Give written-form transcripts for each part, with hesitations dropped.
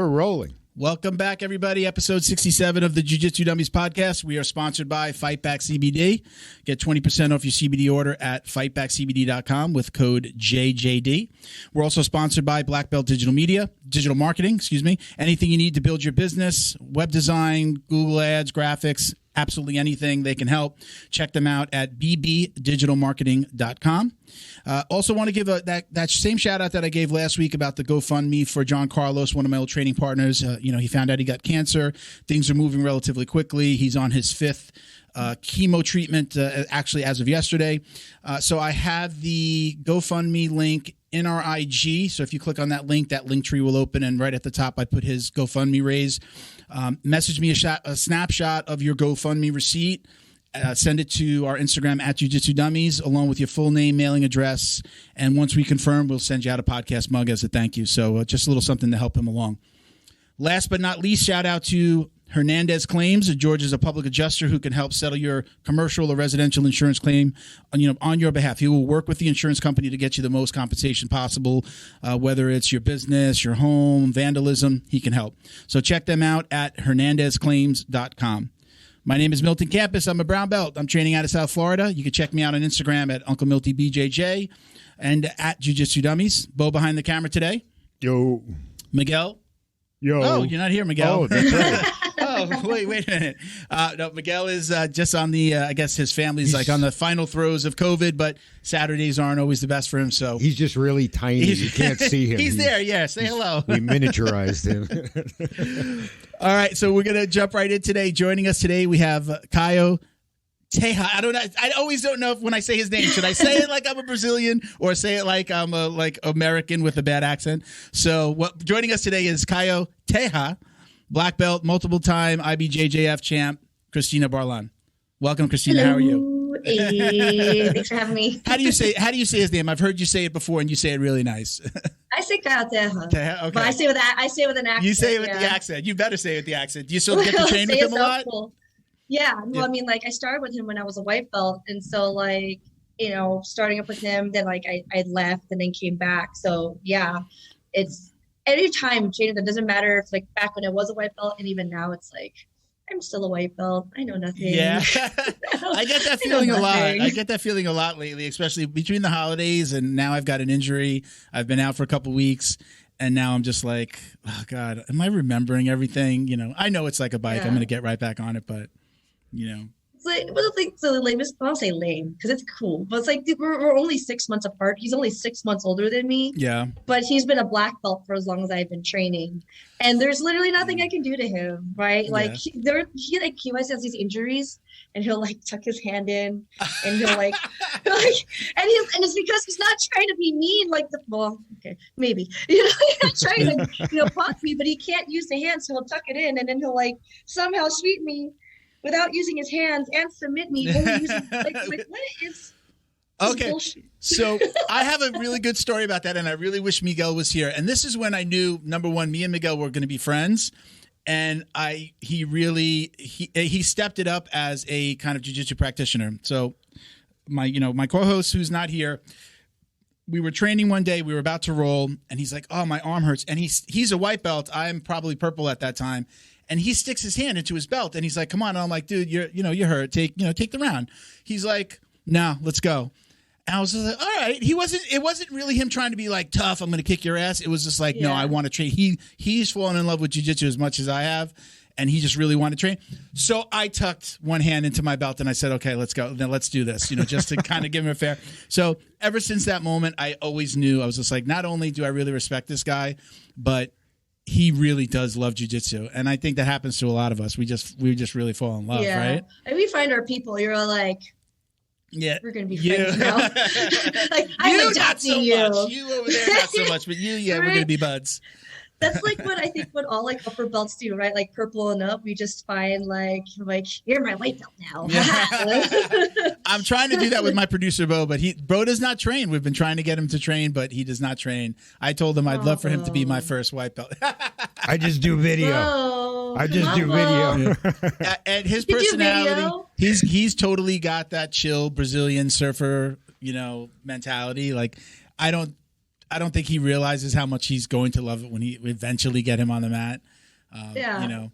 We're rolling. Welcome back, everybody. Episode 67 of the Jiu Jitsu Dummies podcast. We are sponsored by Fight Back CBD. Get 20% off your CBD order at fightbackcbd.com with code JJD. We're also sponsored by Black Belt Digital Marketing. Anything you need to build your business, web design, Google Ads, graphics, absolutely anything, they can help. Check them out at bbdigitalmarketing.com. Also want to give that same shout out that I gave last week about the GoFundMe for John Carlos, one of my old training partners. He found out he got cancer. Things are moving relatively quickly. He's on his 5th chemo treatment, actually as of yesterday. So I have the GoFundMe link in our IG. So if you click on that link tree will open, and right at the top I put his GoFundMe raise. Message me a snapshot of your GoFundMe receipt. Send it to our Instagram at Jiu Jitsu Dummies, along with your full name, mailing address. And once we confirm, we'll send you out a podcast mug as a thank you. So just a little something to help him along. Last but not least, shout out to Hernandez Claims. George is a public adjuster who can help settle your commercial or residential insurance claim on your behalf. He will work with the insurance company to get you the most compensation possible, whether it's your business, your home, vandalism, he can help. So check them out at hernandezclaims.com. My name is Milton Campus. I'm a brown belt. I'm training out of South Florida. You can check me out on Instagram at Uncle Milty BJJ and at Jiu Jitsu Dummies. Bo behind the camera today. Yo. Miguel. Yo. Oh, you're not here, Miguel. Oh, that's right. Oh, wait a minute. No, Miguel is just on the, I guess his family's like on the final throes of COVID, but Saturdays aren't always the best for him. So he's just really tiny. You can't see him. He's there. Yeah. Say hello. We miniaturized him. All right. So we're going to jump right in today. Joining us today, we have Caio Terra. I always don't know when I say his name. Should I say it like I'm a Brazilian or say it like I'm a American with a bad accent? So joining us today is Caio Terra, black belt, multiple time IBJJF champ, Kristina Barlaan. Welcome, Kristina. Hello. How are you? Hey, thanks for having me. How do you say his name? I've heard you say it before, and you say it really nice. I say Caio Terra. Okay. But I say with an accent. You say it with the accent. You better say it with the accent. Do you still get to train with him a lot? Cool. Yeah. Well, yeah. I mean, I started with him when I was a white belt, and so starting up with him, then I left and then came back. So yeah, it's anytime training. That doesn't matter if back when I was a white belt, and even now it's I'm still a white belt. I know nothing. Yeah. I get that feeling a lot. I get that feeling a lot lately, especially between the holidays and now I've got an injury. I've been out for a couple weeks and now I'm just like, oh God, am I remembering everything? I know it's like a bike. Yeah. I'm going to get right back on it, but it's so lame. I don't say lame because it's cool, but it's we're only 6 months apart. He's only 6 months older than me. Yeah. But he's been a black belt for as long as I've been training, and there's literally nothing I can do to him, right? Yeah. He always has these injuries, and he'll tuck his hand in, and he'll and it's because he's not trying to be mean, maybe he's not trying to punk me, but he can't use the hand, so he'll tuck it in, and then he'll somehow sweep me without using his hands and submit me. Only using, what is okay. bullshit? So I have a really good story about that, and I really wish Miguel was here. And this is when I knew, number one, me and Miguel were going to be friends. And he stepped it up as a kind of jiu-jitsu practitioner. So my co-host who's not here, we were training one day, we were about to roll, and he's like, oh, my arm hurts. And he's a white belt. I'm probably purple at that time. And he sticks his hand into his belt and he's like, come on. And I'm like, dude, you're hurt. Take the round. He's like, no, let's go. And I was just like, all right. It wasn't really him trying to be tough. I'm going to kick your ass. It was just no, I want to train. He's fallen in love with jiu-jitsu as much as I have. And he just really wanted to train. So I tucked one hand into my belt and I said, okay, let's go. Then let's do this, just to kind of give him a fair. So ever since that moment, I always knew, I was just not only do I really respect this guy, but he really does love jiu-jitsu. And I think that happens to a lot of us. We just really fall in love, right? And we find our people, you're yeah, we're going to be friends now. I'm adopting you. You over there, not so much, but you, yeah, right? We're going to be buds. That's what I think what all upper belts do, right? Purple and up, we just find you're my white belt now. Yeah. I'm trying to do that with my producer Bo, but Bo does not train. We've been trying to get him to train, but he does not train. I told him I'd love for him to be my first white belt. I just do video. Whoa, I just do video. And his personality, he's totally got that chill Brazilian surfer, mentality. I don't think he realizes how much he's going to love it when he eventually get him on the mat.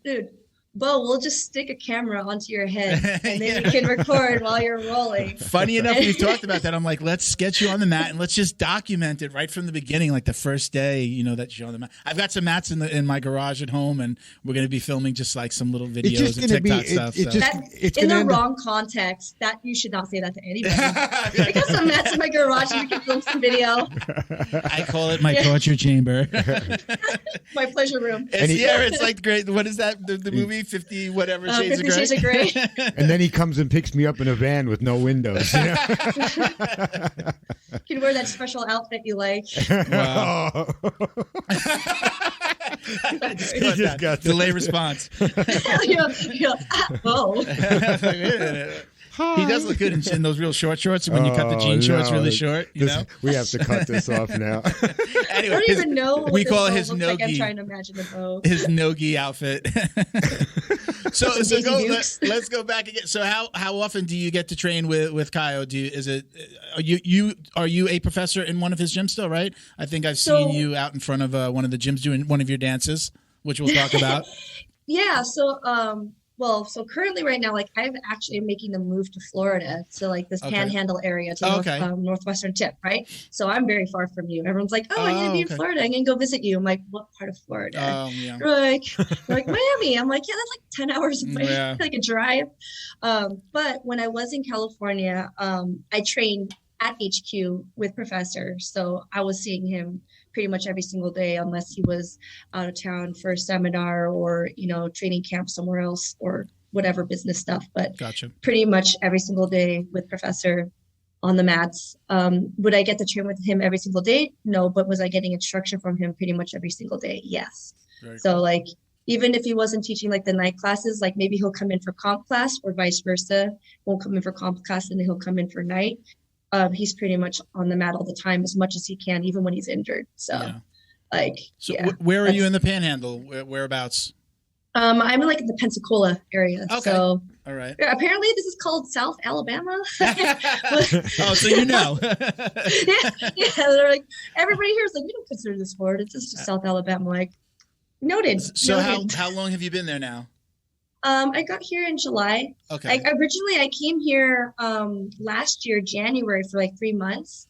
Dude. Bo, we'll just stick a camera onto your head and then you can record while you're rolling. Funny enough, we've talked about that. I'm like, let's get you on the mat and let's just document it right from the beginning, like the first day, that you're on the mat. I've got some mats in my garage at home, and we're going to be filming just like some little videos and TikTok stuff. It's in the wrong context. That you should not say that to anybody. I got some mats in my garage and we can film some video. I call it my torture chamber. My pleasure room. It's like great. What is that? The movie? 50 whatever shades of gray. Shades of Grey. And then he comes and picks me up in a van with no windows. You can wear that special outfit you like. Wow. Delay response. Whoa. He does look good in those real short shorts. When you cut the jean shorts really short, we have to cut this off now. Anyway, I don't even know what we call it his no-gi. like. I'm trying to imagine the bow. His no-gi outfit. Let's go back again. So how often do you get to train with Caio? Are you a professor in one of his gyms still, right? I think I've seen you out in front of one of the gyms doing one of your dances, which we'll talk about. Yeah. So currently right now, like I'm actually making the move to Florida, to like this Panhandle area, to northwestern tip, right? So I'm very far from you. Everyone's like, I'm gonna be in Florida. I'm gonna go visit you. I'm like, what part of Florida? They're like Miami. I'm like, yeah, that's like 10 hours away, like a drive. But when I was in California, I trained at HQ with Professor, so I was seeing him pretty much every single day, unless he was out of town for a seminar or, training camp somewhere else or whatever business stuff. But pretty much every single day with Professor on the mats. Would I get to train with him every single day? No, but was I getting instruction from him pretty much every single day? Yes. So like, even if he wasn't teaching like the night classes, like maybe he'll come in for comp class or vice versa. Won't come in for comp class and then he'll come in for night. He's pretty much on the mat all the time, as much as he can, even when he's injured. Where are you in the Panhandle? Whereabouts? I'm in like the Pensacola area. Okay. So, all right. Apparently, this is called South Alabama. So you know. yeah. They're like, everybody here is like, we don't consider this Florida. It's just South Alabama. Like, noted. So how long have you been there now? I got here in July. Okay. Originally, I came here last year, January, for like 3 months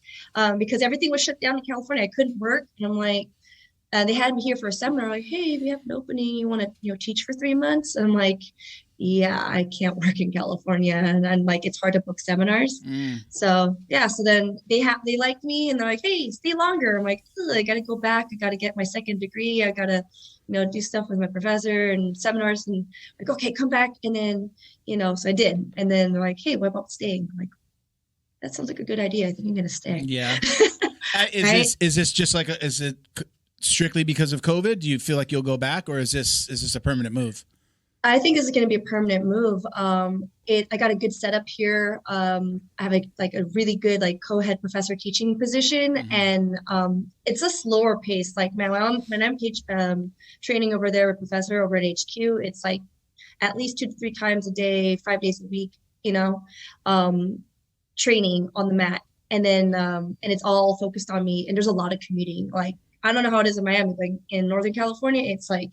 because everything was shut down in California. I couldn't work. And I'm like, they had me here for a seminar. Like, hey, we have an opening. You want to teach for 3 months? And I'm like, yeah, I can't work in California. And I'm like, it's hard to book seminars. So then they like me and they're like, hey, stay longer. I'm like, I got to go back. I got to get my second degree. I got to, do stuff with my professor and seminars, and like, okay, come back. And then, so I did. And then they're like, hey, what about staying? I'm like, that sounds like a good idea. I think I'm going to stay. Yeah. Is this just like, is it strictly because of COVID? Do you feel like you'll go back, or is this a permanent move? I think this is going to be a permanent move. I got a good setup here. I have a really good co-head professor teaching position, and it's a slower pace. Like when I'm training over there with Professor over at HQ, it's like at least 2 to 3 times a day, 5 days a week. Training on the mat, and then and it's all focused on me. And there's a lot of commuting. Like I don't know how it is in Miami, but in Northern California, it's like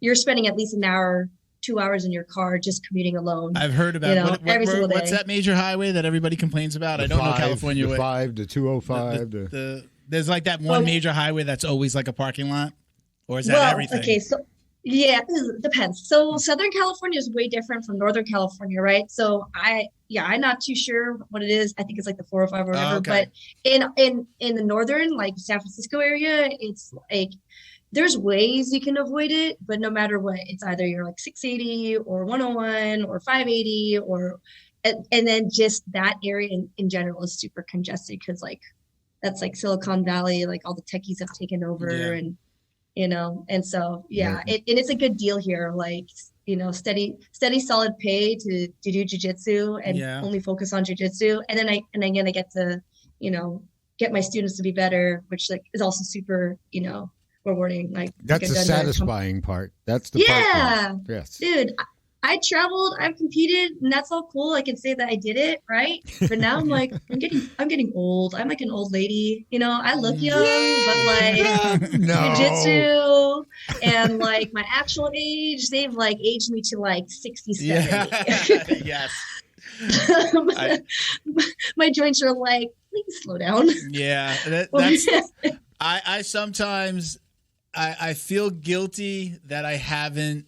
you're spending at least an hour, 2 hours in your car just commuting alone. I've heard about every single day. What's that major highway that everybody complains about? I don't know California. The 5, the 205. There's like that one major highway that's always like a parking lot, or is that everything? Okay, so yeah, it depends. So Southern California is way different from Northern California, right? So I'm not too sure what it is. I think it's like the 405 or whatever. Okay. But in the northern, like San Francisco area, it's like there's ways you can avoid it, but no matter what, it's either you're like 680 or 101 or 580 and then just that area in general is super congested because like that's like Silicon Valley, like all the techies have taken over and and so it's a good deal here, like steady solid pay to do jiu-jitsu and only focus on jiu-jitsu, and then I get to get my students to be better, which like is also super rewarding. Like that's the satisfying part. That's the part. Yes, dude. I traveled, I've competed, and that's all cool. I can say that I did it, right? But now I'm like, I'm getting old. I'm like an old lady. You know, I look young, but like jiu-jitsu and like my actual age, they've like aged me to like 60, 70. Yes. My joints are like, please slow down. Yeah, that's. I sometimes I feel guilty that I haven't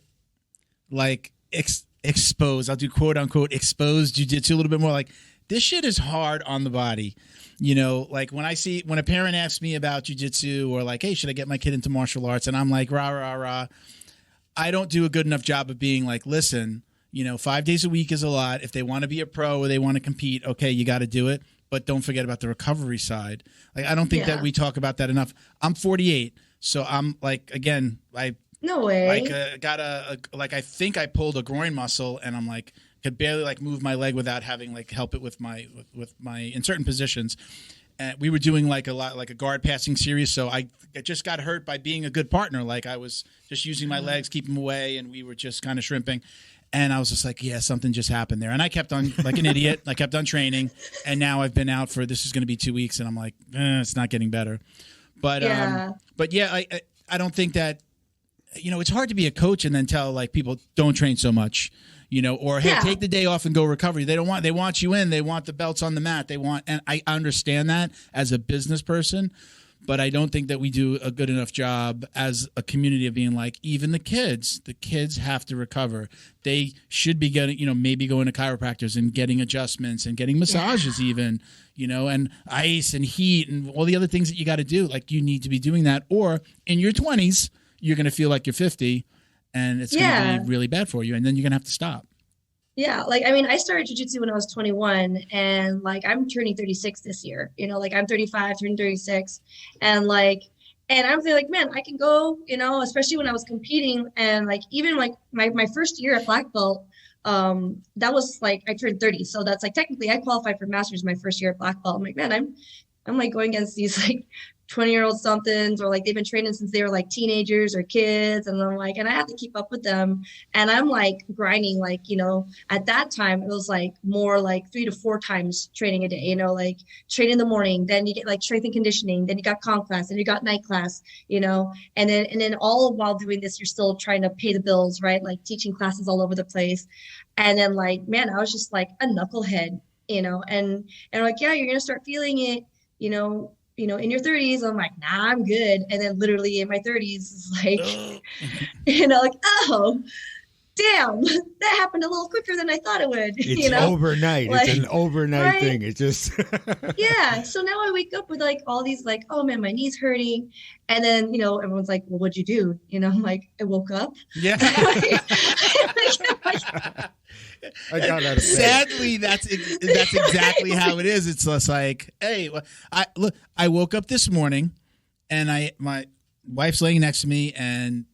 like exposed. I'll do quote unquote exposed jiu-jitsu a little bit more. Like, this shit is hard on the body. You know, like when a parent asks me about jiu-jitsu or like, hey, should I get my kid into martial arts? And I'm like, rah, rah, rah. I don't do a good enough job of being like, listen, you know, 5 days a week is a lot. If they want to be a pro or they want to compete, okay, you got to do it. But don't forget about the recovery side. Like, I don't think that we talk about that enough. I'm 48. So I'm like, again, no way. Like I think I pulled a groin muscle and I'm like, could barely like move my leg without having like help it with my in certain positions. And we were doing like a guard passing series. So I just got hurt by being a good partner. Like, I was just using my legs, keep them away. And we were just kind of shrimping. And I was just like, yeah, something just happened there. And I kept on like an idiot. I kept on training. And now I've been out for, this is going to be 2 weeks. And I'm like, it's not getting better. But yeah, I don't think that, you know, it's hard to be a coach and then tell like people don't train so much, you know, or hey, take the day off and go recovery. They want you in, they want the belts on the mat. And I understand that as a business person. But I don't think that we do a good enough job as a community of being like, even the kids have to recover. They should be getting, you know, maybe going to chiropractors and getting adjustments and getting massages even, you know, and ice and heat and all the other things that you got to do. Like, you need to be doing that. Or in your 20s, you're going to feel like you're 50 and it's going to be really bad for you. And then you're going to have to stop. Yeah, like, I mean, I started jiu-jitsu when I was 21 and like I'm turning 36 this year, you know, like I'm 35, turning 36 and like, and I'm feeling like, man, I can go, you know, especially when I was competing and like, even like my first year at black belt, that was like, I turned 30. So that's like, technically I qualified for masters my first year at black belt. I'm like, man, I'm like going against these like 20-year-old somethings, or like they've been training since they were like teenagers or kids. And I'm like, and I have to keep up with them. And I'm like grinding, like, you know, at that time it was like more like 3 to 4 times training a day, you know, like train in the morning, then you get like strength and conditioning, then you got comp class, then you got night class, you know, and then all while doing this, you're still trying to pay the bills, right? Like teaching classes all over the place. And then like, man, I was just like a knucklehead, you know, and like, yeah, you're going to start feeling it, you know, in your 30s. I'm like, nah, I'm good. And then literally in my 30s, it's like, you know, like, oh, damn, that happened a little quicker than I thought it would. It's you know? overnight. Like, it's an overnight thing. It just. Yeah. So now I wake up with like all these like, oh man, my knee's hurting. And then, you know, everyone's like, well, what'd you do? You know, I'm like, I woke up. Yeah. I got out of bed. Sadly, that's exactly how it is. It's just like, hey, I woke up this morning, and my wife's laying next to me, and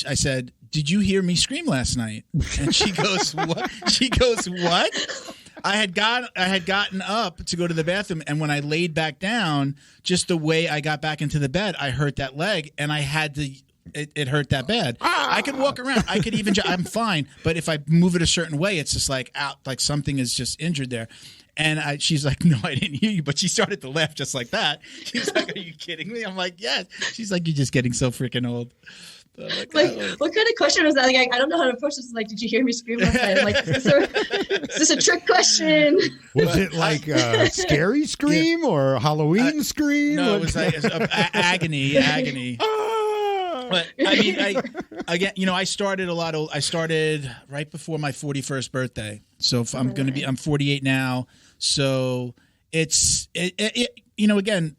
I said, "Did you hear me scream last night?" And she goes, "What?" She goes, "What?" I had gotten up to go to the bathroom, and when I laid back down, just the way I got back into the bed, I hurt that leg, and I had to. It hurt that bad. I could walk around. I could even. I'm fine. But if I move it a certain way, it's just like out. Like something is just injured there. And she's like, "No, I didn't hear you." But she started to laugh just like that. She's like, "Are you kidding me?" I'm like, "Yes." She's like, "You're just getting so freaking old." Like, what kind of question was that? Like, I don't know how to approach this. Like, did you hear me scream last night? I'm like, is this a trick question? Was it like a scary scream or Halloween scream? No, it was like agony. But I mean, again, you know, I started right before my 41st birthday. So if I'm 48 now. So it's you know, again,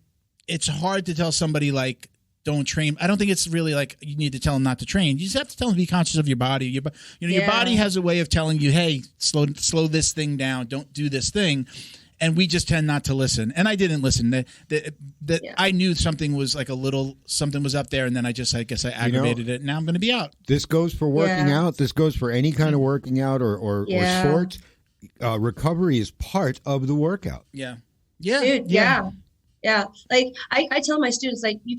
it's hard to tell somebody like, don't train. I don't think it's really like you need to tell them not to train. You just have to tell them to be conscious of your body. Your body has a way of telling you, hey, slow this thing down. Don't do this thing. And we just tend not to listen. And I didn't listen. I knew something was like something was up there. And then I guess I aggravated it. And now I'm going to be out. This goes for working out. This goes for any kind of working out or sport. Recovery is part of the workout. Yeah. Dude, yeah. Like I tell my students, like you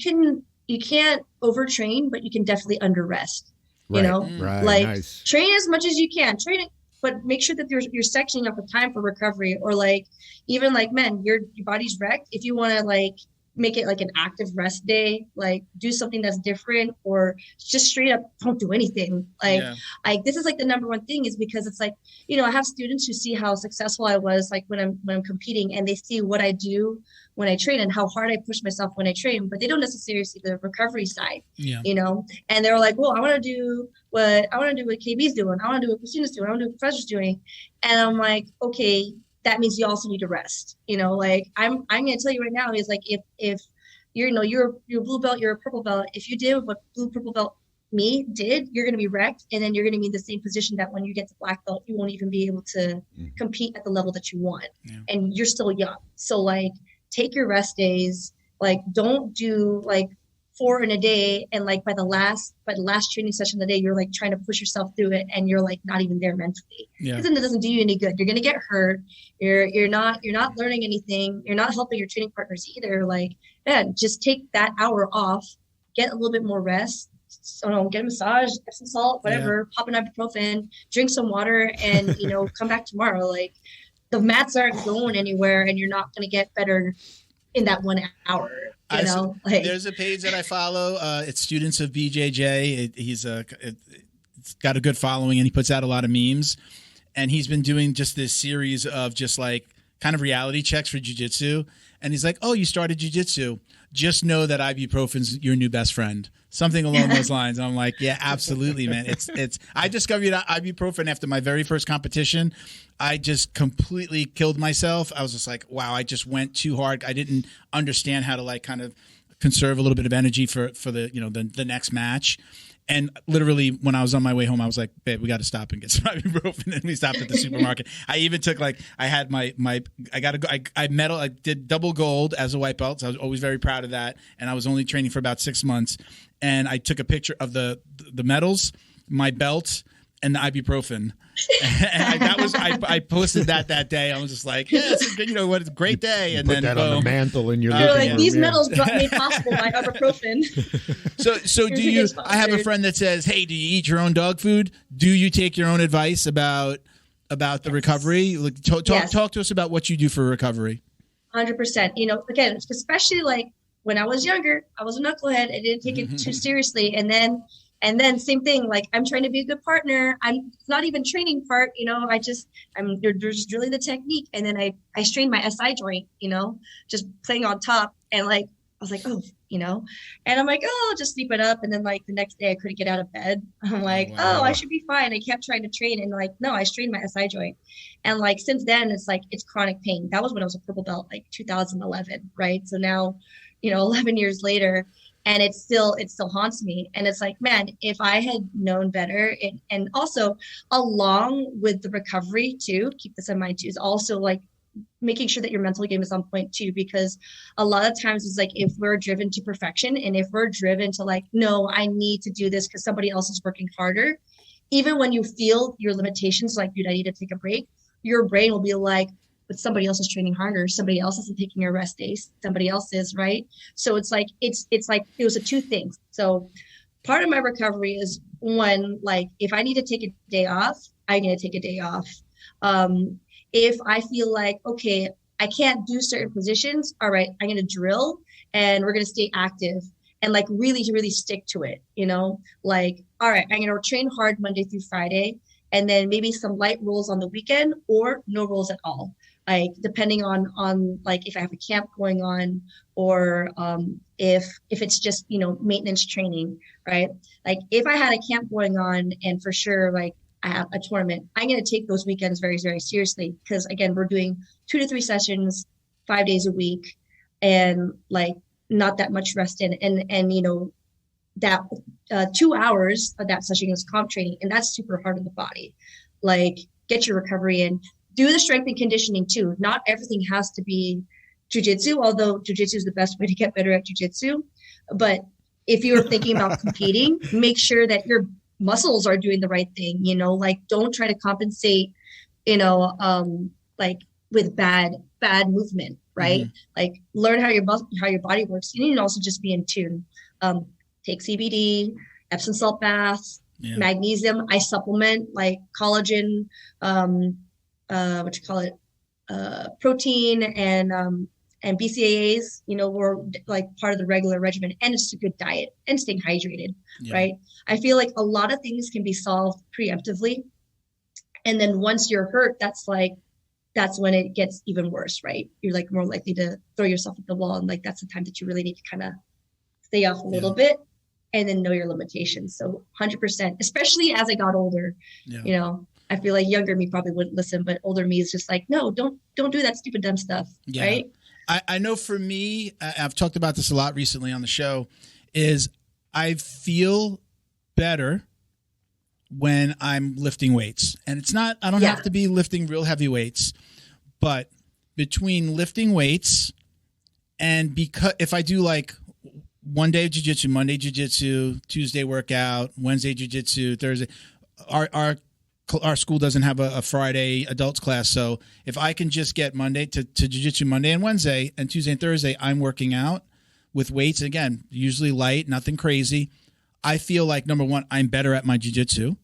can't overtrain, but you can definitely under rest. you know, like nice. Train as much as you can, train it, but make sure that you're sectioning up the time for recovery, or like, even like men, your body's wrecked. If you want to like make it like an active rest day, like do something that's different, or just straight up don't do anything. Like, this is like the number one thing, is because it's like, you know, I have students who see how successful I was like when I'm competing, and they see what I do when I train and how hard I push myself when I train, but they don't necessarily see the recovery side, you know, and they're like, well, I want to do what KB's doing. I want to do what Kristina's doing. I want to do what Professor's doing. And I'm like, okay, that means you also need to rest, you know, like I'm going to tell you right now is like, if you're, you know, you're a blue belt, you're a purple belt. If you did what blue purple belt me did, you're going to be wrecked. And then you're going to be in the same position that when you get to black belt, you won't even be able to compete at the level that you want. And you're still young. So like, take your rest days, like don't do like 4 in a day. And like by the last training session of the day, you're like trying to push yourself through it, and you're like not even there mentally. Because then it doesn't do you any good. You're going to get hurt. You're not learning anything. You're not helping your training partners either. Like, just take that hour off, get a little bit more rest. So get a massage, get some salt, whatever, pop an ibuprofen, drink some water, and, you know, come back tomorrow. Like, the mats aren't going anywhere, and you're not going to get better in that 1 hour. You know, like, there's a page that I follow. It's Students of BJJ. He's got a good following, and he puts out a lot of memes. And he's been doing just this series of just like kind of reality checks for jiu-jitsu. And he's like, oh, you started jiu-jitsu. Just know that ibuprofen's your new best friend. Something along those lines. And I'm like, yeah, absolutely, man. I discovered ibuprofen after my very first competition. I just completely killed myself. I was just like, wow, I just went too hard. I didn't understand how to like kind of conserve a little bit of energy for the, you know, the next match. And literally, when I was on my way home, I was like, babe, we got to stop and get some ibuprofen. And we stopped at the supermarket. I even took like, I had I did double gold as a white belt. So I was always very proud of that. And I was only training for about 6 months. And I took a picture of the medals, my belt, and the ibuprofen. And I posted that day. I was just like, yeah, it's a good, you know what, it's a great day. And put then that on the mantle in your living room. Like, these medals made possible by ibuprofen. So do you? I have a friend that says, hey, do you eat your own dog food? Do you take your own advice about the recovery? Like, talk to us about what you do for recovery. 100%. You know, again, especially like when I was younger, I was a knucklehead. I didn't take it too seriously, and then same thing, like I'm trying to be a good partner. I'm not even training part, you know, they're just drilling the technique. And then I strained my SI joint, you know, just playing on top. And like, I was like, oh, you know, and I'm like, oh, I'll just sleep it up. And then like the next day I couldn't get out of bed. I'm like, oh, I should be fine. I kept trying to train, and like, no, I strained my SI joint. And like, since then it's like, it's chronic pain. That was when I was a purple belt, like 2011. Right. So now, you know, 11 years later, and it still haunts me. And it's like, man, if I had known better, and also along with the recovery too, keep this in mind too, is also like making sure that your mental game is on point too, because a lot of times it's like, if we're driven to perfection, and if we're driven to like, no, I need to do this because somebody else is working harder, even when you feel your limitations, like, dude, I need to take a break, your brain will be like, but somebody else is training harder. Somebody else isn't taking a rest days. Somebody else is, right? So it's like, it was a two things. So part of my recovery is, one, like, if I need to take a day off, I need to take a day off. If I feel like, okay, I can't do certain positions, all right, I'm going to drill, and we're going to stay active and like really, really stick to it. You know, like, all right, I'm going to train hard Monday through Friday, and then maybe some light rolls on the weekend, or no rolls at all. Like, depending on like if I have a camp going on, or if it's just, you know, maintenance training, right? Like, if I had a camp going on, and for sure, like, I have a tournament, I'm going to take those weekends very, very seriously, because again, we're doing 2 to 3 sessions, 5 days a week, and like not that much rest in, and you know, that 2 hours of that session is comp training, and that's super hard on the body. Like, get your recovery in. Do the strength and conditioning too. Not everything has to be jiu-jitsu, although jiu-jitsu is the best way to get better at jiu-jitsu. But if you're thinking about competing, make sure that your muscles are doing the right thing, you know, like, don't try to compensate, you know, like with bad movement, right? Like, learn how your body works. You need to also just be in tune. Take CBD, Epsom salt baths, magnesium. I supplement like collagen, protein and BCAAs, were like part of the regular regimen, and it's a good diet and staying hydrated, right? I feel like a lot of things can be solved preemptively. And then once you're hurt, that's when it gets even worse, right? You're like more likely to throw yourself at the wall. And like, that's the time that you really need to kind of stay off a little bit and then know your limitations. So 100%, especially as I got older, I feel like younger me probably wouldn't listen, but older me is just like, no, don't do that stupid, dumb stuff. Right. I know for me, I've talked about this a lot recently on the show, is I feel better when I'm lifting weights. And it's not, I don't have to be lifting real heavy weights, but between lifting weights and because if I do like one day of jiu-jitsu, Monday jiu-jitsu, Tuesday workout, Wednesday jiu-jitsu, Thursday, our school doesn't have a Friday adults class. So if I can just get Monday to jiu-jitsu Monday and Wednesday, and Tuesday and Thursday, I'm working out with weights. Again, usually light, nothing crazy. I feel like, number one, I'm better at my jiu-jitsu.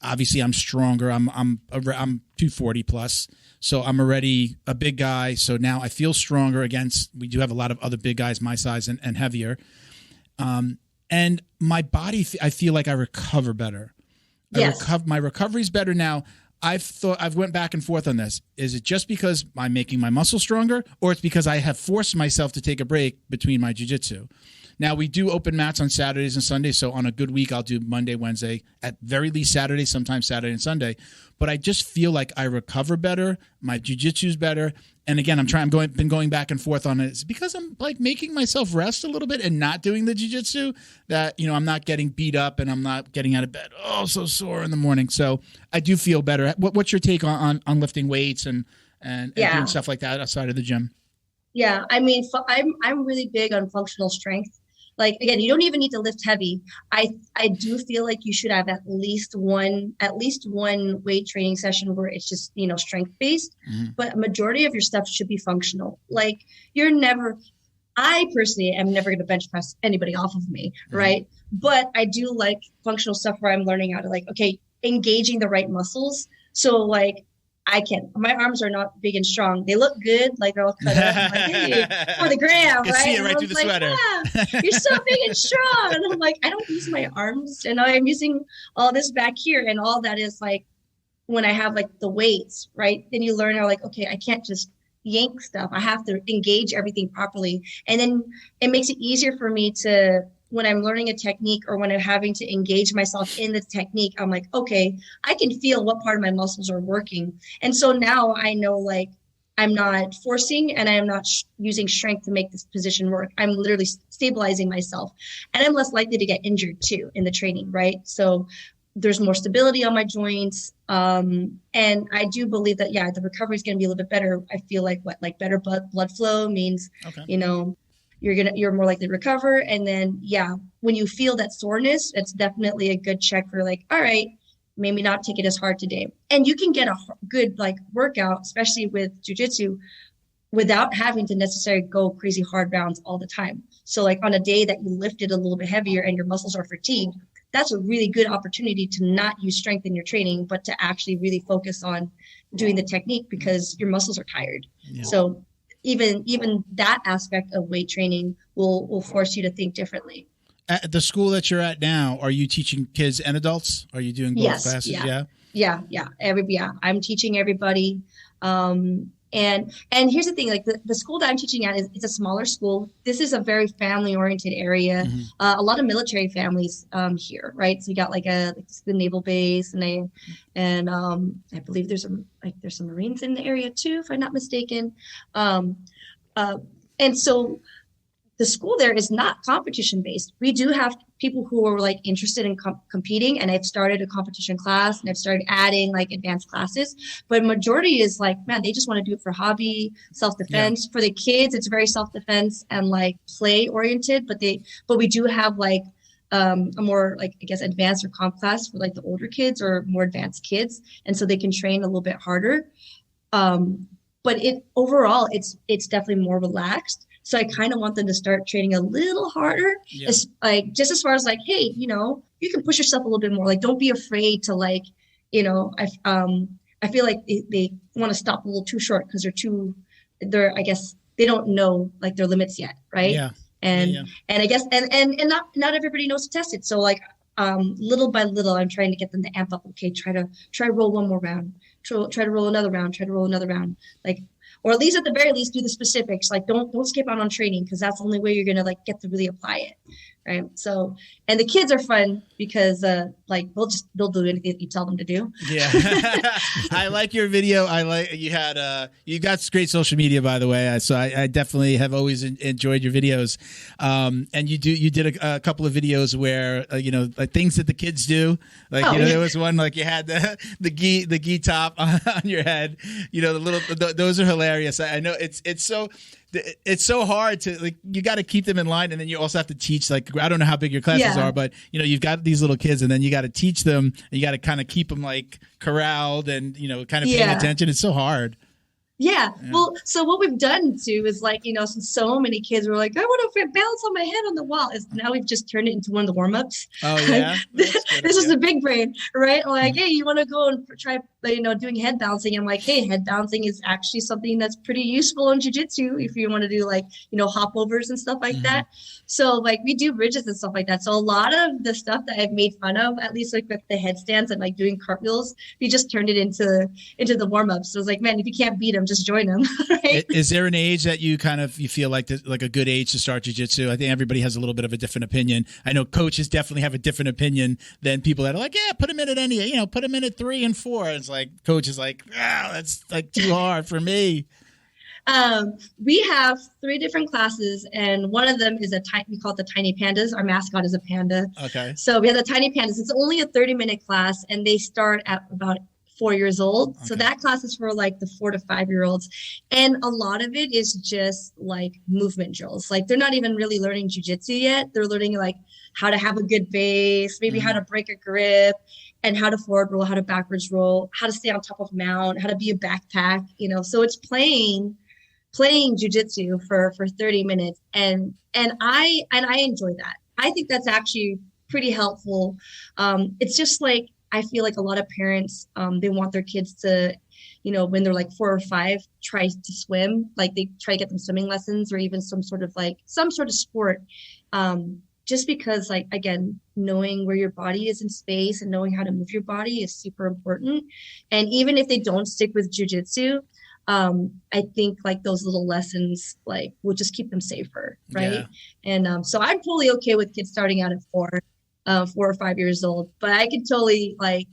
Obviously, I'm stronger. I'm 240 plus. So I'm already a big guy. So now I feel stronger against, we do have a lot of other big guys my size and heavier. And my body, I feel like I recover better. My recovery's better now. I've went back and forth on this. Is it just because I'm making my muscles stronger, or it's because I have forced myself to take a break between my jiu-jitsu? Now, we do open mats on Saturdays and Sundays, so on a good week, I'll do Monday, Wednesday, at very least Saturday, sometimes Saturday and Sunday. But I just feel like I recover better, my jiu-jitsu's better, and again, been going back and forth on it. It's because I'm like making myself rest a little bit and not doing the jiu-jitsu that, I'm not getting beat up and I'm not getting out of bed, so sore in the morning. So I do feel better. What's your take on lifting weights and doing stuff like that outside of the gym? Yeah, I mean, I'm really big on functional strength. Like, again, you don't even need to lift heavy. I do feel like you should have at least one weight training session where it's just, strength based, but a majority of your stuff should be functional. Like, I personally am never going to bench press anybody off of me. Right. But I do like functional stuff where I'm learning how to engaging the right muscles. So like, my arms are not big and strong. They look good. Like, they're all cut up. I'm like, hey, for the gram, right? See it right through the sweater. Yeah, you're so big and strong. And I'm like, I don't use my arms. And I'm using all this back here. And all that is like, when I have like the weights, right? Then you learn how like, okay, I can't just yank stuff. I have to engage everything properly. And then it makes it easier for me to, when I'm learning a technique or when I'm having to engage myself in the technique, I'm like, okay, I can feel what part of my muscles are working. And so now I know, like, I'm not forcing and I'm not using strength to make this position work. I'm literally stabilizing myself, and I'm less likely to get injured too in the training, right? So there's more stability on my joints. And I do believe that, the recovery is going to be a little bit better. I feel like better blood flow means, you're more likely to recover. And then, when you feel that soreness, it's definitely a good check for like, all right, maybe not take it as hard today. And you can get a good workout, especially with jiu-jitsu, without having to necessarily go crazy hard rounds all the time. So like on a day that you lifted a little bit heavier and your muscles are fatigued, that's a really good opportunity to not use strength in your training, but to actually really focus on doing the technique because your muscles are tired. Yeah. So even that aspect of weight training will force you to think differently. At the school that you're at now, are you teaching kids and adults? Are you doing both classes? Yeah. I'm teaching everybody. And here's the thing, like the school that I'm teaching at it's a smaller school. This is a very family oriented area. A lot of military families here, right? So you got the naval base, and I believe there's some Marines in the area too, if I'm not mistaken. And so the school there is not competition based. We do have people who are interested in competing, and I've started a competition class and I've started adding advanced classes, but majority is they just want to do it for hobby, self-defense. For the kids, it's very self-defense and play oriented, but we do have a more advanced or comp class for the older kids or more advanced kids. And so they can train a little bit harder. But overall, it's definitely more relaxed. So I kind of want them to start training a little harder. It's like, just as far as like, hey, you know, you can push yourself a little bit more. Like, don't be afraid to like, you know, I feel like they want to stop a little too short because I guess they don't know like their limits yet. Right. Yeah. And I guess, and not everybody knows to test it. So like, little by little, I'm trying to get them to amp up. Okay, try roll one more round. Try to roll another round. Try to roll another round. Like, or at least at the very least, do the specifics. Like, don't skip out on training because that's the only way you're gonna like get to really apply it, right? So, and the kids are fun because like they'll do anything that you tell them to do. Yeah, I like your video. You got great social media, by the way. So I definitely have always enjoyed your videos. And you did a couple of videos where you know, like things that the kids do. Like there was one like you had the Ghee top on your head. You know, those are hilarious. I know it's so hard to like, you got to keep them in line, and then you also have to teach, like, I don't know how big your classes are, but you know, you've got these little kids and then you got to teach them, and you got to kind of keep them like corralled and, you know, kind of paying attention. It's so hard. Yeah. Well, so what we've done too is like, you know, since so many kids were like, I want to balance on my head on the wall, is now we've just turned it into one of the warm-ups. Oh yeah. This is the big brain, right? Like, hey, you want to go and try, you know, doing head balancing? I'm like, hey, head balancing is actually something that's pretty useful in jiu-jitsu if you want to do like, you know, hopovers and stuff like that. So like we do bridges and stuff like that. So a lot of the stuff that I've made fun of, at least like with the headstands and like doing cartwheels, we just turned it into the warm-ups. So it's like, man, if you can't beat them, just join them. Right? Is there an age that you feel like like a good age to start jiu-jitsu? I think everybody has a little bit of a different opinion. I know coaches definitely have a different opinion than people that are like, yeah, put them in at any, you know, put them in at 3 and 4. It's like coach is like, that's like too hard for me. We have 3 different classes, and one of them is we call it the Tiny Pandas. Our mascot is a panda. Okay. So we have the Tiny Pandas. It's only a 30-minute class, and they start at about 4 years old. Okay. So that class is for like the 4 to 5 year olds. And a lot of it is just like movement drills. Like they're not even really learning jujitsu yet. They're learning like how to have a good base, maybe how to break a grip, and how to forward roll, how to backwards roll, how to stay on top of mount, how to be a backpack, you know. So it's playing jujitsu for 30 minutes. And I enjoy that. I think that's actually pretty helpful. It's just like, I feel like a lot of parents, they want their kids to, you know, when they're like 4 or 5, try to swim. Like they try to get them swimming lessons or even some sort of sport. Just because, like, again, knowing where your body is in space and knowing how to move your body is super important. And even if they don't stick with jujitsu, I think like those little lessons like will just keep them safer, right? Yeah. And so I'm totally okay with kids starting out at 4 or 5 years old, but I could totally like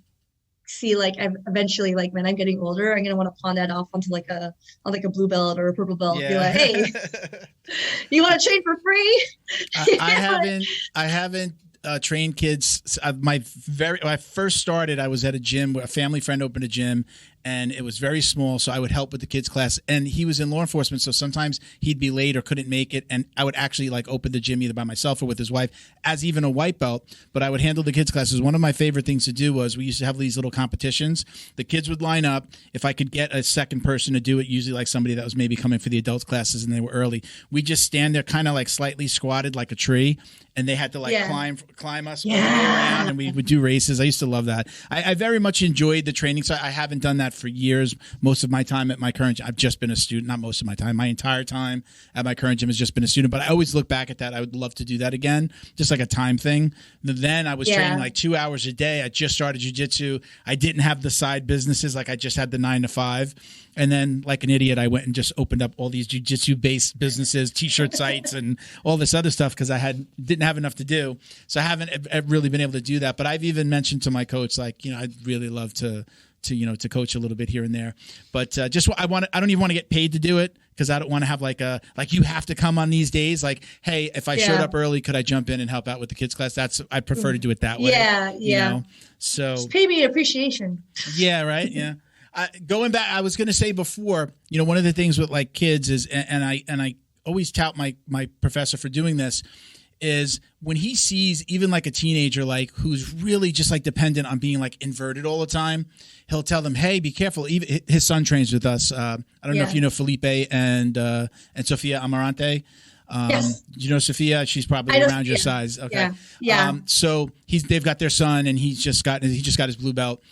see like eventually, like when I'm getting older, I'm gonna want to pawn that off onto like a blue belt or a purple belt. Yeah. Be like, hey, you want to train for free? I haven't trained kids. When I first started, I was at a gym where a family friend opened a gym, and it was very small, so I would help with the kids class. And he was in law enforcement, so sometimes he'd be late or couldn't make it, and I would actually like open the gym either by myself or with his wife as even a white belt, but I would handle the kids classes. One of my favorite things to do was we used to have these little competitions. The kids would line up. If I could get a second person to do it, usually like somebody that was maybe coming for the adults classes and they were early, we just stand there kind of like slightly squatted like a tree, and they had to like climb us all the way around, and we would do races. I used to love that. I very much enjoyed the training, so I haven't done that for years. Most of my time at my current gym, I've just been a student. Not most of my time. My entire time at my current gym has just been a student, but I always look back at that. I would love to do that again, just like a time thing. Then I was training like 2 hours a day. I just started jiu-jitsu. I didn't have the side businesses. Like I just had the 9 to 5. And then like an idiot, I went and just opened up all these jiu-jitsu based businesses, t-shirt sites and all this other stuff because I didn't have enough to do. So I haven't really been able to do that. But I've even mentioned to my coach, like, you know, I'd really love to coach a little bit here and there. But I don't even want to get paid to do it because I don't want to have like you have to come on these days. Like, hey, if I showed up early, could I jump in and help out with the kids class? I prefer to do it that way. Yeah. You know? So just pay me appreciation. Yeah. Right. Yeah. Going back, I was going to say before, you know, one of the things with like kids is, and I always tout my professor for doing this, is when he sees even like a teenager, like who's really just like dependent on being like inverted all the time, he'll tell them, hey, be careful. Even his son trains with us. I don't know if you know Felipe and Sofia Amarante. Yes. You know Sophia? She's probably around your size. Okay. Yeah. So they've got their son, and he just got his blue belt.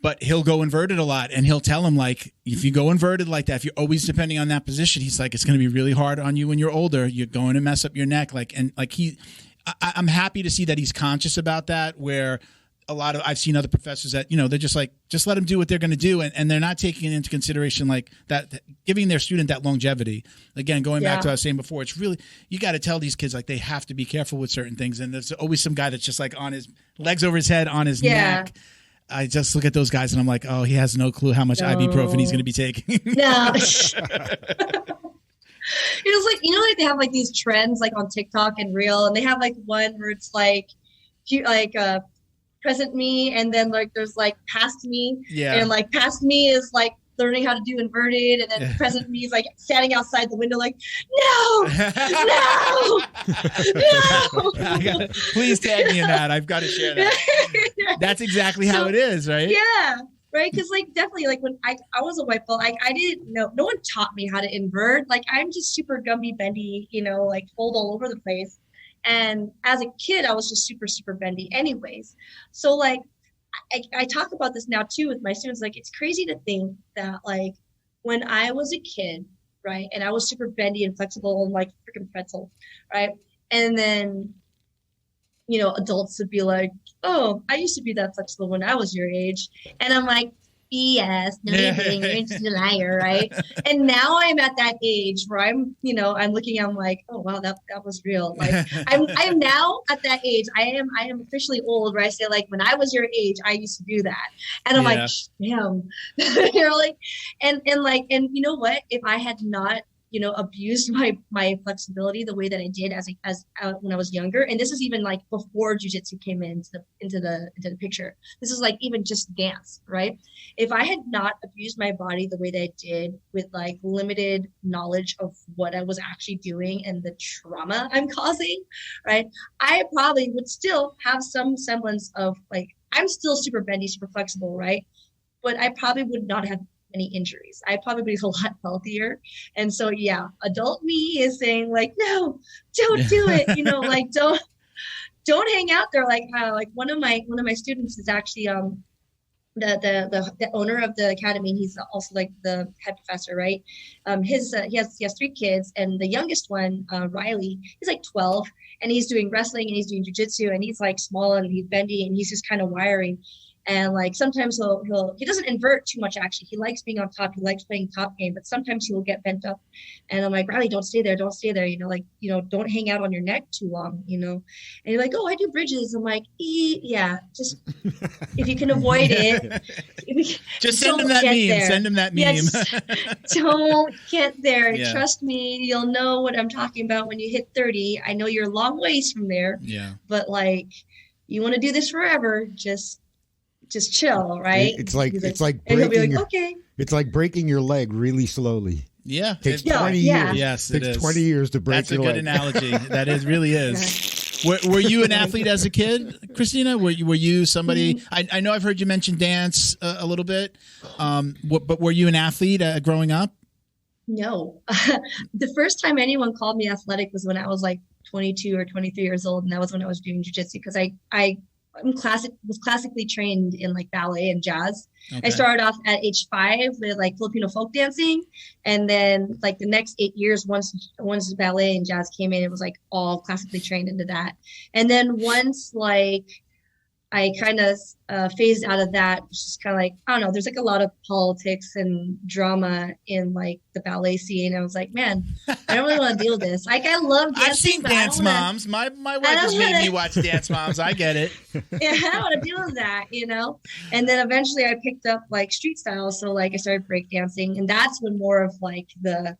But he'll go inverted a lot, and he'll tell him, like, if you go inverted like that, if you're always depending on that position, he's like, it's going to be really hard on you when you're older. You're going to mess up your neck. I'm happy to see that he's conscious about that, where I've seen other professors that, they're just like, just let them do what they're going to do. And they're not taking into consideration like that, giving their student that longevity. Again, going back to what I was saying before, it's really, you got to tell these kids, like, they have to be careful with certain things. And there's always some guy that's just like on his legs over his head, on his neck. I just look at those guys and I'm like, oh, he has no clue how much ibuprofen he's going to be taking. No. It was like, like they have like these trends like on TikTok and Reel, and they have like one where it's like present me, and then like there's like past me, and like past me is like learning how to do inverted, and then present me is like standing outside the window like, no. Please tag me in that. I've got to share that. That's exactly how it is, right? Yeah. Right. Because like definitely like when I was a white belt, I didn't know, no one taught me how to invert. Like I'm just super gumby bendy, like fold all over the place. And as a kid, I was just super, super bendy anyways. So like I talk about this now too with my students. Like it's crazy to think that like when I was a kid, right, and I was super bendy and flexible and like freaking pretzel, right, and then adults would be like, oh, I used to be that flexible when I was your age. And I'm like, BS, no, you're just a liar, right? And now I'm at that age where I'm looking, I'm like, oh wow, that was real. Like I'm now at that age. I am officially old, where I say like when I was your age, I used to do that. And I'm like, damn. Like, and you know what? If I had not abused my flexibility the way that I did as when I was younger. And this is even like before jiu-jitsu came into the picture. This is like even just dance, right? If I had not abused my body the way that I did with like limited knowledge of what I was actually doing and the trauma I'm causing, right? I probably would still have some semblance of like, I'm still super bendy, super flexible, right? But I probably would not have any injuries. I probably be a lot healthier. And so, adult me is saying like, no, don't do it. Like don't hang out there. Like one of my students is actually the owner of the academy. And he's also like the head professor, right? He has 3 kids, and the youngest one, Riley, he's like 12, and he's doing wrestling and he's doing jiu-jitsu, and he's like small and he's bendy and he's just kind of wiry. And like sometimes he doesn't invert too much, actually. He likes being on top. He likes playing top game, but sometimes he will get bent up. And I'm like, Riley, don't stay there. Don't stay there. Don't hang out on your neck too long, And you're like, oh, I do bridges. I'm like, yeah, just if you can avoid it. Just send him that meme. There. Send him that meme. Yes, don't get there. Yeah. Trust me, you'll know what I'm talking about when you hit 30. I know you're a long ways from there. Yeah. But like, you want to do this forever, just chill, right? It's like breaking It's like breaking your leg really slowly. Yeah, takes 20 years. Yes, it takes 20 years to break your leg. That's a good analogy. That really is. Were you an athlete as a kid, Kristina? Were you somebody? I know I've heard you mention dance a little bit, but were you an athlete growing up? No. The first time anyone called me athletic was when I was like 22 or 23 years old, and that was when I was doing jiu-jitsu, because I was classically trained in like ballet and jazz. Okay. I started off at age 5 with like Filipino folk dancing, and then like the next 8 years, once ballet and jazz came in, it was like all classically trained into that. And then once like I kind of phased out of that, which is kind of like, I don't know, there's like a lot of politics and drama in like the ballet scene. I was like, man, I don't really want to deal with this. Like, I love dancing. I've seen Dance Moms. My wife has made me watch Dance Moms. I get it. Yeah, I don't want to deal with that, And then eventually I picked up like street style. So like I started breakdancing, and that's when more of like the,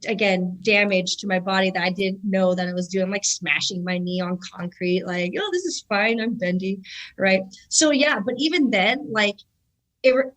again, damage to my body that I didn't know that I was doing, like smashing my knee on concrete, like, this is fine, I'm bendy, right? So yeah, but even then, like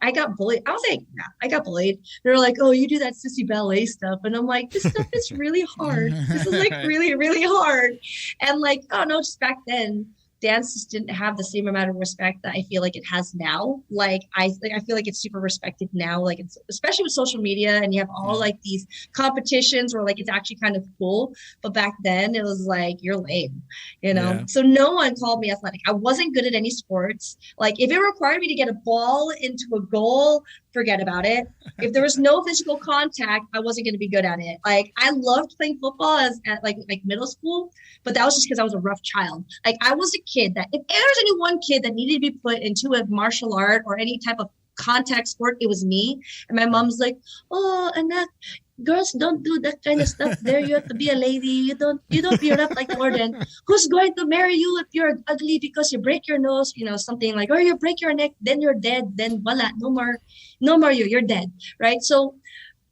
I got bullied. I was like, yeah, I got bullied. They were like, oh, you do that sissy ballet stuff. And I'm like, this stuff is really hard. This is like really, really hard. And like, oh no, just back then, dance just didn't have the same amount of respect that I feel like it has now. Like I feel like it's super respected now, like it's especially with social media, and you have all like these competitions where like it's actually kind of cool. But back then it was like, you're lame, you know? Yeah. So no one called me athletic. I wasn't good at any sports. Like if it required me to get a ball into a goal, forget about it. If there was no physical contact, I wasn't going to be good at it. Like I loved playing football at like middle school, but that was just because I was a rough child. Like I was a kid that if there was any one kid that needed to be put into a martial art or any type of contact sport, it was me. And my mom's like, oh, Annette, girls don't do that kind of stuff there. You have to be a lady. You don't beard up like Gordon. Who's going to marry you if you're ugly because you break your nose? You know, something like, or you break your neck, then you're dead. Then voila, no more you're dead. Right. So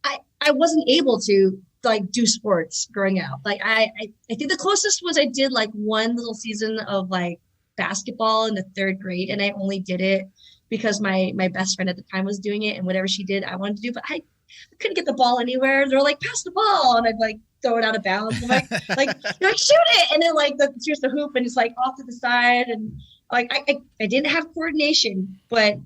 I wasn't able to like do sports growing up. Like I think the closest was I did like one little season of like basketball in the 3rd grade, and I only did it because my best friend at the time was doing it, and whatever she did I wanted to do, but I couldn't get the ball anywhere. They're like, pass the ball, and I'd like throw it out of bounds. I'm like shoot it, and then like here's the hoop, and it's like off to the side, and like I didn't have coordination, but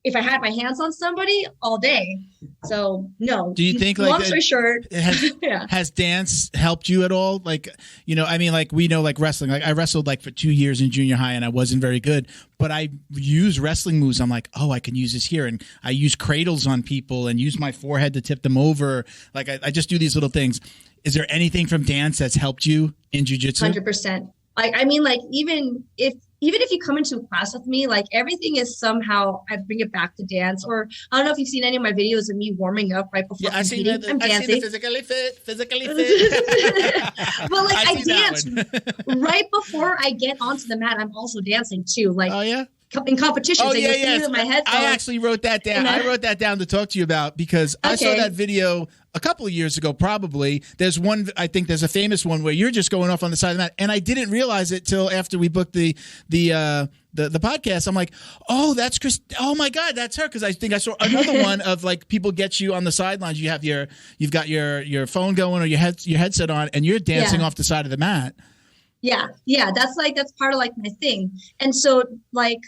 if I had my hands on somebody all day. So no. Do you think long story short, has dance helped you at all? Like, you know, I mean, like we know like wrestling, like I wrestled like for 2 years in junior high and I wasn't very good, but I use wrestling moves. I'm like, oh, I can use this here. And I use cradles on people and use my forehead to tip them over. Like I just do these little things. Is there anything from dance that's helped you in jiu-jitsu? 100%. Like, I mean, like even if you come into a class with me, like everything is somehow, I bring it back to dance. Or I don't know if you've seen any of my videos of me warming up right before competing. I'm dancing. I see the physically fit. But like I dance right before I get onto the mat. I'm also dancing too. Like, oh yeah. In competitions, in my head. I actually wrote that down. I wrote that down to talk to you about because I saw that video a couple of years ago, probably. There's one, I think there's a famous one where you're just going off on the side of the mat, and I didn't realize it till after we booked the podcast. I'm like, oh, that's Chris. Oh my God, that's her. Because I think I saw another one of like people get you on the sidelines. You've got your phone going or your headset on, and you're dancing off the side of the mat. Yeah, that's part of like my thing, and so like.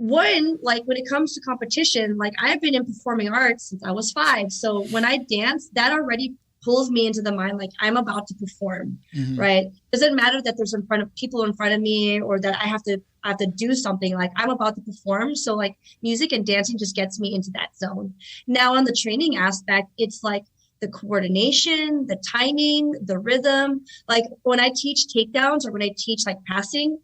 One, like when it comes to competition, like I've been in performing arts since I was 5. So when I dance, that already pulls me into the mind, like I'm about to perform, right? Doesn't matter that there's people in front of me or that I have to do something, like I'm about to perform. So like music and dancing just gets me into that zone. Now on the training aspect, it's like the coordination, the timing, the rhythm. Like when I teach takedowns or when I teach like passing,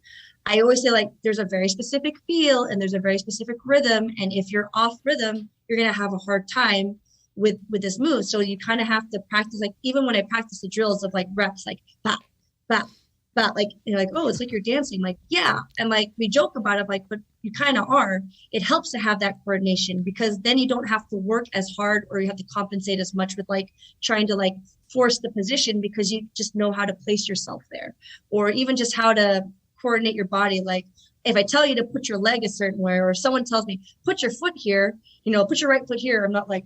I always say like there's a very specific feel and there's a very specific rhythm. And if you're off rhythm, you're going to have a hard time with this move. So you kind of have to practice, like even when I practice the drills of like reps, like bop, bop, bop, like you're like, oh, it's like you're dancing. Like, yeah. And like we joke about it, like, but you kind of are. It helps to have that coordination because then you don't have to work as hard or you have to compensate as much with like trying to like force the position because you just know how to place yourself there, or even just how to coordinate your body. Like if I tell you to put your leg a certain way, or someone tells me put your foot here, put your right foot here, I'm not like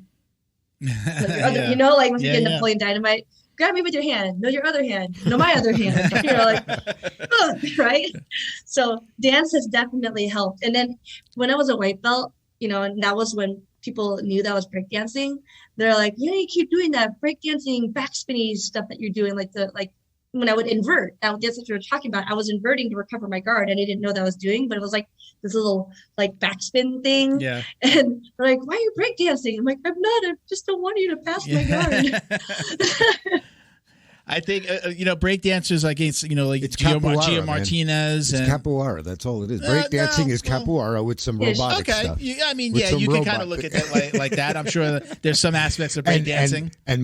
other, like when you get Napoleon Dynamite, grab me with your hand, no your other hand, no my other hand, like right. So dance has definitely helped. And then when I was a white belt, and that was when people knew that I was breakdancing, they're like, you keep doing that breakdancing back spinny stuff that you're doing, like when I would invert, that's what you were talking about. I was inverting to recover my guard, and I didn't know that I was doing, but it was like this little like backspin thing. Yeah. And they're like, "Why are you breakdancing?" I'm like, "I'm not. I just don't want you to pass my guard." I think breakdancers like it's it's Gio Martinez. It's capoeira. That's all it is. Breakdancing is capoeira with some robotic stuff. You can kind of look at that like that. I'm sure there's some aspects of breakdancing. And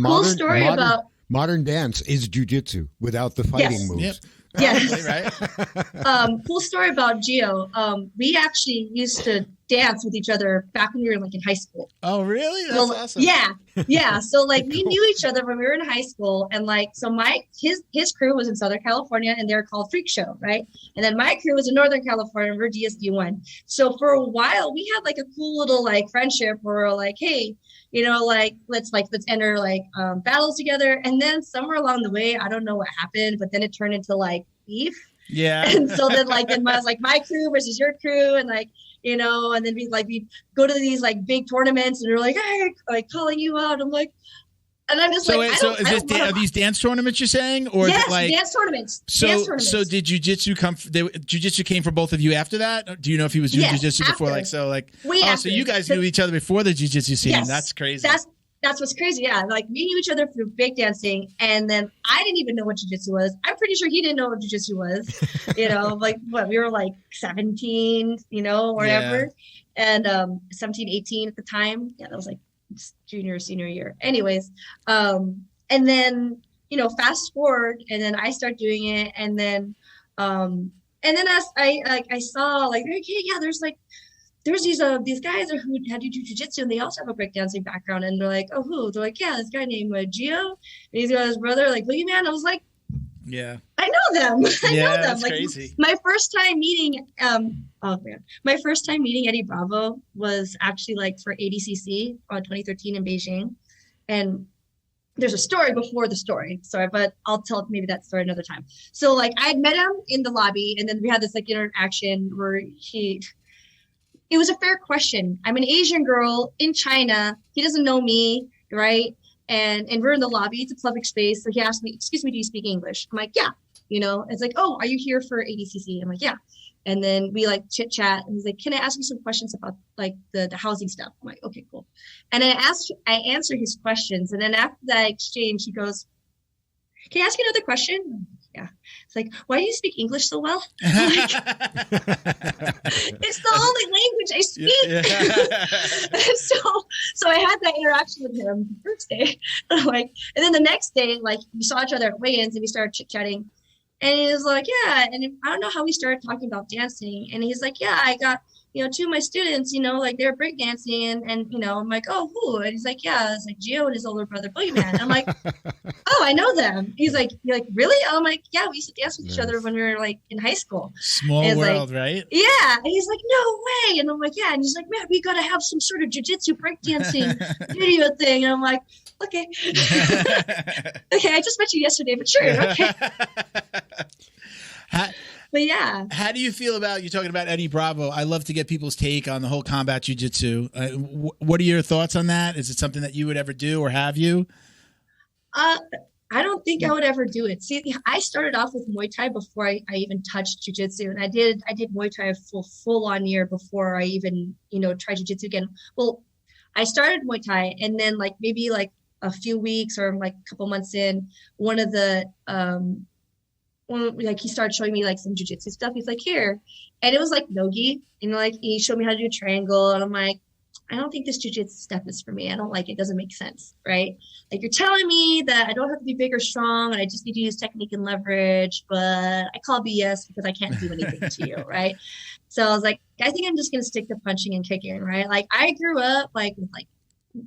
modern dance is jiu-jitsu without the fighting moves. Yep. Yes. Right. Cool story about Gio. We actually used to dance with each other back when we were like in high school. Oh, really? That's awesome. Yeah. So like we knew each other when we were in high school, and like so his crew was in Southern California, and they're called Freak Show, right? And then my crew was in Northern California, and we're DSD1. So for a while we had like a cool little like friendship where we're like, hey, you know, like let's enter like battles together. And then somewhere along the way, I don't know what happened, but then it turned into like beef. Yeah. And so then like it was like my crew versus your crew, and like, you know, and then we go to these like big tournaments, and they're like, hey, like calling you out. I'm like, and I'm just are these dance tournaments you're saying, or yes, like dance tournaments? So did jiu-jitsu jiu-jitsu came for both of you after that? Do you know if he was doing jiu-jitsu before? Like, so like, so you guys knew each other before the jiu-jitsu scene. Yes, that's crazy. That's what's crazy. Yeah. Like we knew each other through big dancing, and then I didn't even know what jiu-jitsu was. I'm pretty sure he didn't know what jiu-jitsu was, you know, like what we were like 17, you know, or whatever. And 17, 18 at the time. Yeah, that was like junior, senior year. Anyways. And then, you know, fast forward, and then I start doing it, and then as I saw like, okay, yeah, there's these guys who had to do jiu-jitsu, and they also have a breakdancing background. And they're like, oh, who? They're like, yeah, this guy named Gio. And he's got his brother, like, Boogeyman. I was like, yeah, I know them. I know them. That's like crazy. My first time meeting, my first time meeting Eddie Bravo was actually like for ADCC 2013 in Beijing. And there's a story before the story. Sorry, but I'll tell maybe that story another time. So like I had met him in the lobby, and then we had this like interaction where it was a fair question. I'm an Asian girl in China. He doesn't know me, right? And we're in the lobby. It's a public space. So he asked me, excuse me, do you speak English? I'm like, yeah. You know, it's like, oh, are you here for ADCC? I'm like, yeah. And then we like chit chat, and he's like, can I ask you some questions about like the housing stuff? I'm like, okay, cool. And I answer his questions. And then after that exchange, he goes, can I ask you another question? Yeah. It's like, why do you speak English so well? Like, it's the only language I speak. Yeah. So I had that interaction with him the first day. Like, and then the next day, like we saw each other at weigh-ins, and we started chit-chatting. And he was like, yeah. And I don't know how we started talking about dancing. And he's like, yeah, I got, you know, 2 of my students, you know, like they're breakdancing, and you know, I'm like, oh, who? And he's like, yeah, it's like Gio and his older brother, Boogeyman. I'm like, oh, I know them. He's like, you're like, really? I'm like, yeah, we used to dance with each other when we were like in high school. Small world, like, right? Yeah. And he's like, no way. And I'm like, yeah. And he's like, man, we got to have some sort of jiu-jitsu breakdancing video thing. And I'm like, okay. Okay, I just met you yesterday, but sure, okay. But yeah. How do you feel about, you're talking about Eddie Bravo? I love to get people's take on the whole combat jiu-jitsu. What are your thoughts on that? Is it something that you would ever do, or have you? I don't think I would ever do it. See, I started off with Muay Thai before I even touched jiu-jitsu. And I did Muay Thai a full on year before I even, you know, tried jiu-jitsu again. Well, I started Muay Thai, and then like maybe like a few weeks or like a couple months in, one of the like he started showing me like some jiu-jitsu stuff. He's like, here, and it was like no-gi, and like he showed me how to do a triangle, and I'm like, I don't think this jiu-jitsu stuff is for me. I don't like it. It doesn't make sense, right? Like you're telling me that I don't have to be big or strong, and I just need to use technique and leverage, but I call BS because I can't do anything to you, right? So I was like, I think I'm just gonna stick to punching and kicking, right? Like I grew up like with like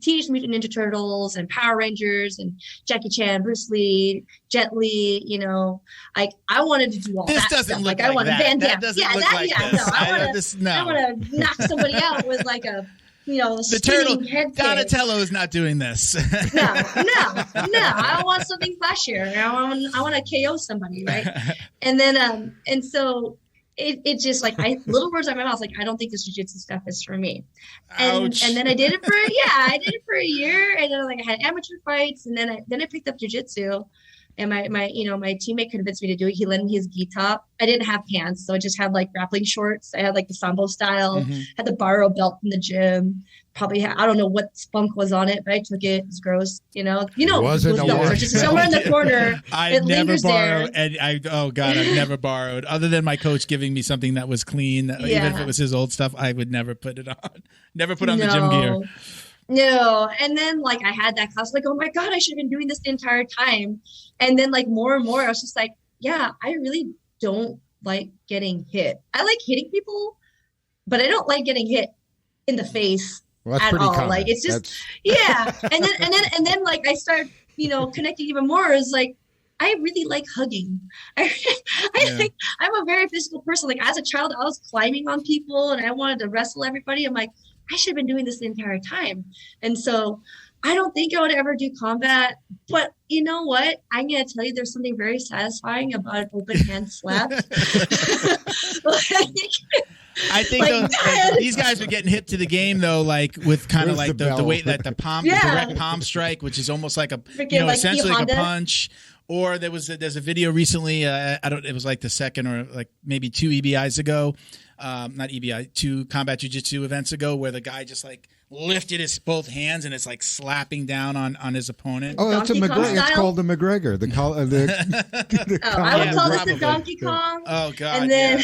Teenage Mutant Ninja Turtles and Power Rangers and Jackie Chan, Bruce Lee, Jet Li, you know, like I wanted to do all that stuff. Like I want to Van Damme. I want to knock somebody out with like a, you know, the turtle. Donatello is not doing this. No. I don't want something flashier. I want to KO somebody, right? And then, and so. It just like little words out of my mouth, like I don't think this jiu-jitsu stuff is for me. And then I did it for a year, and then like I had amateur fights, and then I picked up jiu-jitsu, and my teammate convinced me to do it. He lent me his Ghee top. I didn't have pants, so I just had like grappling shorts. I had like the Sambo style, had the borrow belt from the gym. Probably I don't know what spunk was on it, but I took it. It's gross, you know. Just somewhere in the corner. I never borrowed, and I've never borrowed, other than my coach giving me something that was clean. Even if it was his old stuff, I would never put it on. Never put on the gym gear. No, and then like I had that class, like, oh my god, I should have been doing this the entire time. And then like more and more, I was just like, yeah, I really don't like getting hit. I like hitting people, but I don't like getting hit in the face Well, at all. common. Like it's just and then like I start, you know, connecting even more. Is like I really like hugging. Like I'm a very physical person. Like as a child, I was climbing on people and I wanted to wrestle everybody. I'm like, I should have been doing this the entire time. And so I don't think I would ever do combat, but you know what? I'm going to tell you, there's something very satisfying about an open hand slap. I think these guys are getting hit to the game though, like with kind of like the way that the direct palm strike, which is almost like a, you know, like essentially like a punch. Or there's a video recently. It was like the second or like maybe 2 EBIs ago, not EBI, 2 combat jiu-jitsu events ago, where the guy just like lifted his both hands and it's like slapping down on his opponent. Oh, that's it's called the McGregor. I would call this the Donkey Kong. Oh God! And then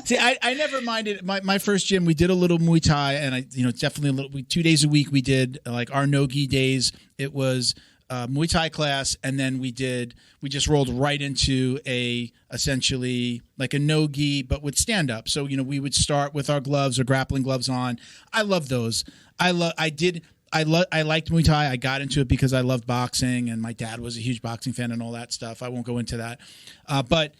see, I never minded my first gym. We did a little Muay Thai, and definitely 2 days a week we did like our no gi days. It was Muay Thai class, and then we just rolled right into essentially like a no gi, but with stand up. So we would start with our gloves or grappling gloves on. I love those. I liked Muay Thai. I got into it because I loved boxing, and my dad was a huge boxing fan and all that stuff. I won't go into that, but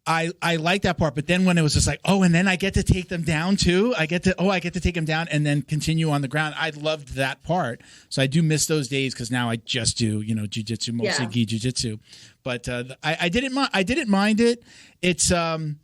I like that part. But then when it was just like, oh, and then I get to take them down too. I get to take them down and then continue on the ground. I loved that part. So I do miss those days because now I just do, jiu-jitsu, mostly gi jiu-jitsu. But I didn't mind it. It's I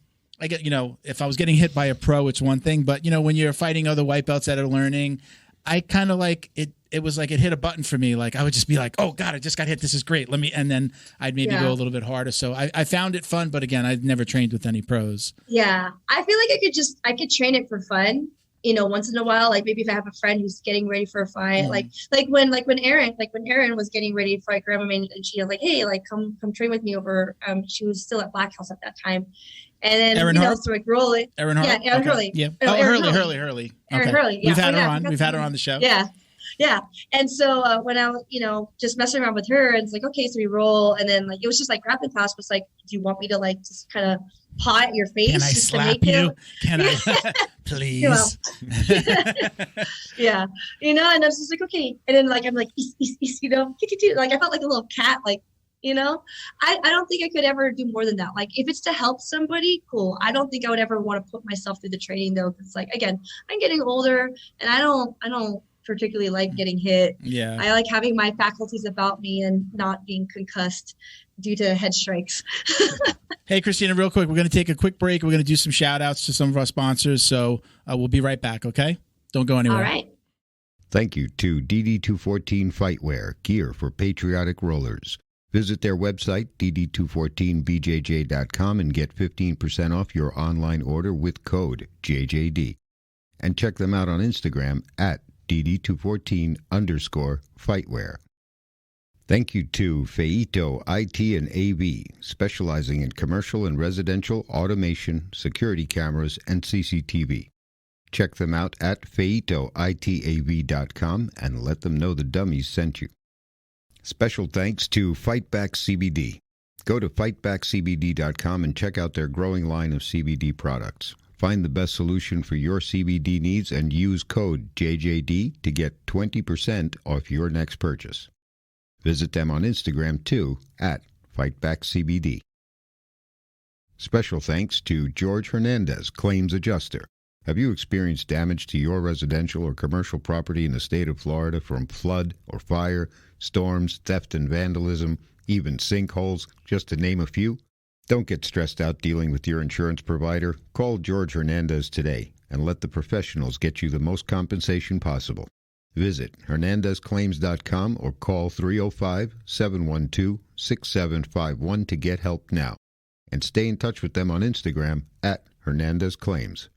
get, if I was getting hit by a pro, it's one thing. But when you're fighting other white belts that are learning, I kind of like it. It was like it hit a button for me. Like I would just be like, "Oh God, I just got hit. This is great. And then I'd maybe go a little bit harder." So I found it fun, but again, I've never trained with any pros. Yeah, I feel like I could train it for fun. Once in a while, like maybe if I have a friend who's getting ready for a fight, like when Erin was getting ready to fight Grandma Main, and she was like, "Hey, like come train with me over." She was still at Black House at that time. And then Erin so like roll it. Erin Hart? Yeah, Erin Hurley. Yeah. Hurley. Erin Hurley. Yeah. We've had her on. We've had her on the show. Yeah. Yeah. And so when I was, just messing around with her, and it's like, okay, so we roll. And then like, it was just like grappling class was like, do you want me to like, just kind of paw at your face? Can I just slap to make you? Can I, please? Yeah. And I was just like, okay. And then like, I'm like, like I felt like a little cat, like, I don't think I could ever do more than that. Like if it's to help somebody, cool. I don't think I would ever want to put myself through the training though. Cause like, again, I'm getting older and I don't particularly like getting hit. Yeah. I like having my faculties about me and not being concussed due to head strikes. Hey, Kristina, real quick, we're going to take a quick break. We're going to do some shout outs to some of our sponsors. So we'll be right back. Okay. Don't go anywhere. All right. Thank you to DD214 Fightwear, gear for patriotic rollers. Visit their website, dd214bjj.com, and get 15% off your online order with code JJD. And check them out on Instagram at DD214_Fightwear. Thank you to Feito IT and AV, specializing in commercial and residential automation, security cameras, and CCTV. Check them out at feitoitav.com and let them know the dummies sent you. Special thanks to Fightback CBD. Go to fightbackcbd.com and check out their growing line of CBD products. Find the best solution for your CBD needs and use code JJD to get 20% off your next purchase. Visit them on Instagram too at FightbackCBD. Special thanks to George Hernandez, Claims Adjuster. Have you experienced damage to your residential or commercial property in the state of Florida from flood or fire, storms, theft and vandalism, even sinkholes, just to name a few? Don't get stressed out dealing with your insurance provider. Call George Hernandez today and let the professionals get you the most compensation possible. Visit hernandezclaims.com or call 305-712-6751 to get help now. And stay in touch with them on Instagram at Hernandez Claims.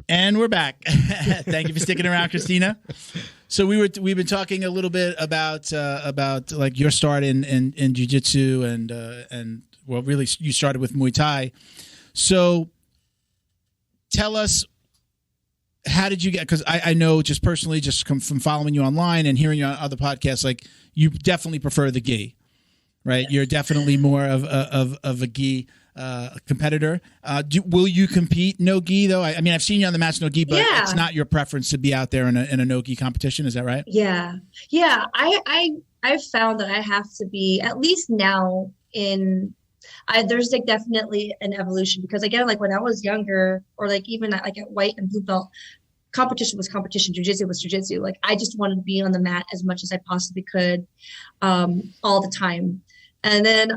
And we're back. Thank you for sticking around, Kristina. So we've been talking a little bit about like your start in jiu-jitsu and well, really you started with Muay Thai. So tell us, how did you get? Because I know just personally, just from following you online and hearing you on other podcasts, like you definitely prefer the Ghee, right? You're definitely more of a gi competitor. Will you compete no gi though? I mean, I've seen you on the mats no gi, but Yeah. it's not your preference to be out there in a no gi competition. Is that right? Yeah. Yeah. I've found that I have to be, at least now, there's like definitely an evolution, because again, like when I was younger, or like even like at white and blue belt, competition was competition, jiu-jitsu was jiu-jitsu. Like I just wanted to be on the mat as much as I possibly could, all the time. And then,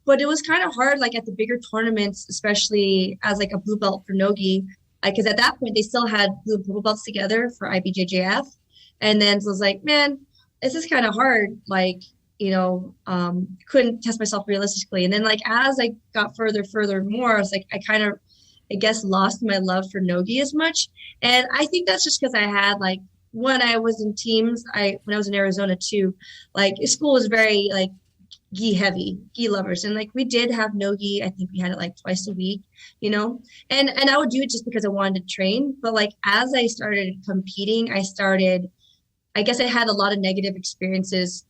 but it was kind of hard, like at the bigger tournaments, especially as like a blue belt for no-gi, because at that point they still had blue and purple belts together for IBJJF. And then so I was like, man, this is kind of hard. Like, couldn't test myself realistically. And then like, as I got further more, I was like, I guess lost my love for no-gi as much. And I think that's just because I had like, when I was in teams, when I was in Arizona too, like school was very like gi heavy, gi lovers. And like, we did have no-gi. I think we had it like twice a week, and I would do it just because I wanted to train. But like, as I started competing, I guess I had a lot of negative experiences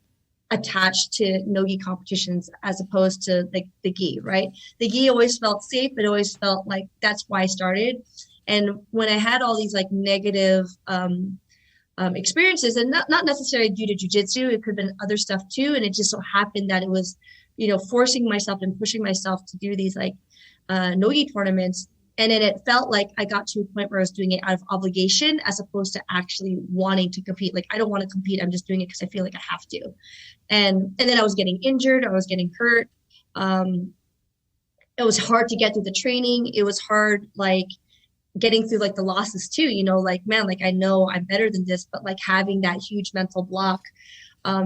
attached to no-gi competitions as opposed to like the gi, right? The gi always felt safe. It always felt like that's why I started. And when I had all these like negative experiences, and not necessarily due to jiu-jitsu, it could have been other stuff too. And it just so happened that it was, forcing myself and pushing myself to do these like no-gi tournaments. And then it felt like I got to a point where I was doing it out of obligation as opposed to actually wanting to compete. Like, I don't want to compete. I'm just doing it because I feel like I have to. And then I was getting injured. I was getting hurt. It was hard to get through the training. It was hard, like getting through like the losses too, like, man, like I know I'm better than this, but like having that huge mental block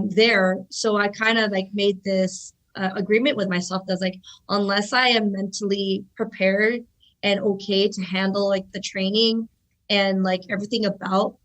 there. So I kind of like made this agreement with myself that was like, unless I am mentally prepared and okay to handle like the training and like everything about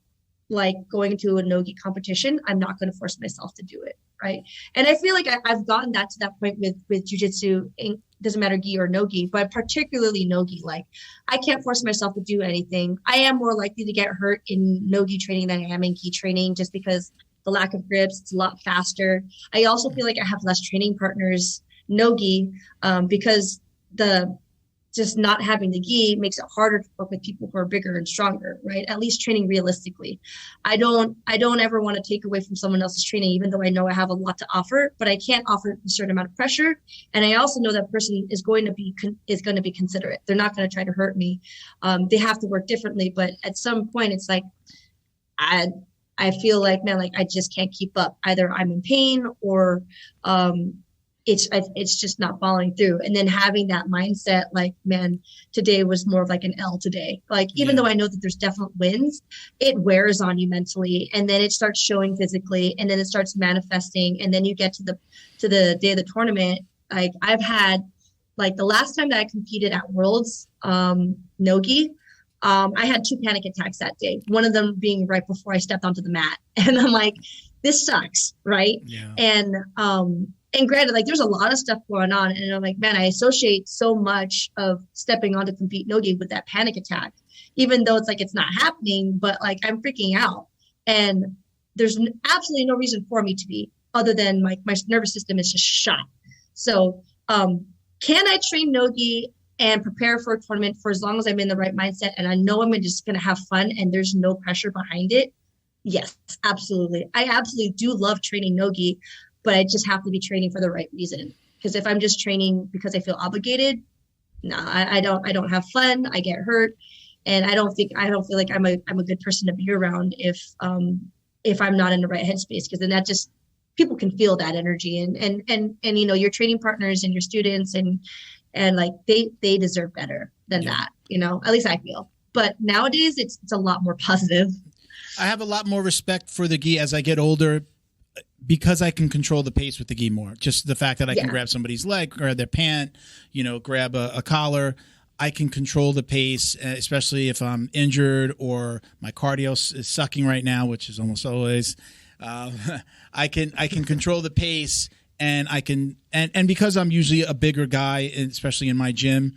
like going to a no-gi competition, I'm not going to force myself to do it. Right. And I feel like I've gotten that to that point with jiu-jitsu. It doesn't matter gi or no-gi, but particularly no-gi. Like I can't force myself to do anything. I am more likely to get hurt in no-gi training than I am in gi training, just because the lack of grips, it's a lot faster. I also feel like I have less training partners no-gi because just not having the gi makes it harder to work with people who are bigger and stronger, right? At least training realistically. I don't ever want to take away from someone else's training, even though I know I have a lot to offer, but I can't offer a certain amount of pressure. And I also know that person is going to be considerate. They're not going to try to hurt me. They have to work differently, but at some point it's like, I feel like, man, like I just can't keep up. Either I'm in pain or, it's just not following through. And then having that mindset, like, man, today was more of like an L today. Like, even though I know that there's definite wins, it wears on you mentally, and then it starts showing physically, and then it starts manifesting. And then you get to the day of the tournament. Like I've had, like the last time that I competed at Worlds, no-gi, I had 2 panic attacks that day. One of them being right before I stepped onto the mat. And I'm like, this sucks. Right. Yeah. And granted, like there's a lot of stuff going on, and I'm like, man, I associate so much of stepping on to compete no-gi with that panic attack, even though it's like, it's not happening, but like I'm freaking out, and there's absolutely no reason for me to be, other than my nervous system is just shot. So, can I train no-gi and prepare for a tournament for as long as I'm in the right mindset and I know I'm just going to have fun and there's no pressure behind it? Yes, absolutely. I absolutely do love training no-gi, but I just have to be training for the right reason. Because if I'm just training because I feel obligated, no, I don't have fun. I get hurt, and I don't feel like I'm a good person to be around if I'm not in the right headspace. Because then that just, people can feel that energy, and your training partners and your students and like they deserve better than that. At least I feel. But nowadays it's a lot more positive. I have a lot more respect for the gi as I get older, because I can control the pace with the gi more. Just the fact that I can grab somebody's leg, grab their pant, grab a collar. I can control the pace, especially if I'm injured or my cardio is sucking right now, which is almost always. I can control the pace, and I can and because I'm usually a bigger guy, especially in my gym,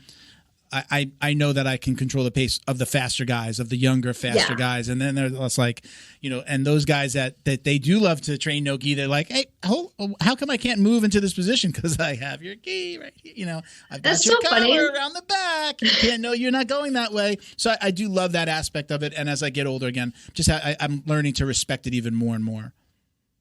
I know that I can control the pace of the faster guys, of the younger, faster guys. And then there's like, and those guys that they do love to train no gi, they're like, hey, how come I can't move into this position? Because I have your gi right here. I've got your collar around the back. You can't know you're not going that way. So I do love that aspect of it. And as I get older again, I'm learning to respect it even more and more.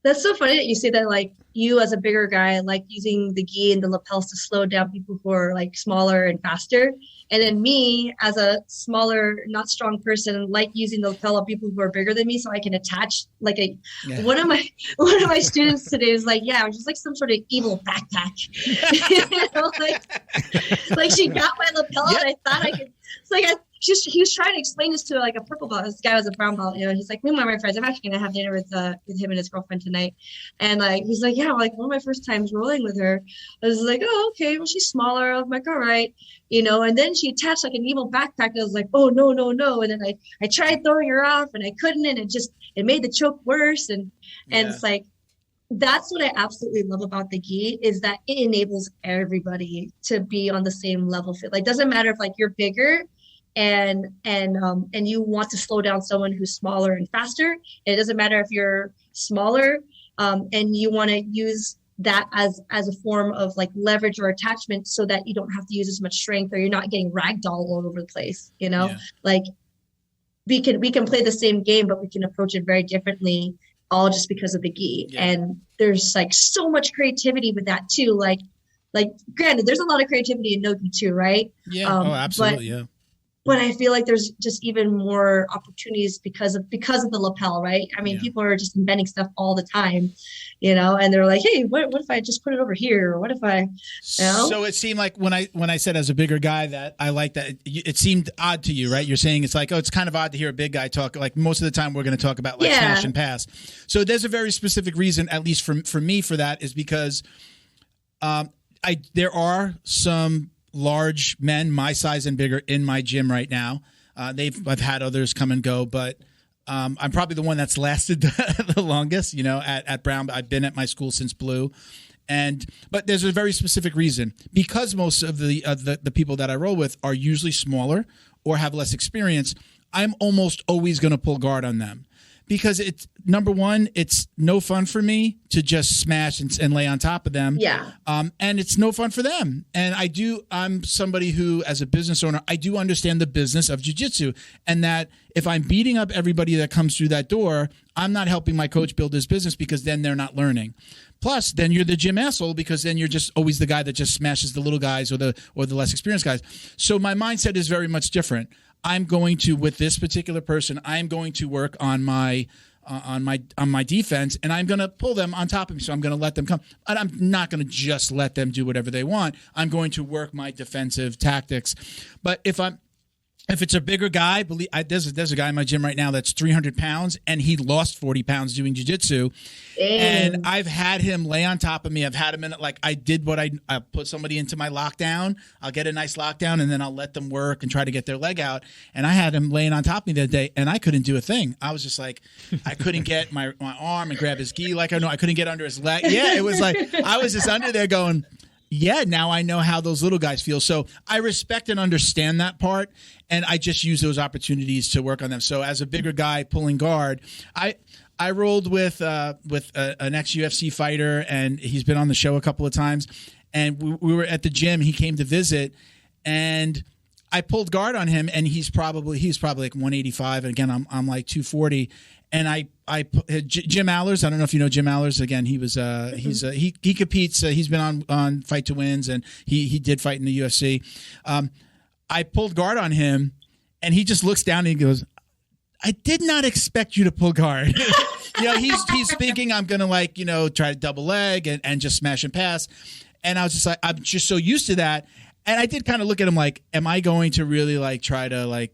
That's so funny that you say that, like, you as a bigger guy, like using the gi and the lapels to slow down people who are like smaller and faster. And then me as a smaller, not strong person, like using the lapel on people who are bigger than me so I can attach like one of my students today was like, yeah, I'm just like some sort of evil backpack. like she got my lapel and I thought I could, it's like he was trying to explain this to like a purple belt. This guy was a brown belt. He's like, me and my friends, I'm actually gonna have dinner with him and his girlfriend tonight. And like, he's like, yeah, like one of my first times rolling with her. I was like, oh, okay, well, she's smaller. I'm like, all right, And then she attached like an evil backpack. And I was like, oh no. And then I tried throwing her off, and I couldn't, and it made the choke worse. And it's like, that's what I absolutely love about the gi is that it enables everybody to be on the same level. Like, doesn't matter if like you're bigger and you want to slow down someone who's smaller and faster. It doesn't matter if you're smaller and you want to use that as a form of like leverage or attachment so that you don't have to use as much strength or you're not getting ragdoll all over the place. Like we can play the same game, but we can approach it very differently, all just because of the gi. And there's like so much creativity with that too. Like granted, there's a lot of creativity in no-gi too, right? Absolutely. But I feel like there's just even more opportunities because of the lapel, right? I mean, people are just inventing stuff all the time, and they're like, hey, what if I just put it over here? Or what if I, So it seemed like when I said as a bigger guy that I like that, it seemed odd to you, right? You're saying it's like, oh, it's kind of odd to hear a big guy talk. Like most of the time we're going to talk about like smash and pass. So there's a very specific reason, at least for me, for that is because there are some large men my size and bigger in my gym right now. I've had others come and go, but I'm probably the one that's lasted the longest, at Brown. I've been at my school since blue. But there's a very specific reason, because most of the people that I roll with are usually smaller or have less experience. I'm almost always going to pull guard on them. Because it's number one, it's no fun for me to just smash and lay on top of them. Yeah. And it's no fun for them. And I'm somebody who, as a business owner, I do understand the business of jiu-jitsu, and that if I'm beating up everybody that comes through that door, I'm not helping my coach build his business, because then they're not learning. Plus, then you're the gym asshole, because then you're just always the guy that just smashes the little guys or the less experienced guys. So my mindset is very much different. I'm going to, with this particular person, I'm going to work on my defense, and I'm going to pull them on top of me. So I'm going to let them come. And I'm not going to just let them do whatever they want. I'm going to work my defensive tactics. But if it's a bigger guy, there's a guy in my gym right now that's 300 pounds, and he lost 40 pounds doing jiu-jitsu. And I've had him lay on top of me. I've had him in it. Like I did I put somebody into my lockdown. I'll get a nice lockdown, and then I'll let them work and try to get their leg out. And I had him laying on top of me that day, and I couldn't do a thing. I was just like, I couldn't get my arm and grab his gi. Like I couldn't get under his leg. Yeah, it was like I was just under there going, yeah, now I know how those little guys feel. So I respect and understand that part, and I just use those opportunities to work on them. So as a bigger guy pulling guard, I rolled with an ex-UFC fighter, and he's been on the show a couple of times. And we were at the gym. He came to visit, and I pulled guard on him, and he's probably like 185. And again, I'm like 240. And I Jim Allers. I don't know if you know Jim Allers. Again, he was he competes. He's been on Fight to Wins, and he did fight in the UFC. I pulled guard on him, and he just looks down and he goes, "I did not expect you to pull guard." He's thinking I'm gonna try to double leg and just smash and pass. And I was just like, I'm just so used to that. And I did kind of look at him like, am I going to really try to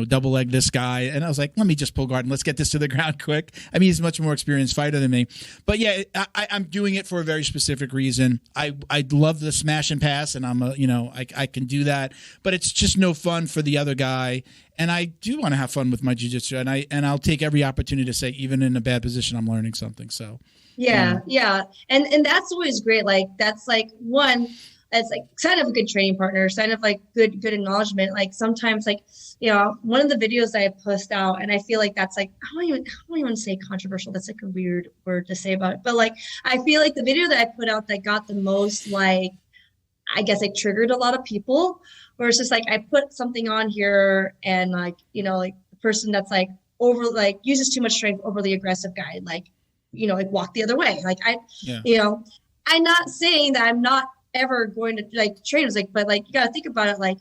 double leg this guy? And I was like, let me just pull guard and let's get this to the ground quick. I mean, he's a much more experienced fighter than me. But yeah, I'm doing it for a very specific reason. I love the smash and pass, and I can do that. But it's just no fun for the other guy. And I do want to have fun with my jiu-jitsu, and I'll take every opportunity to say, even in a bad position, I'm learning something. So yeah. And that's always great. Like that's like one. as like kind of a good training partner, kind of like good acknowledgement. Like sometimes like, one of the videos that I post out, and I feel like that's like, I don't even say controversial. That's like a weird word to say about it. But like, I feel like the video that I put out that got the most, like, I guess like triggered a lot of people, where it's just like, I put something on here and like, like the person that's like uses too much strength, overly aggressive guy, like, like walk the other way. Like I'm not saying that I'm not ever going to like train. It's like, but like, you got to think about it. Like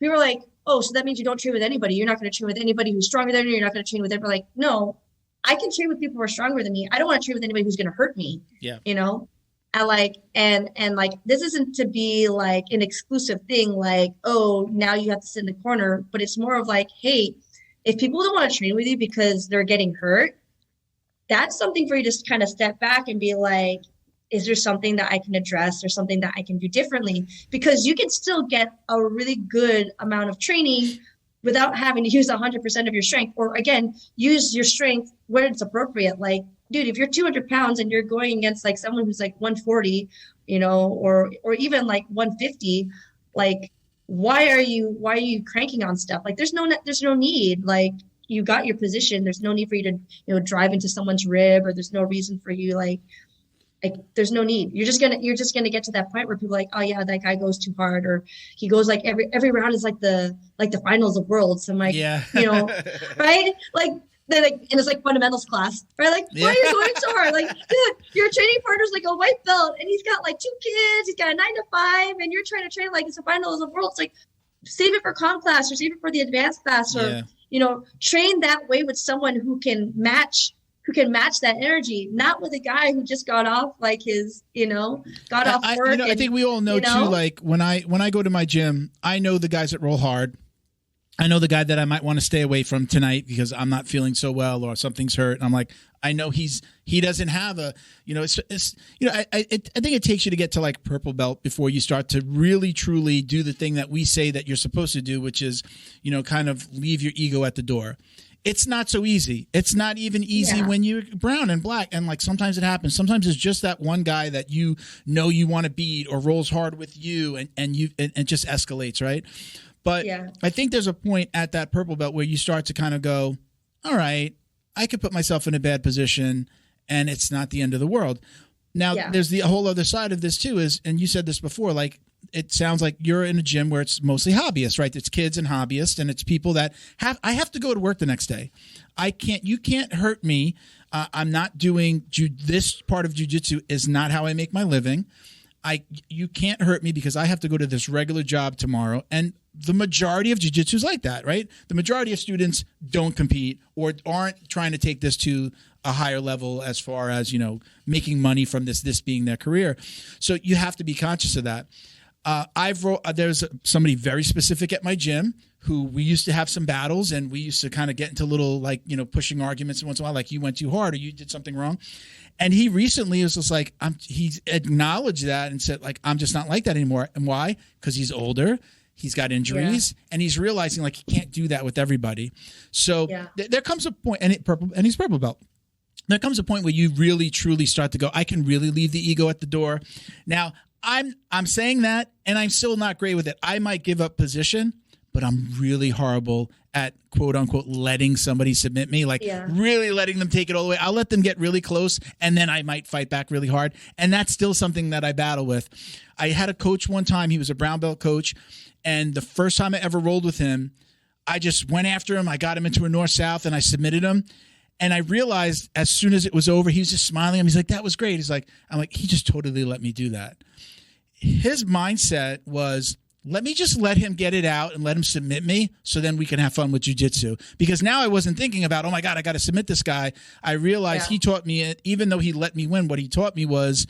people are like, oh, so that means you don't train with anybody. You're not going to train with anybody who's stronger than you. You're not going to train with everybody. Like, no, I can train with people who are stronger than me. I don't want to train with anybody who's going to hurt me. Yeah. I like, and like, this isn't to be like an exclusive thing. Like, oh, now you have to sit in the corner, but it's more of like, hey, if people don't want to train with you because they're getting hurt, that's something for you to kind of step back and be like, is there something that I can address or something that I can do differently? Because you can still get a really good amount of training without having to use 100% of your strength, or again, use your strength when it's appropriate. Like, dude, if you're 200 pounds and you're going against like someone who's like 140, or even like 150, like, why are you cranking on stuff? Like, there's no need. Like, you got your position. There's no need for you to, drive into someone's rib, or there's no reason for you, like there's no need. You're just gonna get to that point where people are like, oh yeah, that guy goes too hard, or he goes like every round is like the finals of worlds. So I'm like, yeah. Right? Like, then like, and it's like fundamentals class, right? Like, why are you going so hard? Like, dude, your training partner's like a white belt, and he's got like 2 kids, he's got a 9 to 5, and you're trying to train like it's the finals of worlds. Like, save it for comp class, or save it for the advanced class, or train that way with someone who can match that energy, not with a guy who just got off like his, got off work. I think we all know too, like when I go to my gym, I know the guys that roll hard. I know the guy that I might want to stay away from tonight because I'm not feeling so well or something's hurt. And I'm like, I know he doesn't have a, I think it takes you to get to like purple belt before you start to really truly do the thing that we say that you're supposed to do, which is, kind of leave your ego at the door. It's not so easy. It's not even easy when you're brown and black. And like, sometimes it happens. Sometimes it's just that one guy that you want to beat or rolls hard with you and it just escalates. Right. But I think there's a point at that purple belt where you start to kind of go, all right, I could put myself in a bad position and it's not the end of the world. Now, there's the whole other side of this too is, and you said this before, like, it sounds like you're in a gym where it's mostly hobbyists, right? It's kids and hobbyists, and it's people that I have to go to work the next day. You can't hurt me. I'm not doing this part of jiu-jitsu is not how I make my living. You can't hurt me because I have to go to this regular job tomorrow. And the majority of jiu-jitsu is like that, right? The majority of students don't compete or aren't trying to take this to a higher level as far as, making money from this being their career. So you have to be conscious of that. There's somebody very specific at my gym who we used to have some battles, and we used to kind of get into little pushing arguments once in a while, like you went too hard or you did something wrong. And he recently was just like, he's acknowledged that and said, like, I'm just not like that anymore. And why? Because he's older. He's got injuries, and he's realizing like he can't do that with everybody. So there comes a point, and he's purple belt. There comes a point where you really truly start to go, I can really leave the ego at the door. Now, I'm saying that, and I'm still not great with it. I might give up position, but I'm really horrible at quote unquote letting somebody submit me, like really letting them take it all the way. I'll let them get really close, and then I might fight back really hard. And that's still something that I battle with. I had a coach one time. He was a brown belt coach. And the first time I ever rolled with him, I just went after him. I got him into a north-south, and I submitted him. And I realized as soon as it was over, he was just smiling at me. He's like, that was great. I'm like, he just totally let me do that. His mindset was, let me just let him get it out and let him submit me so then we can have fun with jiu-jitsu. Because now I wasn't thinking about, oh my God, I got to submit this guy. I realized he taught me it, even though he let me win, what he taught me was,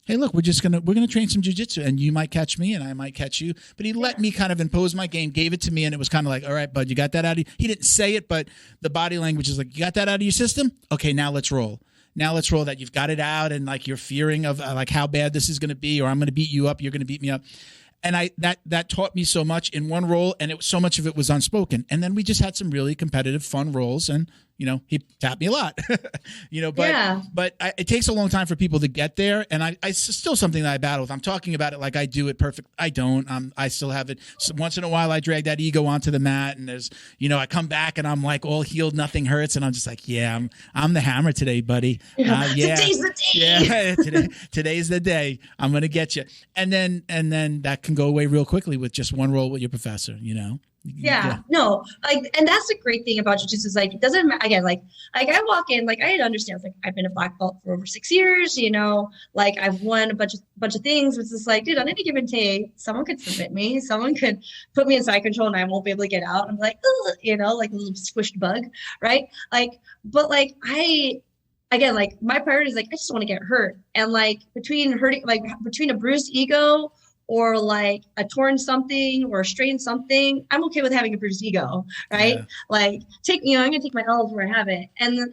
hey, look, we're going to train some jiu-jitsu, and you might catch me and I might catch you. But he let me kind of impose my game, gave it to me, and it was kind of like, all right, bud, you got that out of you. He didn't say it, but the body language is like, you got that out of your system? Okay, now let's roll. Now let's roll that. You've got it out, and like you're fearing of like how bad this is going to be, or I'm going to beat you up, you're going to beat me up. And that taught me so much in one roll, and so much of it was unspoken. And then we just had some really competitive, fun rolls, and he tapped me a lot, but it takes a long time for people to get there. And it's still something that I battle with. I'm talking about it like I do it perfect. I don't. I still have it. So once in a while, I drag that ego onto the mat, and there's, I come back and I'm like all healed, nothing hurts, and I'm just like, yeah, I'm the hammer today, buddy. Today's the day. Yeah, today's the day. I'm gonna get you, and then that can go away real quickly with just one roll with your professor. No, and that's the great thing about jiu-jitsu is it doesn't matter. Again, I walk in, I didn't understand. I've been a black belt for over 6 years, I've won a bunch of things. It's just dude, on any given day, someone could submit me, someone could put me in side control, and I won't be able to get out. I'm like, ugh, like a little squished bug, right? But my priority is I just want to get hurt, and between a bruised ego or a torn something or a strained something, I'm okay with having a bruised ego, right? Yeah. I'm gonna take my L's where I have it. And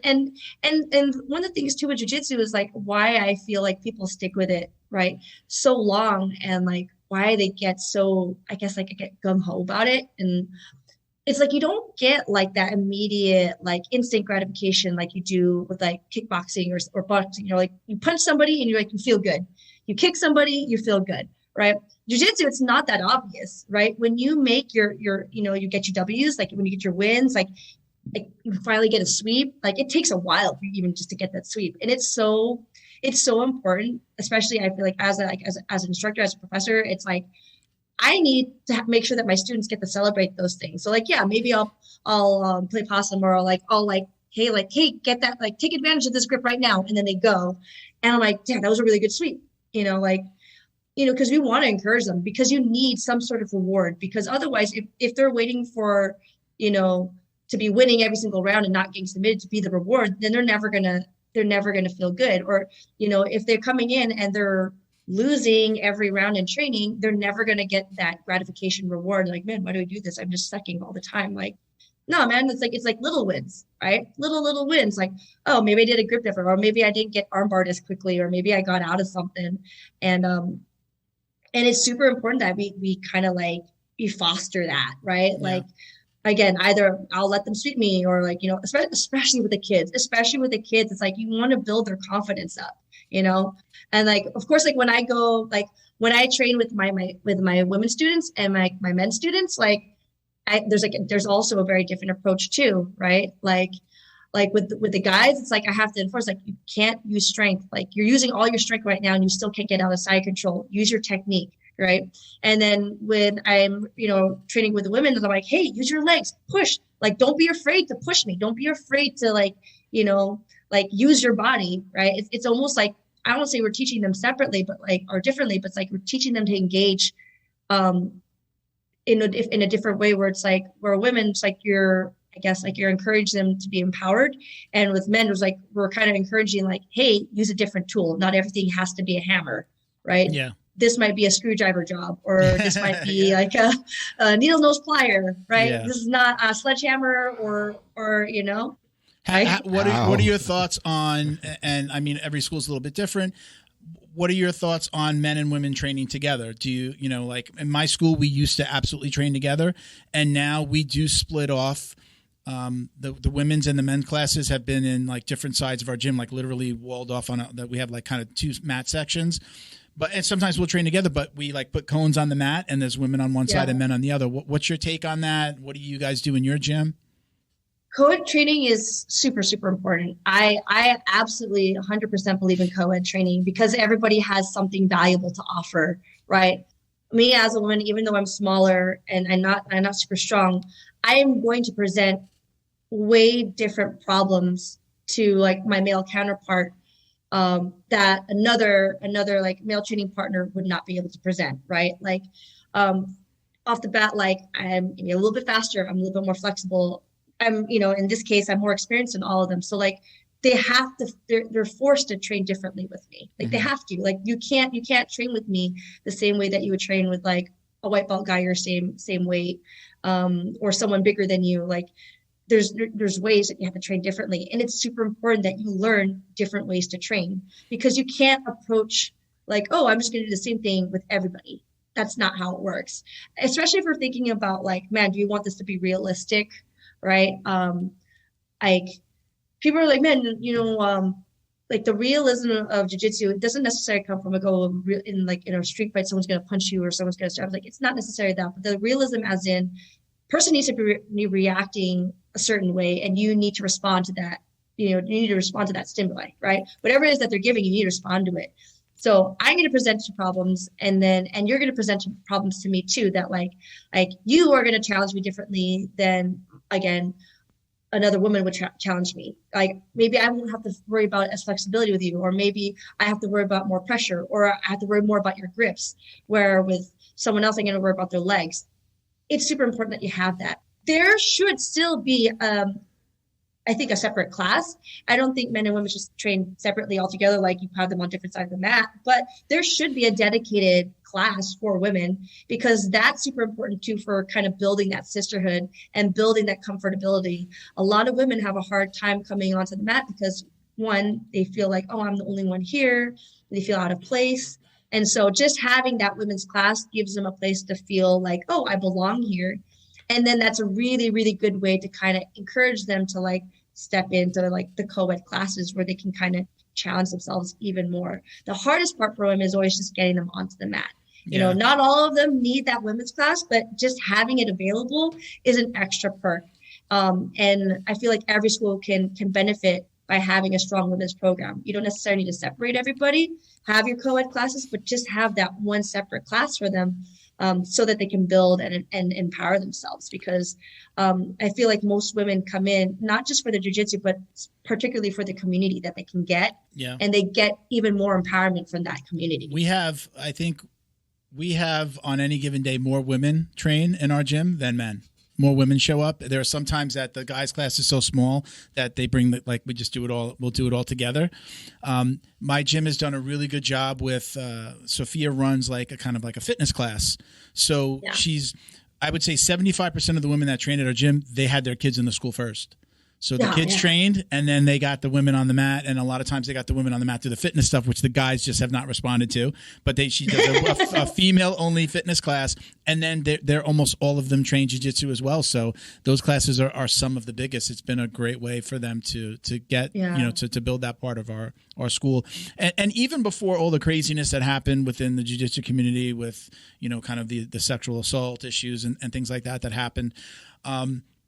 one of the things too with jiu-jitsu is why I feel people stick with it, right, so long, and why they get so, I guess get gung-ho about it. And it's you don't get that immediate instant gratification like you do with kickboxing or boxing. You punch somebody and you feel good. You kick somebody, you feel good. Right. Jiu-jitsu, it's not that obvious, right? When you make your you get your W's, when you get your wins, you finally get a sweep, it takes a while for you even just to get that sweep. And it's so important, especially I feel as an instructor, as a professor, it's I need to make sure that my students get to celebrate those things. So maybe I'll play possum, or hey, get that, take advantage of this grip right now. And then they go, and I'm damn, that was a really good sweep. Because we want to encourage them, because you need some sort of reward, because otherwise if they're waiting for, to be winning every single round and not getting submitted to be the reward, then they're never going to feel good. Or, if they're coming in and they're losing every round in training, they're never going to get that gratification reward. Man, why do I do this? I'm just sucking all the time. No, man, it's little wins, right? Little wins. Oh, maybe I did a grip different, or maybe I didn't get armbarred as quickly, or maybe I got out of something. And it's super important that we kind of we foster that, right? Yeah. Again, either I'll let them sweep me, or especially with the kids, it's you want to build their confidence up, and of course, when I go, when I train with my women students and my men students, there's also a very different approach too, right? With the guys, it's I have to enforce, you can't use strength. You're using all your strength right now and you still can't get out of side control. Use your technique, right? And then when I'm, training with the women, I'm hey, use your legs, push. Don't be afraid to push me. Don't be afraid to use your body, right? It's almost I don't want to say we're teaching them separately, but or differently, but it's we're teaching them to engage in a different way, where it's where women, it's you're encouraging them to be empowered. And with men, it was we're kind of encouraging hey, use a different tool. Not everything has to be a hammer, right? Yeah. This might be a screwdriver job, or this might be a needle nose plier, right? Yeah. This is not a sledgehammer or What are your thoughts on, and I mean, every school is a little bit different. What are your thoughts on men and women training together? Do you, in my school, we used to absolutely train together, and now we do split off. The women's and the men's classes have been in different sides of our gym, literally walled off that we have kind of two mat sections. And sometimes we'll train together, but we put cones on the mat, and there's women on one side and men on the other. What's your take on that? What do you guys do in your gym? Co-ed training is super, super important. I absolutely 100% believe in co-ed training, because everybody has something valuable to offer, right? Me as a woman, even though I'm smaller and I'm not super strong, I am going to present way different problems to my male counterpart that another male training partner would not be able to present, right? Off the bat, I'm a little bit faster, I'm a little bit more flexible. I'm, in this case, I'm more experienced in all of them. So they have to, they're forced to train differently with me. They have to, you can't train with me the same way that you would train with a white belt guy your same weight, or someone bigger than you. There's ways that you have to train differently. And it's super important that you learn different ways to train, because you can't approach oh, I'm just going to do the same thing with everybody. That's not how it works. Especially if we're thinking about man, do you want this to be realistic? Right. people are like, man, like the realism of jiu-jitsu, it doesn't necessarily come from in a street fight, someone's going to punch you or someone's going to stab. Like, it's not necessarily that, but the realism as in person needs to be reacting a certain way, and you need to respond to that. You need to respond to that stimuli, right? Whatever it is that they're giving, you need to respond to it. So I'm going to present you problems, and you're going to present problems to me too, that like you are going to challenge me differently than, again, another woman would challenge me. Like, maybe I won't have to worry about as flexibility with you, or maybe I have to worry about more pressure, or I have to worry more about your grips, where with someone else, I'm going to worry about their legs. It's super important that you have that. There should still be, I think, a separate class. I don't think men and women should train separately altogether, like you have them on different sides of the mat, but there should be a dedicated class for women, because that's super important too, for kind of building that sisterhood and building that comfortability. A lot of women have a hard time coming onto the mat because, one, they feel like, oh, I'm the only one here. They feel out of place. And so just having that women's class gives them a place to feel like, oh, I belong here. And then that's a really, really good way to kind of encourage them to like step into like the co-ed classes, where they can kind of challenge themselves even more. The hardest part for women is always just getting them onto the mat. You know, not all of them need that women's class, but just having it available is an extra perk. And I feel like every school can benefit by having a strong women's program. You don't necessarily need to separate everybody, have your co-ed classes, but just have that one separate class for them, so that they can build and empower themselves. Because I feel like most women come in, not just for the jiu-jitsu, but particularly for the community that they can get. Yeah. And they get even more empowerment from that community. We have on any given day more women train in our gym than men. More women show up. There are some times that the guys' class is so small that they bring we just do it all. We'll do it all together. My gym has done a really good job with Sophia runs like a kind of like a fitness class. So I would say 75% of the women that train at our gym, they had their kids in the school first. So the kids trained, and then they got the women on the mat, and a lot of times they got the women on the mat through the fitness stuff, which the guys just have not responded to. But she does a female-only fitness class, and then they're almost all of them train jiu-jitsu as well. So those classes are some of the biggest. It's been a great way for them to get to build that part of our school. And even before all the craziness that happened within the jiu-jitsu community with kind of the sexual assault issues and things like that happened.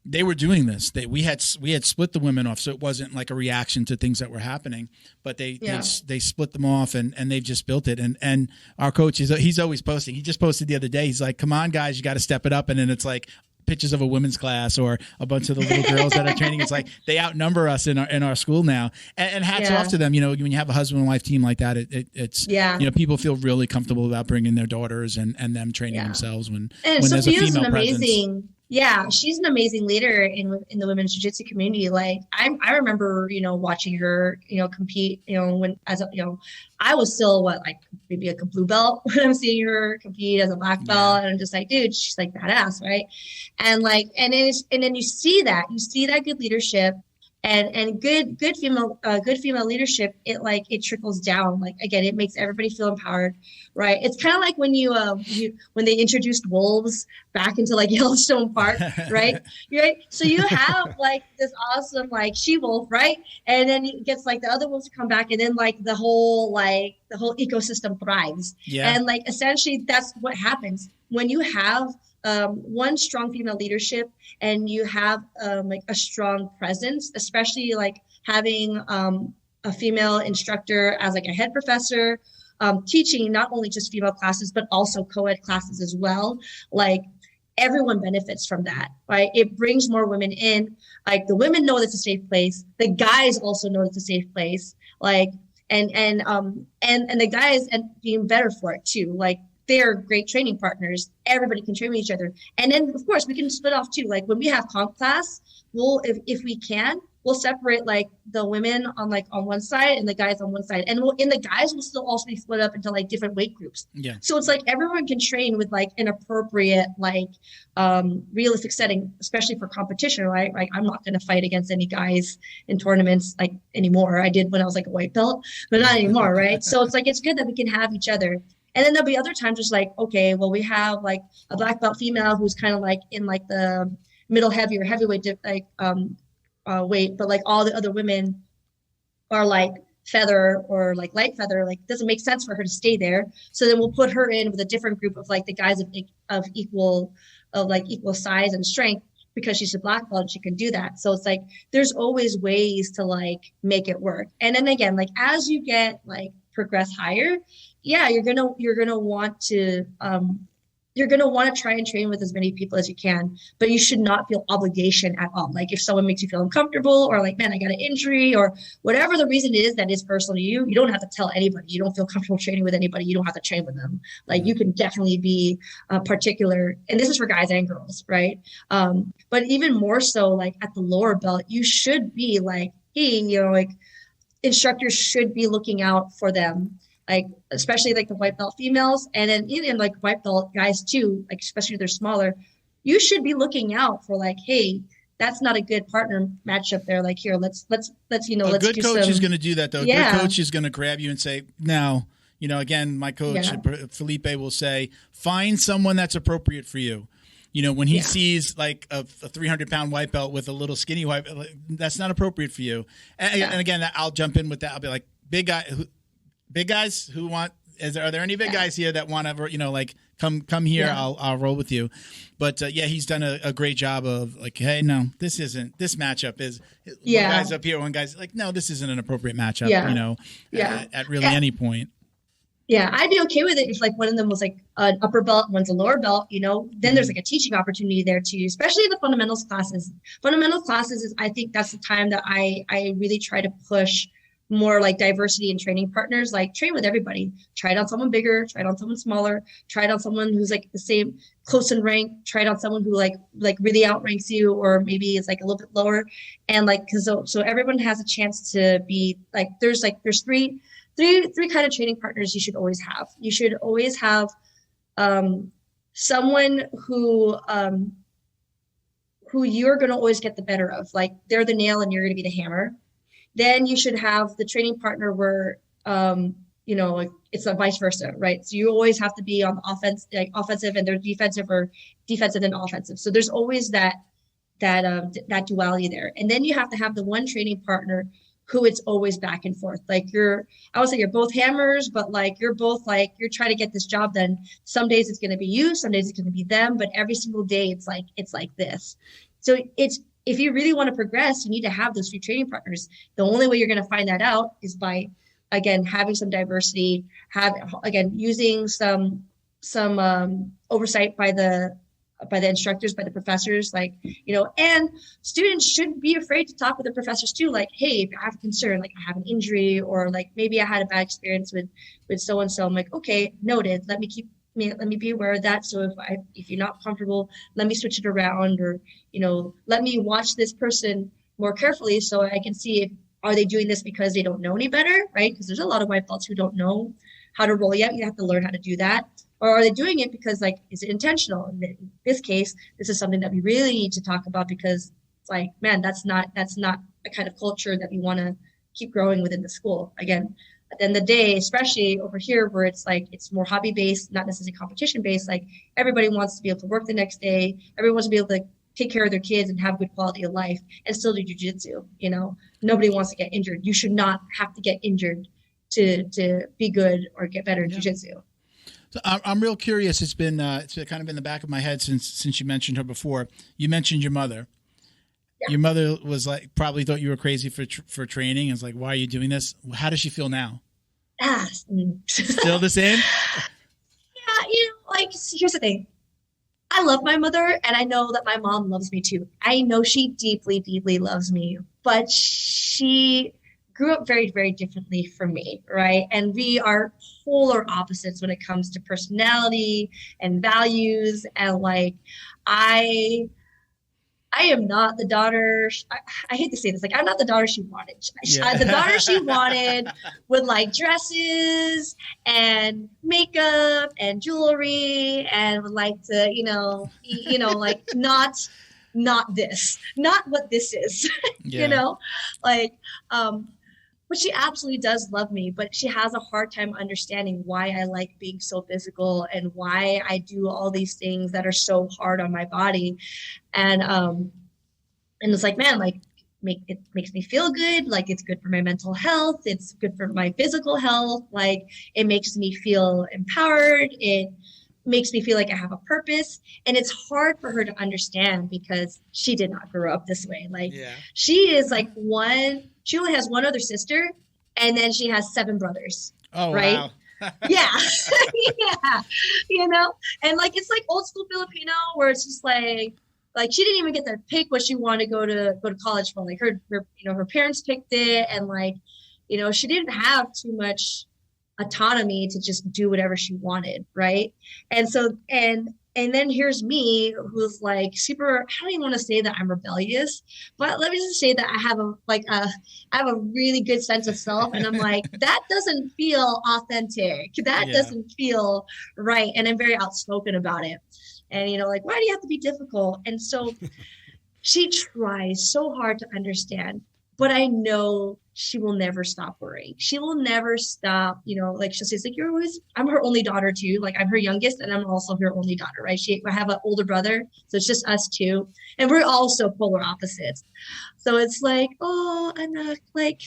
They were doing this. We had split the women off, so it wasn't like a reaction to things that were happening. But they split them off, and they've just built it. And our coach he's always posting. He just posted the other day. He's like, "Come on, guys, you got to step it up." And then it's like pictures of a women's class or a bunch of the little girls that are training. It's like they outnumber us in our school now. And hats off to them. When you have a husband and wife team like that, it's people feel really comfortable about bringing their daughters and them training themselves when there's a female presence. Yeah, she's an amazing leader in the women's jiu-jitsu community. Like I remember, watching her, compete, when I was still maybe like a blue belt when I'm seeing her compete as a black belt, and I'm just like, dude, she's like badass, right? And then you see that good leadership and good female leadership. It trickles down. Like, again, it makes everybody feel empowered, right? It's kind of like when when they introduced wolves back into like Yellowstone Park, right? Right. So you have like this awesome she wolf, right? And then it gets like the other wolves come back, and then the whole ecosystem thrives. Yeah. And essentially that's what happens when you have one strong female leadership, and you have a strong presence, especially having a female instructor as a head professor, teaching not only just female classes but also co-ed classes as well. Everyone benefits from that, right? It brings more women in. The women know it's a safe place. The guys also know it's a safe place. And the guys and being better for it too. They're great training partners. Everybody can train with each other. And then, of course, we can split off too. When we have comp class, if we can, we'll separate the women on one side and the guys on one side. And the guys will still also be split up into different weight groups. Yeah. So it's everyone can train with an appropriate, realistic setting, especially for competition, right? I'm not going to fight against any guys in tournaments anymore. I did when I was a white belt, but not anymore, right? So it's good that we can have each other. And then there'll be other times just okay, well, we have a black belt female who's kind of in the middle heavy or heavyweight weight, but like all the other women are like feather or like light feather, like doesn't make sense for her to stay there. So then we'll put her in with a different group of like the guys of equal size and strength, because she's a black belt and she can do that. So it's like there's always ways to like make it work. And then again, like as you get like progress higher, yeah, you're gonna want to try and train with as many people as you can, but you should not feel obligation at all. Like if someone makes you feel uncomfortable or like, man, I got an injury or whatever the reason is that is personal to you, you don't have to tell anybody. You don't feel comfortable training with anybody, you don't have to train with them. Like you can definitely be particular, and this is for guys and girls, right? But even more so like at the lower belt, you should be like, hey, like instructors should be looking out for them. Like, especially like the white belt females, and then even like white belt guys too, like especially if they're smaller, you should be looking out for like, hey, that's not a good partner matchup there. Like here, let's let's a good coach is going to do that though. Yeah. A good coach is going to grab you and say, now, again, my coach Felipe will say, find someone that's appropriate for you. When he sees like a 300-pound white belt with a little skinny white belt, that's not appropriate for you. And again, I'll jump in with that. I'll be like, big guys who want, are there any big guys here that want to, like come here, I'll roll with you. But he's done a great job of like, hey, no, this matchup is one guy's up here, one guy's like, no, this isn't an appropriate matchup, at really any point. Yeah, I'd be okay with it if like one of them was like an upper belt, one's a lower belt, then there's like a teaching opportunity there too, especially in the fundamentals classes. Fundamentals classes is, I think that's the time that I really try to push more like diversity in training partners, like train with everybody. Try it on someone bigger, try it on someone smaller, try it on someone who's like the same close in rank, try it on someone who like really outranks you, or maybe is like a little bit lower. And like, cause so everyone has a chance to be like, there's three kind of training partners you should always have. You should always have someone who you're going to always get the better of, like they're the nail and you're going to be the hammer. Then you should have the training partner where, it's a vice versa, right? So you always have to be on the offensive, and they're defensive, or defensive and offensive. So there's always that duality there. And then you have to have the one training partner who it's always back and forth. Like I would say you're both hammers, but like you're both like, you're trying to get this job done. Some days it's going to be you, some days it's going to be them, but every single day it's like this. So if you really want to progress, you need to have those few training partners. The only way you're going to find that out is by, again, having some diversity, using some oversight by the instructors, by the professors, and students shouldn't be afraid to talk with the professors too. Like, hey, if I have a concern, like I have an injury, or like maybe I had a bad experience with so-and-so. I'm like, okay, noted. Let me be aware of that. So if you're not comfortable, let me switch it around, or, let me watch this person more carefully so I can see if, are they doing this because they don't know any better, right? Because there's a lot of white belts who don't know how to roll yet. You have to learn how to do that. Or are they doing it because, like, is it intentional? In this case, this is something that we really need to talk about, because it's like, man, that's not a kind of culture that we want to keep growing within the school. Again, at the end of the day, especially over here where it's like, it's more hobby-based, not necessarily competition-based, like everybody wants to be able to work the next day. Everyone wants to be able to take care of their kids and have good quality of life and still do jiu-jitsu. Nobody wants to get injured. You should not have to get injured to be good or get better in jiu-jitsu. So I'm real curious. It's been it's kind of in the back of my head since you mentioned her before. You mentioned your mother. Yeah. Your mother was like, probably thought you were crazy for training. And was like, why are you doing this? How does she feel now? Still the same? Yeah, here's the thing. I love my mother, and I know that my mom loves me too. I know she deeply, deeply loves me, but she grew up very, very differently from me, right? And we are polar opposites when it comes to personality and values. And like, I am not the daughter. I hate to say this. Like, I'm not the daughter she wanted. The daughter she wanted would like dresses and makeup and jewelry, and would like to, like not this, not what this is, but she absolutely does love me, but she has a hard time understanding why I like being so physical and why I do all these things that are so hard on my body. And it's like, man, like makes me feel good. Like it's good for my mental health. It's good for my physical health. Like it makes me feel empowered. It makes me feel like I have a purpose. And it's hard for her to understand because she did not grow up this way. Like she is like she only has one other sister, and then she has 7 brothers. Oh, right? Wow. Yeah. Yeah. You know, and like it's like old school Filipino where it's just like she didn't even get to pick what she wanted to go to college for. Like her her parents picked it, and like, you know, she didn't have too much autonomy to just do whatever she wanted, right? And so and then here's me who's like super, I don't even want to say that I'm rebellious, but let me just say that I have a really good sense of self, and I'm like, that doesn't feel authentic. That doesn't feel right. And I'm very outspoken about it. And, you know, like, why do you have to be difficult? And so she tries so hard to understand, but I know she will never stop worrying. She will never stop, you know, like she'll say, it's like, I'm her only daughter too. Like I'm her youngest, and I'm also her only daughter, right? I have an older brother, so it's just us two. And we're also polar opposites. So it's like, oh, Anak, like,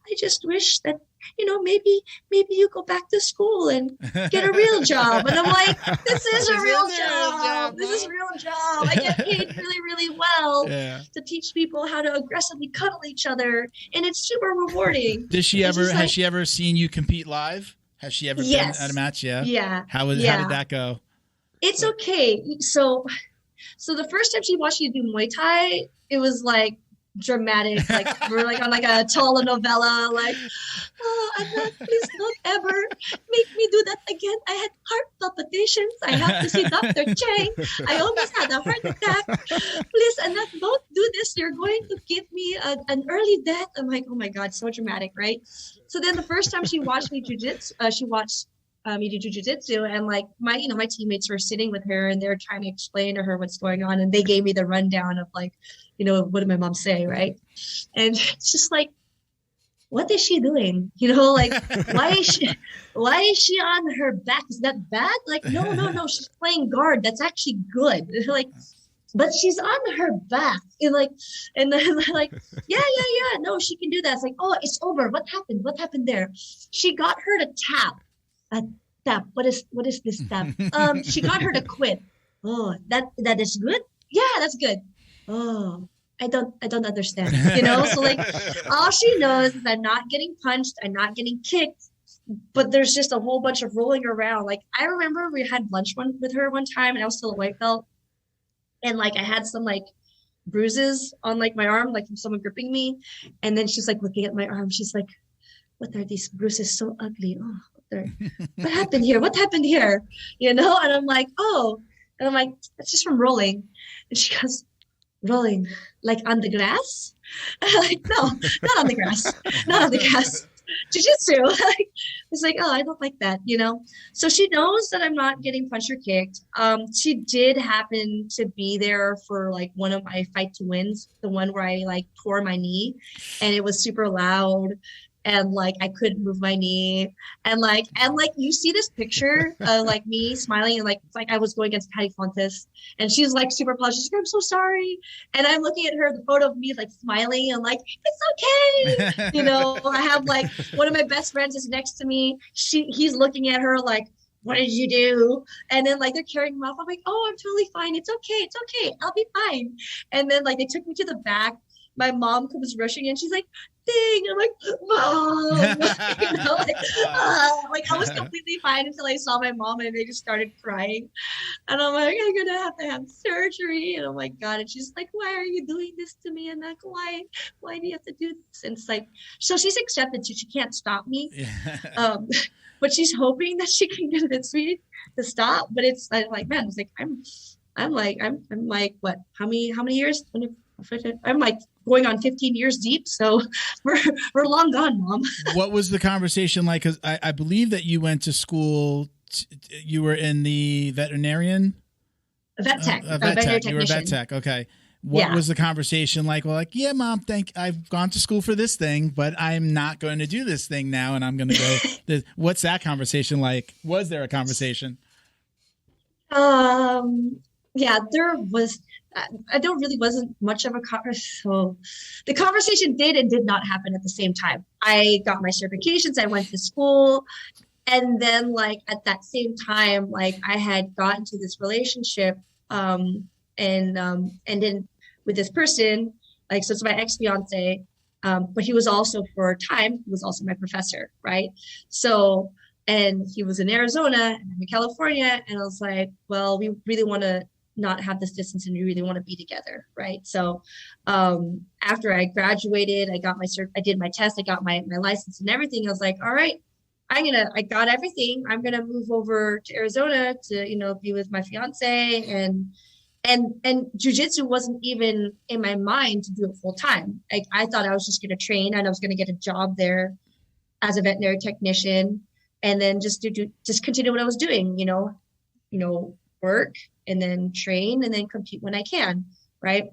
I just wish that, you know, maybe you go back to school and get a real job. And I'm like, this is a real job. This is a real job. I get paid really, really well to teach people how to aggressively cuddle each other. And it's super rewarding. Has she ever seen you compete live? Has she ever been at a match? Yeah. Yeah. How did that go? It's okay. So the first time she watched me do Muay Thai, it was like dramatic. Like we're like on like a telenovela, like, oh, Anna, please don't ever make me do that again. I had heart palpitations. I have to see Dr. Chang. I almost had a heart attack. Please, Anna, don't do this. You're going to give me an early death. I'm like, oh my God, so dramatic, right? So then the first time she watched me jiu-jitsu, she watched me do jiu-jitsu, and like my teammates were sitting with her, and they're trying to explain to her what's going on, and they gave me the rundown of like, you know, what did my mom say, right? And it's just like, what is she doing? You know, like, why is she on her back? Is that bad? Like, no, she's playing guard. That's actually good. Like, but she's on her back. And like, and then like, yeah, no, she can do that. It's like, oh, it's over. What happened? What happened there? She got her to tap. Tap. What is this tap? She got her to quit. Oh, that is good? Yeah, that's good. Oh, I don't understand. You know, so like all she knows is I'm not getting punched, I'm not getting kicked, but there's just a whole bunch of rolling around. Like I remember we had lunch with her one time, and I was still a white belt, and like I had some like bruises on like my arm, like from someone gripping me, and then she's like looking at my arm. She's like, "What are these bruises so ugly? Oh, what happened here? What happened here?" You know, and I'm like, oh, and I'm like, that's just from rolling. And she goes, rolling like on the grass? I'm like, no, not on the grass, not on the grass. Jiu-jitsu. It's like, oh, I don't like that, you know? So she knows that I'm not getting punched or kicked. She did happen to be there for like one of my fight to wins, the one where I like tore my knee, and it was super loud. And like I couldn't move my knee, and like you see this picture of like me smiling, and like it's like I was going against Patty Fontes, and she's like super apologetic. She's like, I'm so sorry, and I'm looking at her, the photo of me like smiling, and like it's okay, you know. I have like one of my best friends is next to me. He's looking at her like, what did you do? And then like they're carrying him off. I'm like, oh, I'm totally fine. It's okay, I'll be fine. And then like they took me to the back. My mom comes rushing in. She's like, dang. I'm like, Mom. You know, like I was completely fine until I saw my mom, and they just started crying. And I'm like, I'm going to have surgery. And oh my God. And she's like, why are you doing this to me? And I'm like, why do you have to do this? And it's like, so she's accepted. She can't stop me. But she's hoping that she can convince me to stop. But it's like, man, it's like, I'm like, what, how many years? I'm like going on 15 years deep, so we're long gone, Mom. What was the conversation like? Because I believe that you went to school. You were in the veterinarian. Vet tech. You were vet tech. Okay. What was the conversation like? Well, like, yeah, Mom, I've gone to school for this thing, but I'm not going to do this thing now, and I'm going to go. What's that conversation like? Was there a conversation? yeah, there was, I don't really wasn't much of a conversation. So the conversation did and did not happen at the same time. I got my certifications, I went to school, and then like at that same time, like I had gotten to this relationship, and then with this person, like, so it's my ex-fiance, but he was also for a time, he was also my professor, right? So, and he was in Arizona and I'm in California, and I was like, well, we really want to not have this distance and we really want to be together, right? So after I graduated, I got my I did my test, I got my license and everything. I was like, all right, I got everything. I'm gonna move over to Arizona to, be with my fiance, and jujitsu wasn't even in my mind to do it full time. Like I thought I was just gonna train and I was gonna get a job there as a veterinary technician, and then just continue what I was doing, work and then train and then compete when I can, right?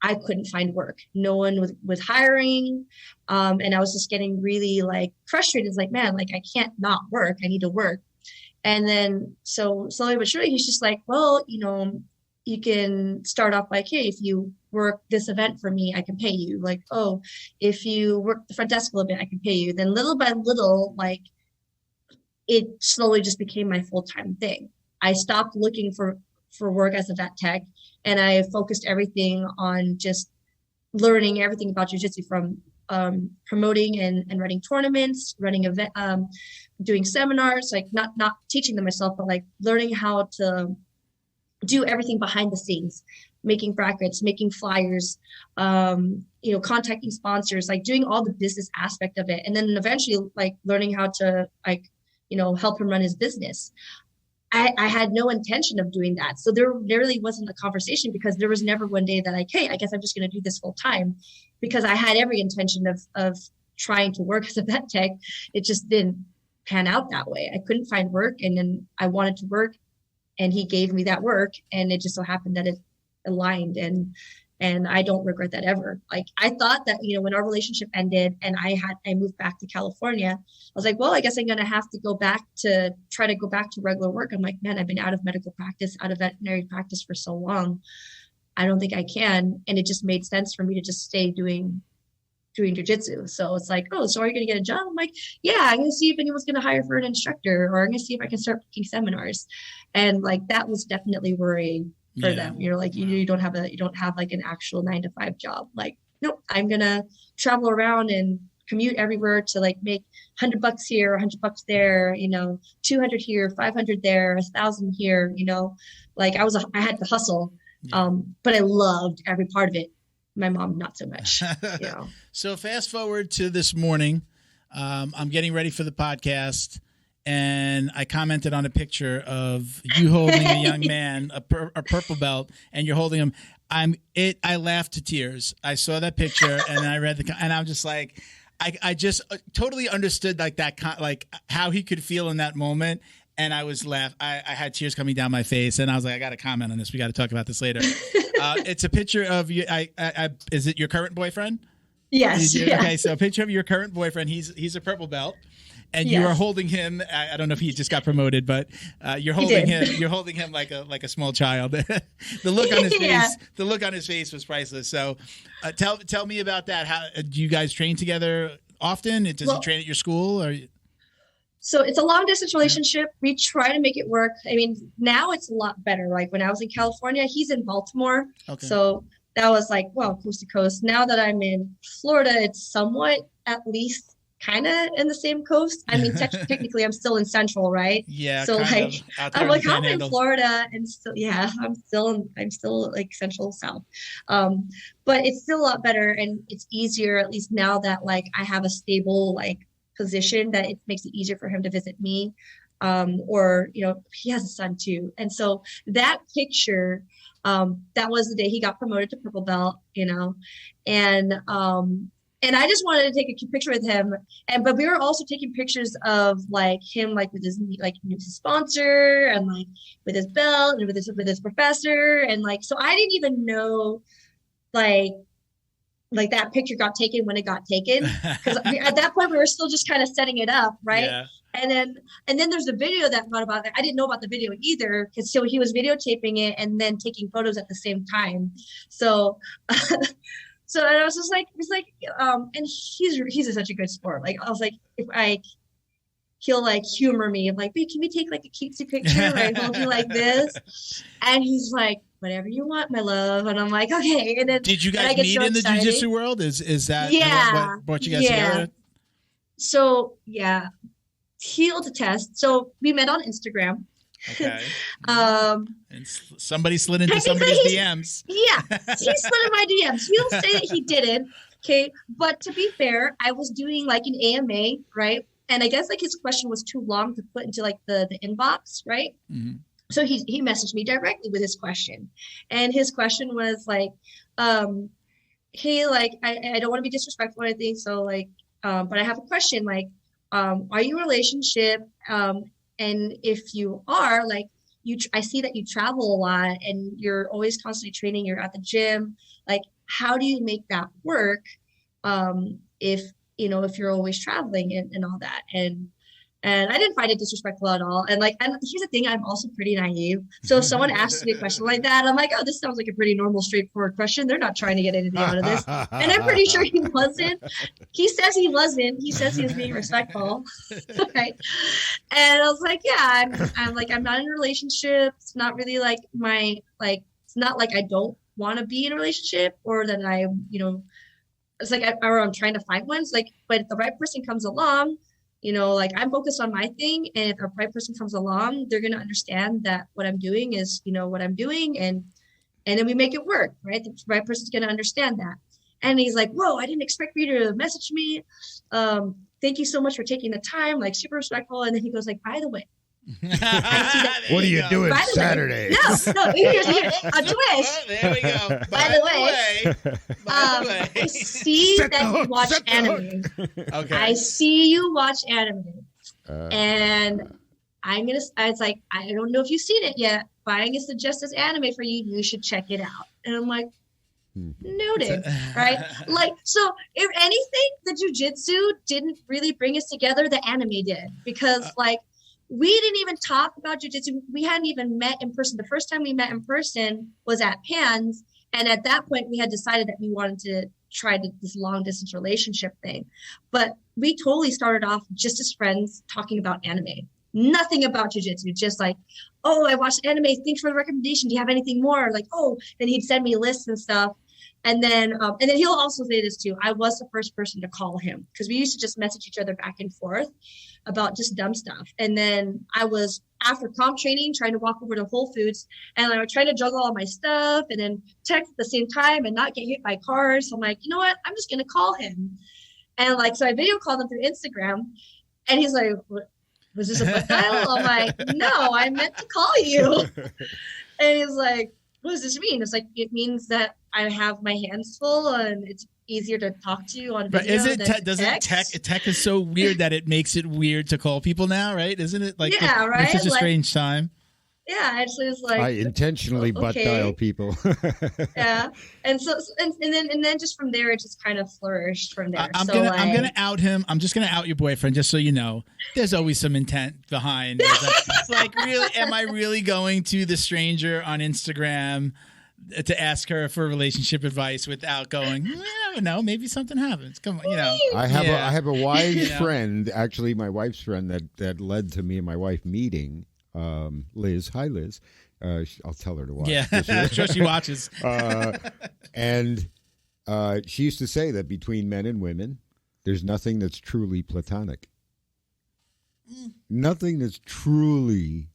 I couldn't find work. No one was hiring. And I was just getting really like frustrated. It's like, man, like I can't not work. I need to work. And then so slowly but surely, he's just like, well, you can start off like, hey, if you work this event for me, I can pay you. Like, oh, if you work the front desk a little bit, I can pay you. Then little by little, like it slowly just became my full-time thing. I stopped looking for work as a vet tech, and I focused everything on just learning everything about jiu-jitsu, from promoting and running tournaments, running event, doing seminars, like not teaching them myself, but like learning how to do everything behind the scenes, making brackets, making flyers, contacting sponsors, like doing all the business aspect of it. And then eventually like learning how to help him run his business. I had no intention of doing that. So there really wasn't a conversation, because there was never one day that I guess I'm just going to do this full time, because I had every intention of trying to work as a vet tech. It just didn't pan out that way. I couldn't find work, and then I wanted to work, and he gave me that work, and it just so happened that it aligned, and I don't regret that ever. Like I thought that, when our relationship ended and I moved back to California, I was like, well, I guess I'm going to have to try to go back to regular work. I'm like, man, I've been out of medical practice, out of veterinary practice for so long. I don't think I can. And it just made sense for me to just stay doing jiu-jitsu. So it's like, oh, so are you going to get a job? I'm like, yeah, I'm going to see if anyone's going to hire for an instructor, or I'm going to see if I can start booking seminars. And like, that was definitely worrying for them. Like, you don't have like an actual 9-to-5 job. Like, nope, I'm going to travel around and commute everywhere to like make $100 here, $100 there, 200 here, 500 there, 1,000 here, like I had to hustle. But I loved every part of it. My mom, not so much. So fast forward to this morning. I'm getting ready for the podcast, and I commented on a picture of you holding a young man, a purple belt, and you're holding him. I laughed to tears. I saw that picture, and I read and I'm just like, I just totally understood like that, like how he could feel in that moment. And I was I had tears coming down my face, and I was like, I got to comment on this. We got to talk about this later. It's a picture of you. Is it your current boyfriend? Yes. Okay, so a picture of your current boyfriend. He's a purple belt, and you are holding him. I don't know if he just got promoted, but you're holding him. You're holding him like a small child. The look on his face. The look on his face was priceless. So, tell me about that. How do you guys train together often? Does he train at your school or? So it's a long distance relationship. We try to make it work. I mean, now it's a lot better. Like when I was in California, he's in Baltimore. Okay. So that was like, well, coast to coast. Now that I'm in Florida, it's somewhat at least kind of in the same coast. I mean, technically I'm still in Central, right? Yeah. So like, I'm like, I'm in Florida and still, I'm still like Central South. But it's still a lot better, and it's easier, at least now that like I have a stable, like, position, that it makes it easier for him to visit me, or he has a son too. And so that picture, that was the day he got promoted to purple belt, and I just wanted to take a picture with him, but we were also taking pictures of like him, like with his sponsor, and like with his belt, and with his professor, and like, so I didn't even know like like that picture got taken when it got taken, because at that point we were still just kind of setting it up, right? Yeah. And then there's a video that got about that. I didn't know about the video either, because so he was videotaping it and then taking photos at the same time. So so I was just like, and he's such a good sport. Like I was like, he'll like humor me. I'm like, babe, can we take like a cutesy picture where I hold you like this? And he's like, whatever you want, my love. And I'm like, okay. And then did you guys meet in the jiu-jitsu world? Is that what brought you guys together? So yeah, he'll attest. So we met on Instagram. Okay. And somebody slid into somebody's DMs. Yeah, he slid in my DMs. He'll say that he didn't. Okay, but to be fair, I was doing like an AMA, right? And I guess like his question was too long to put into like the inbox, right? Mm-hmm. So he messaged me directly with his question, and his question was like, "Hey, like I don't want to be disrespectful or anything, so like, but I have a question. Like, are you in a relationship? And if you are, like, I see that you travel a lot and you're always constantly training. You're at the gym. Like, how do you make that work? If you're always traveling and all that." And I didn't find it disrespectful at all. And here's the thing, I'm also pretty naive. So if someone asks me a question like that, I'm like, oh, this sounds like a pretty normal, straightforward question. They're not trying to get anything out of this. And I'm pretty sure he wasn't. He says he wasn't. He says he was being respectful. Right. And I was like, yeah, I'm not in a relationship. It's not really like it's not like I don't want to be in a relationship, or that it's like I'm trying to find one. It's like, but if the right person comes along, like I'm focused on my thing, and if the right person comes along, they're going to understand that what I'm doing is, what I'm doing, and then we make it work, right? The right person's going to understand that. And he's like, whoa, I didn't expect for you to message me. Thank you so much for taking the time, like super respectful. And then he goes like, by the way, what are you doing Saturday? No, here's a twist. There we go. By the way, I see that you watch anime. Okay. I see you watch anime. And it's like, I don't know if you've seen it yet, but I'm gonna suggest this anime for you. You should check it out. And I'm like, noted, right? Like, so if anything, the jiu-jitsu didn't really bring us together. The anime did, because we didn't even talk about jiu-jitsu. We hadn't even met in person. The first time we met in person was at Pan's. And at that point, we had decided that we wanted to try this long distance relationship thing. But we totally started off just as friends talking about anime. Nothing about jiu-jitsu, just like, oh, I watched anime. Thanks for the recommendation. Do you have anything more? Like, oh, then he'd send me lists and stuff. And then he'll also say this too. I was the first person to call him, because we used to just message each other back and forth about just dumb stuff. And then I was, after comp training, trying to walk over to Whole Foods, and I was trying to juggle all my stuff and then text at the same time and not get hit by cars. So I'm like, you know what? I'm just going to call him. And so I video called him through Instagram, and he's like, was this a butt dial? I'm like, no, I meant to call you. And he's like, what does this mean? It's like, it means that I have my hands full and it's easier to talk to you on video. But tech is so weird that it makes it weird to call people now, right? Isn't it? Like, yeah, right? It's such a strange time. Yeah, actually, it's like, I intentionally butt dial people. Yeah, and so and then just from there, it just kind of flourished from there. I'm gonna out him. I'm just gonna out your boyfriend, just so you know. There's always some intent behind. Like, really, am I really going to the stranger on Instagram to ask her for relationship advice without going, you never know, maybe something happens. Come on, I have a wise friend, actually my wife's friend, that led to me and my wife meeting. Liz, hi Liz. I'll tell her to watch. Yeah, I'm sure she watches. And she used to say that between men and women, there's nothing that's truly platonic. Nothing that's truly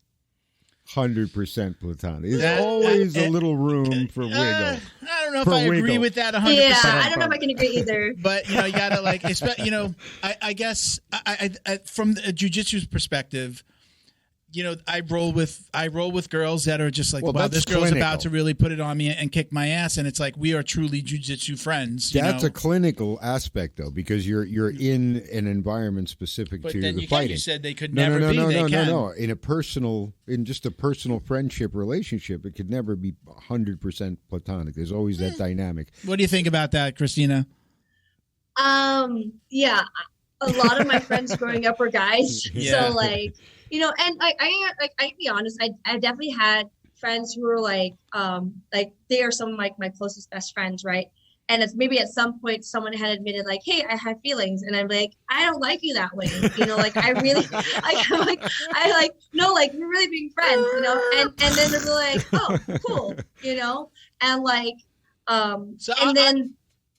100% platonic. There's always a little room for wiggle. I don't know if I agree with that 100%. Yeah, I don't know if I can agree either. But you gotta I guess I from a jiu-jitsu's perspective, I roll with girls that are just like, Well, wow, that's this girl's clinical. about to really put it on me and kick my ass, and it's like we are truly jiu-jitsu friends. That's a clinical aspect, though, because you're in an environment specific but to then the fighting. You said they could No. never be. In just a personal friendship relationship, it could never be 100% platonic. There's always that dynamic. What do you think about that, Kristina? Yeah, a lot of my friends growing up were guys. Yeah. So like, and I can be honest, I definitely had friends who were like they are some of my closest best friends, right? And it's maybe at some point someone had admitted like, hey, I have feelings, and I'm like, I don't like you that way, like I really we're really being friends, and then they're like, oh, cool, and like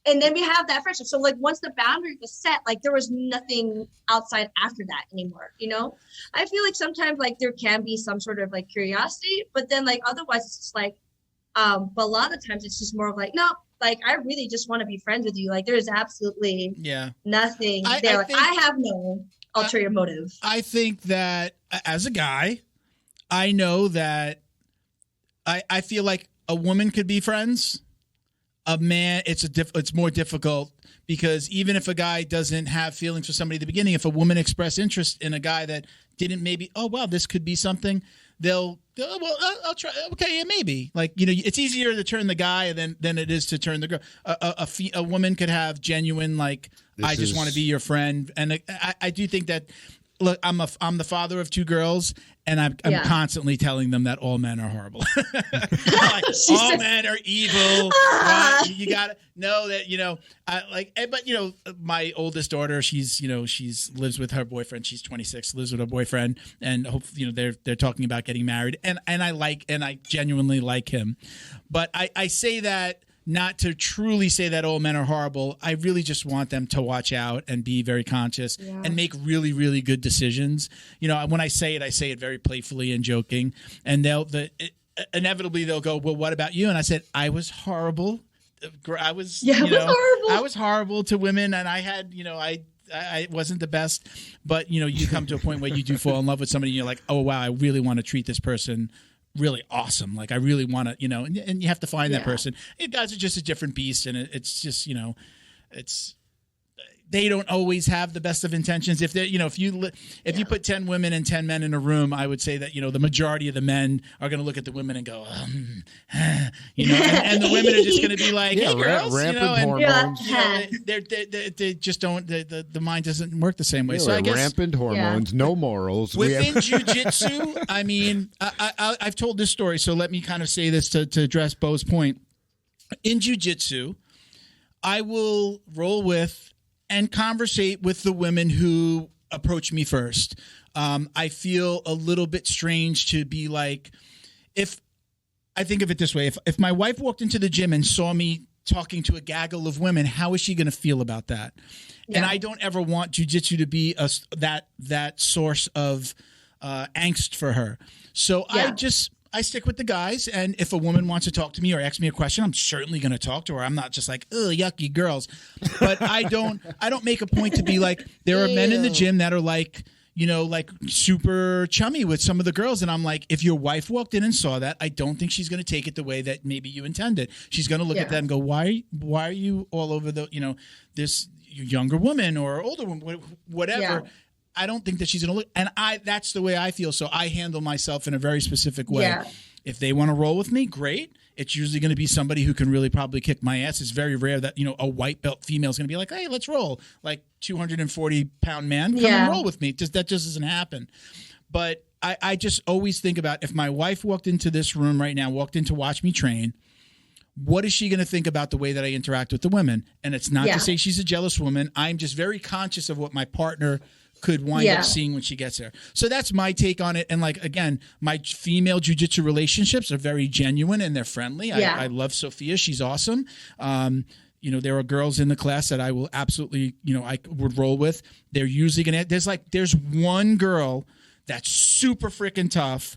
and then we have that friendship. So like once the boundary was set, like there was nothing outside after that anymore. I feel like sometimes like there can be some sort of like curiosity, but then like otherwise it's just like, but a lot of times it's just more of like, no, like I really just want to be friends with you. Like there's absolutely nothing there. I have no ulterior motive. I think that as a guy, I know that I feel like a woman could be friends. A man, it's more difficult because even if a guy doesn't have feelings for somebody at the beginning, if a woman expressed interest in a guy that didn't maybe, oh, wow, this could be something, well, I'll try. Okay, yeah, maybe. Like, it's easier to turn the guy than it is to turn the girl. A woman could have genuine, like, I just want to be your friend. And I do think that, look, I'm the father of two girls, and I'm constantly telling them that all men are horrible. Like, all men are evil. You got to know that, but my oldest daughter, she's lives with her boyfriend. She's 26, lives with her boyfriend, and hopefully, they're talking about getting married. And I genuinely like him, but I say that not to truly say that all men are horrible. I really just want them to watch out and be very conscious and make really, really good decisions. When I say it very playfully and joking, and inevitably they'll go, well, what about you? And I said, I was horrible. I was horrible. I was horrible to women, and I had, I wasn't the best, but you come to a point where you do fall in love with somebody, and you're like, oh wow, I really want to treat this person really awesome. Like I really want to, and you have to find that person. Guys are just a different beast, and it's just, they don't always have the best of intentions. If they, if you put 10 women and 10 men in a room, I would say that, the majority of the men are going to look at the women and go, and the women are just going to be like, hey girls, rampant hormones. They just don't, the mind doesn't work the same way. So I guess rampant hormones, no morals. Within jiu-jitsu, I mean, I've told this story, so let me kind of say this to address Bo's point. In jiu-jitsu, I will roll with and conversate with the women who approach me first. I feel a little bit strange to be like, I think of it this way, if my wife walked into the gym and saw me talking to a gaggle of women, how is she going to feel about that? Yeah. And I don't ever want jiu-jitsu to be that source of angst for her. So I stick with the guys, and if a woman wants to talk to me or ask me a question, I'm certainly going to talk to her. I'm not just like, oh, yucky girls. But I don't make a point to be like, there are men in the gym that are like, like super chummy with some of the girls. And I'm like, if your wife walked in and saw that, I don't think she's going to take it the way that maybe you intended. She's going to look at that and go, why are you all over this younger woman or older woman, whatever. Yeah. I don't think that she's going to look, and that's the way I feel. So I handle myself in a very specific way. Yeah. If they want to roll with me, great. It's usually going to be somebody who can really probably kick my ass. It's very rare that, a white belt female is going to be like, hey, let's roll. Like 240-pound man, come and roll with me. That just doesn't happen. But I just always think about, if my wife walked into this room right now, walked in to watch me train, what is she going to think about the way that I interact with the women? And it's not to say she's a jealous woman. I'm just very conscious of what my partner could wind up seeing when she gets there. So that's my take on it. And like, again, my female jiu-jitsu relationships are very genuine and they're friendly. Yeah. I love Sophia. She's awesome. There are girls in the class that I will absolutely, I would roll with. They're usually going to, there's one girl that's super freaking tough.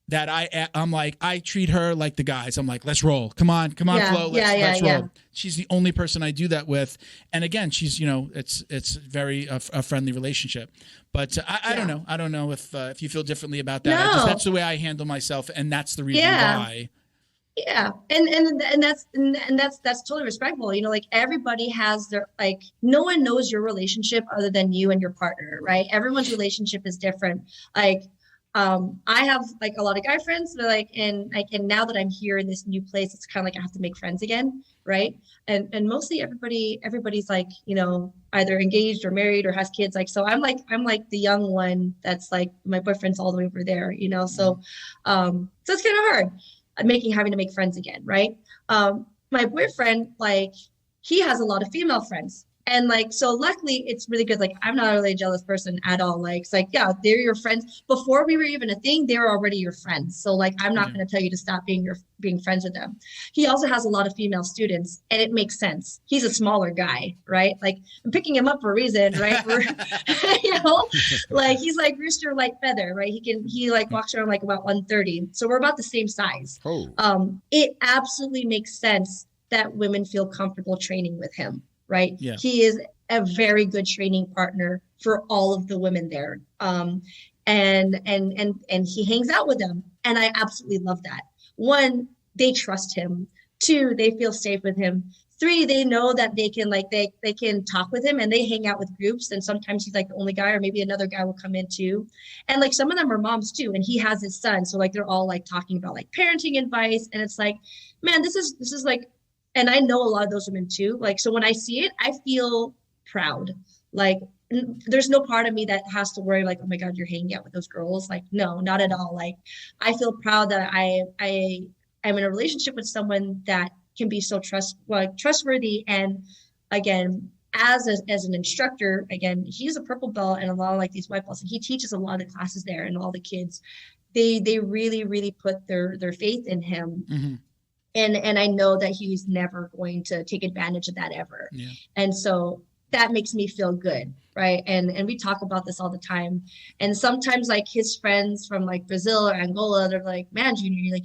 that I'm like, I treat her like the guys. I'm like, let's roll. Come on, Flo. Let's roll. She's the only person I do that with. And again, she's, it's very a friendly relationship. But I don't know. I don't know if you feel differently about that. No. That's the way I handle myself, and that's the reason why. Yeah. And that's totally respectful. Like everybody has their, like, no one knows your relationship other than you and your partner, right? Everyone's relationship is different. Like, I have like a lot of guy friends, but and now that I'm here in this new place, it's kind of like I have to make friends again, right? And mostly everybody's like, either engaged or married or has kids. Like, so I'm like the young one that's like, my boyfriend's all the way over there, so it's kind of hard having to make friends again, right? My boyfriend, like, he has a lot of female friends. And like, so luckily it's really good. Like, I'm not a really jealous person at all. Like, it's like, yeah, they're your friends. Before we were even a thing, they were already your friends. So like, I'm not going to tell you to stop being friends with them. He also has a lot of female students, and it makes sense. He's a smaller guy, right? Like, I'm picking him up for a reason, right? Like, he's like rooster like feather, right? He like walks around like about 130. So we're about the same size. It absolutely makes sense that women feel comfortable training with him. Right. Yeah. He is a very good training partner for all of the women there. And he hangs out with them. And I absolutely love that. 1, they trust him. 2, they feel safe with him. 3, they know that they can they can talk with him, and they hang out with groups. And sometimes he's like the only guy, or maybe another guy will come in too. And like some of them are moms too. And he has his son. So like they're all like talking about like parenting advice. And it's like, man, this is like, and I know a lot of those women too. Like, so when I see it, I feel proud. Like, there's no part of me that has to worry like, oh my God, you're hanging out with those girls. Like, no, not at all. Like, I feel proud that I'm in a relationship with someone that can be so trustworthy. And again, as an instructor, again, he's a purple belt and a lot of like these white belts, and he teaches a lot of the classes there, and all the kids, they really, really put their faith in him. Mm-hmm. And I know that he's never going to take advantage of that ever. Yeah. And so that makes me feel good. Right. And we talk about this all the time. And sometimes like his friends from like Brazil or Angola, they're like, man, Junior,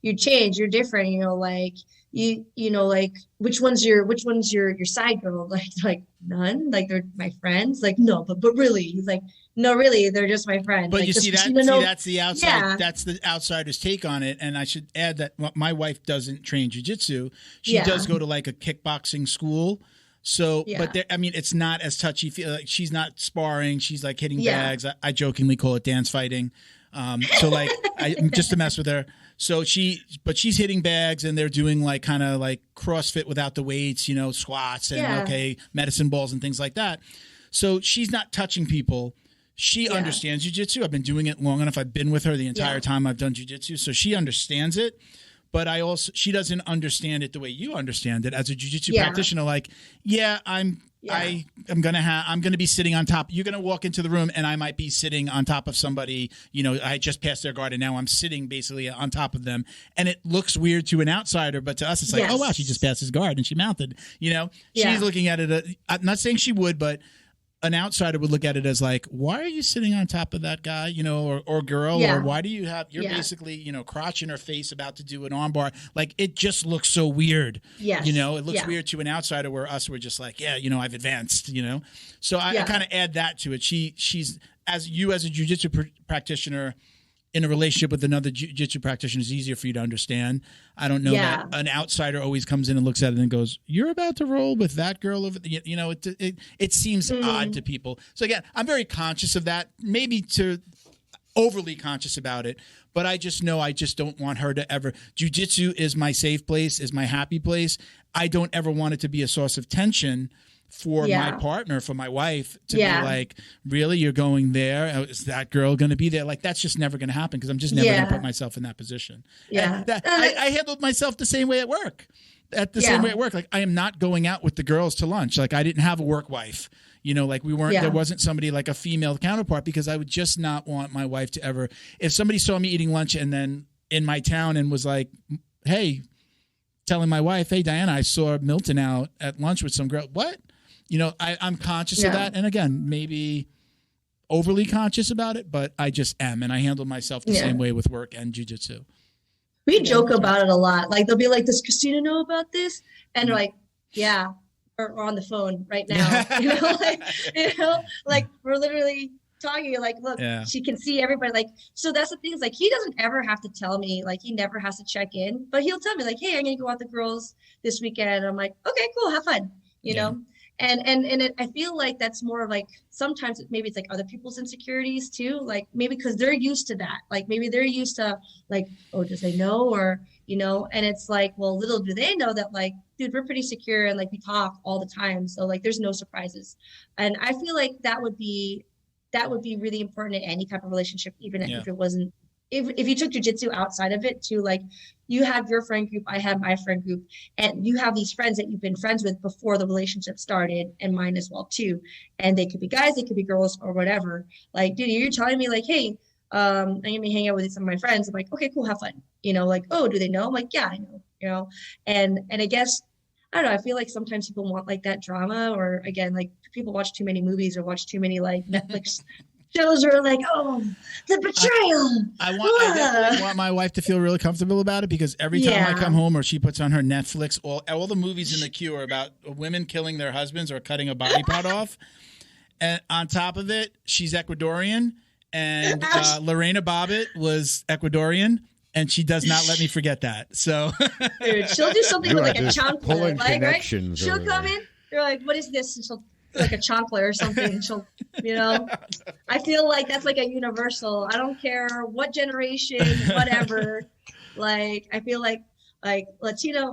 you change, you're different, like, like which one's your side girl? Like none, like they're my friends. Like, no, but really, he's like, no, really, they're just my friends. But like, you see that, that's the outside. Yeah. That's the outsider's take on it. And I should add that my wife doesn't train jiu-jitsu. She does go to like a kickboxing school. So, but there, I mean, it's not as touchy. Like, she's not sparring. She's like hitting bags. I jokingly call it dance fighting. So like, just to mess with her. So she's hitting bags, and they're doing like kind of like CrossFit without the weights, squats and medicine balls and things like that. So she's not touching people. She understands jiu-jitsu. I've been doing it long enough. I've been with her the entire time I've done jiu-jitsu. So she understands it. But she doesn't understand it the way you understand it as a jiu-jitsu practitioner. Like, I'm gonna be sitting on top. You're gonna walk into the room, and I might be sitting on top of somebody. I just passed their guard, and now I'm sitting basically on top of them, and it looks weird to an outsider, but to us, it's like, oh wow, she just passed his guard and she mounted. She's looking at it. I'm not saying she would, but an outsider would look at it as like, why are you sitting on top of that guy, or girl, or why do you have, you're basically, crotch in her face about to do an armbar. Like, it just looks so weird. Yes. It looks weird to an outsider, where we're just like, I've advanced, So I kind of add that to it. She's as a jiu-jitsu practitioner in a relationship with another jiu-jitsu practitioner is easier for you to understand. I don't know that an outsider always comes in and looks at it and goes, "You're about to roll with that girl over." It seems odd to people. So again, I'm very conscious of that. Maybe overly conscious about it, but I just know I just don't want her to ever. Jiu-jitsu is my safe place, is my happy place. I don't ever want it to be a source of tension for my partner, for my wife, to be like, really, you're going there? Is that girl going to be there? Like, that's just never going to happen, because I'm just never going to put myself in that position. Yeah. I handled myself the same way at work. Same way at work. Like, I am not going out with the girls to lunch. Like, I didn't have a work wife. Like we weren't, there wasn't somebody like a female counterpart, because I would just not want my wife to ever, if somebody saw me eating lunch and then in my town and was like, hey, telling my wife, hey, Diana, I saw Milton out at lunch with some girl. What? I'm conscious of that. And again, maybe overly conscious about it, but I just am. And I handle myself the same way with work and jiu-jitsu. We joke about it a lot. Like they'll be like, does Kristina know about this? And they're like, yeah, or on the phone right now. Like we're literally talking, like, look, she can see everybody. Like, so that's the thing is like, he doesn't ever have to tell me, like he never has to check in, but he'll tell me like, hey, I'm going to go out with the girls this weekend. I'm like, okay, cool. Have fun. You know? I feel like that's more of like, sometimes maybe it's like other people's insecurities too. Like maybe because they're used to that. Like maybe they're used to like, oh, does they know? Or, you know, and it's like, well, little do they know that like, dude, we're pretty secure and like we talk all the time. So like, there's no surprises. And I feel like that would be really important in any type of relationship, even if it wasn't, if you took jiu-jitsu outside of it too, like you have your friend group, I have my friend group, and you have these friends that you've been friends with before the relationship started, and mine as well too. And they could be guys, they could be girls or whatever. Like, dude, you're telling me like, hey, I'm gonna be hanging out with some of my friends. I'm like, okay, cool, have fun. You know, like, oh, do they know? I'm like, yeah, I know, you know. And I guess, I don't know, I feel like sometimes people want like that drama, or again, like people watch too many movies or watch too many like Netflix shows are like, oh, the betrayal. I definitely want my wife to feel really comfortable about it, because every time I come home or she puts on her Netflix, all the movies in the queue are about women killing their husbands or cutting a body part off. And on top of it, she's Ecuadorian, and Lorena Bobbitt was Ecuadorian. And she does not let me forget that. So, dude, she'll do something with like a chancla, like, right? She'll come in. You're like, what is this? And she'll like a chancla or something. She'll, you know. I feel like that's like a universal. I don't care what generation, whatever. Like, I feel like Latina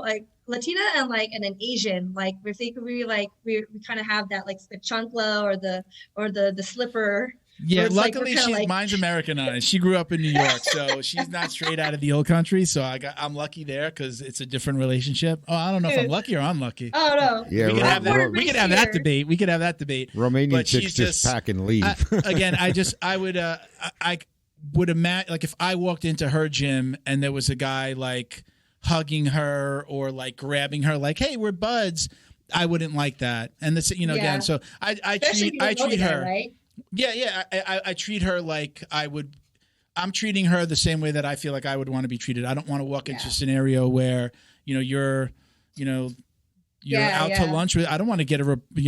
and like and an Asian, like if they could be like we kind of have that like the chancla or the slipper. Yeah, luckily mine's Americanized. She grew up in New York, so she's not straight out of the old country. So I'm lucky there because it's a different relationship. Oh, I don't know if I'm lucky or unlucky. Oh no, yeah, we could have that debate. We could have that debate. Romanian chicks just pack and leave. I would imagine, like if I walked into her gym and there was a guy like hugging her or like grabbing her, like, hey, we're buds. I wouldn't like that. And this, again, so I treat her. Right? Yeah. I treat her like I'm treating her the same way that I feel like I would want to be treated. I don't want to walk into a scenario where, you're out to lunch with, I don't want to get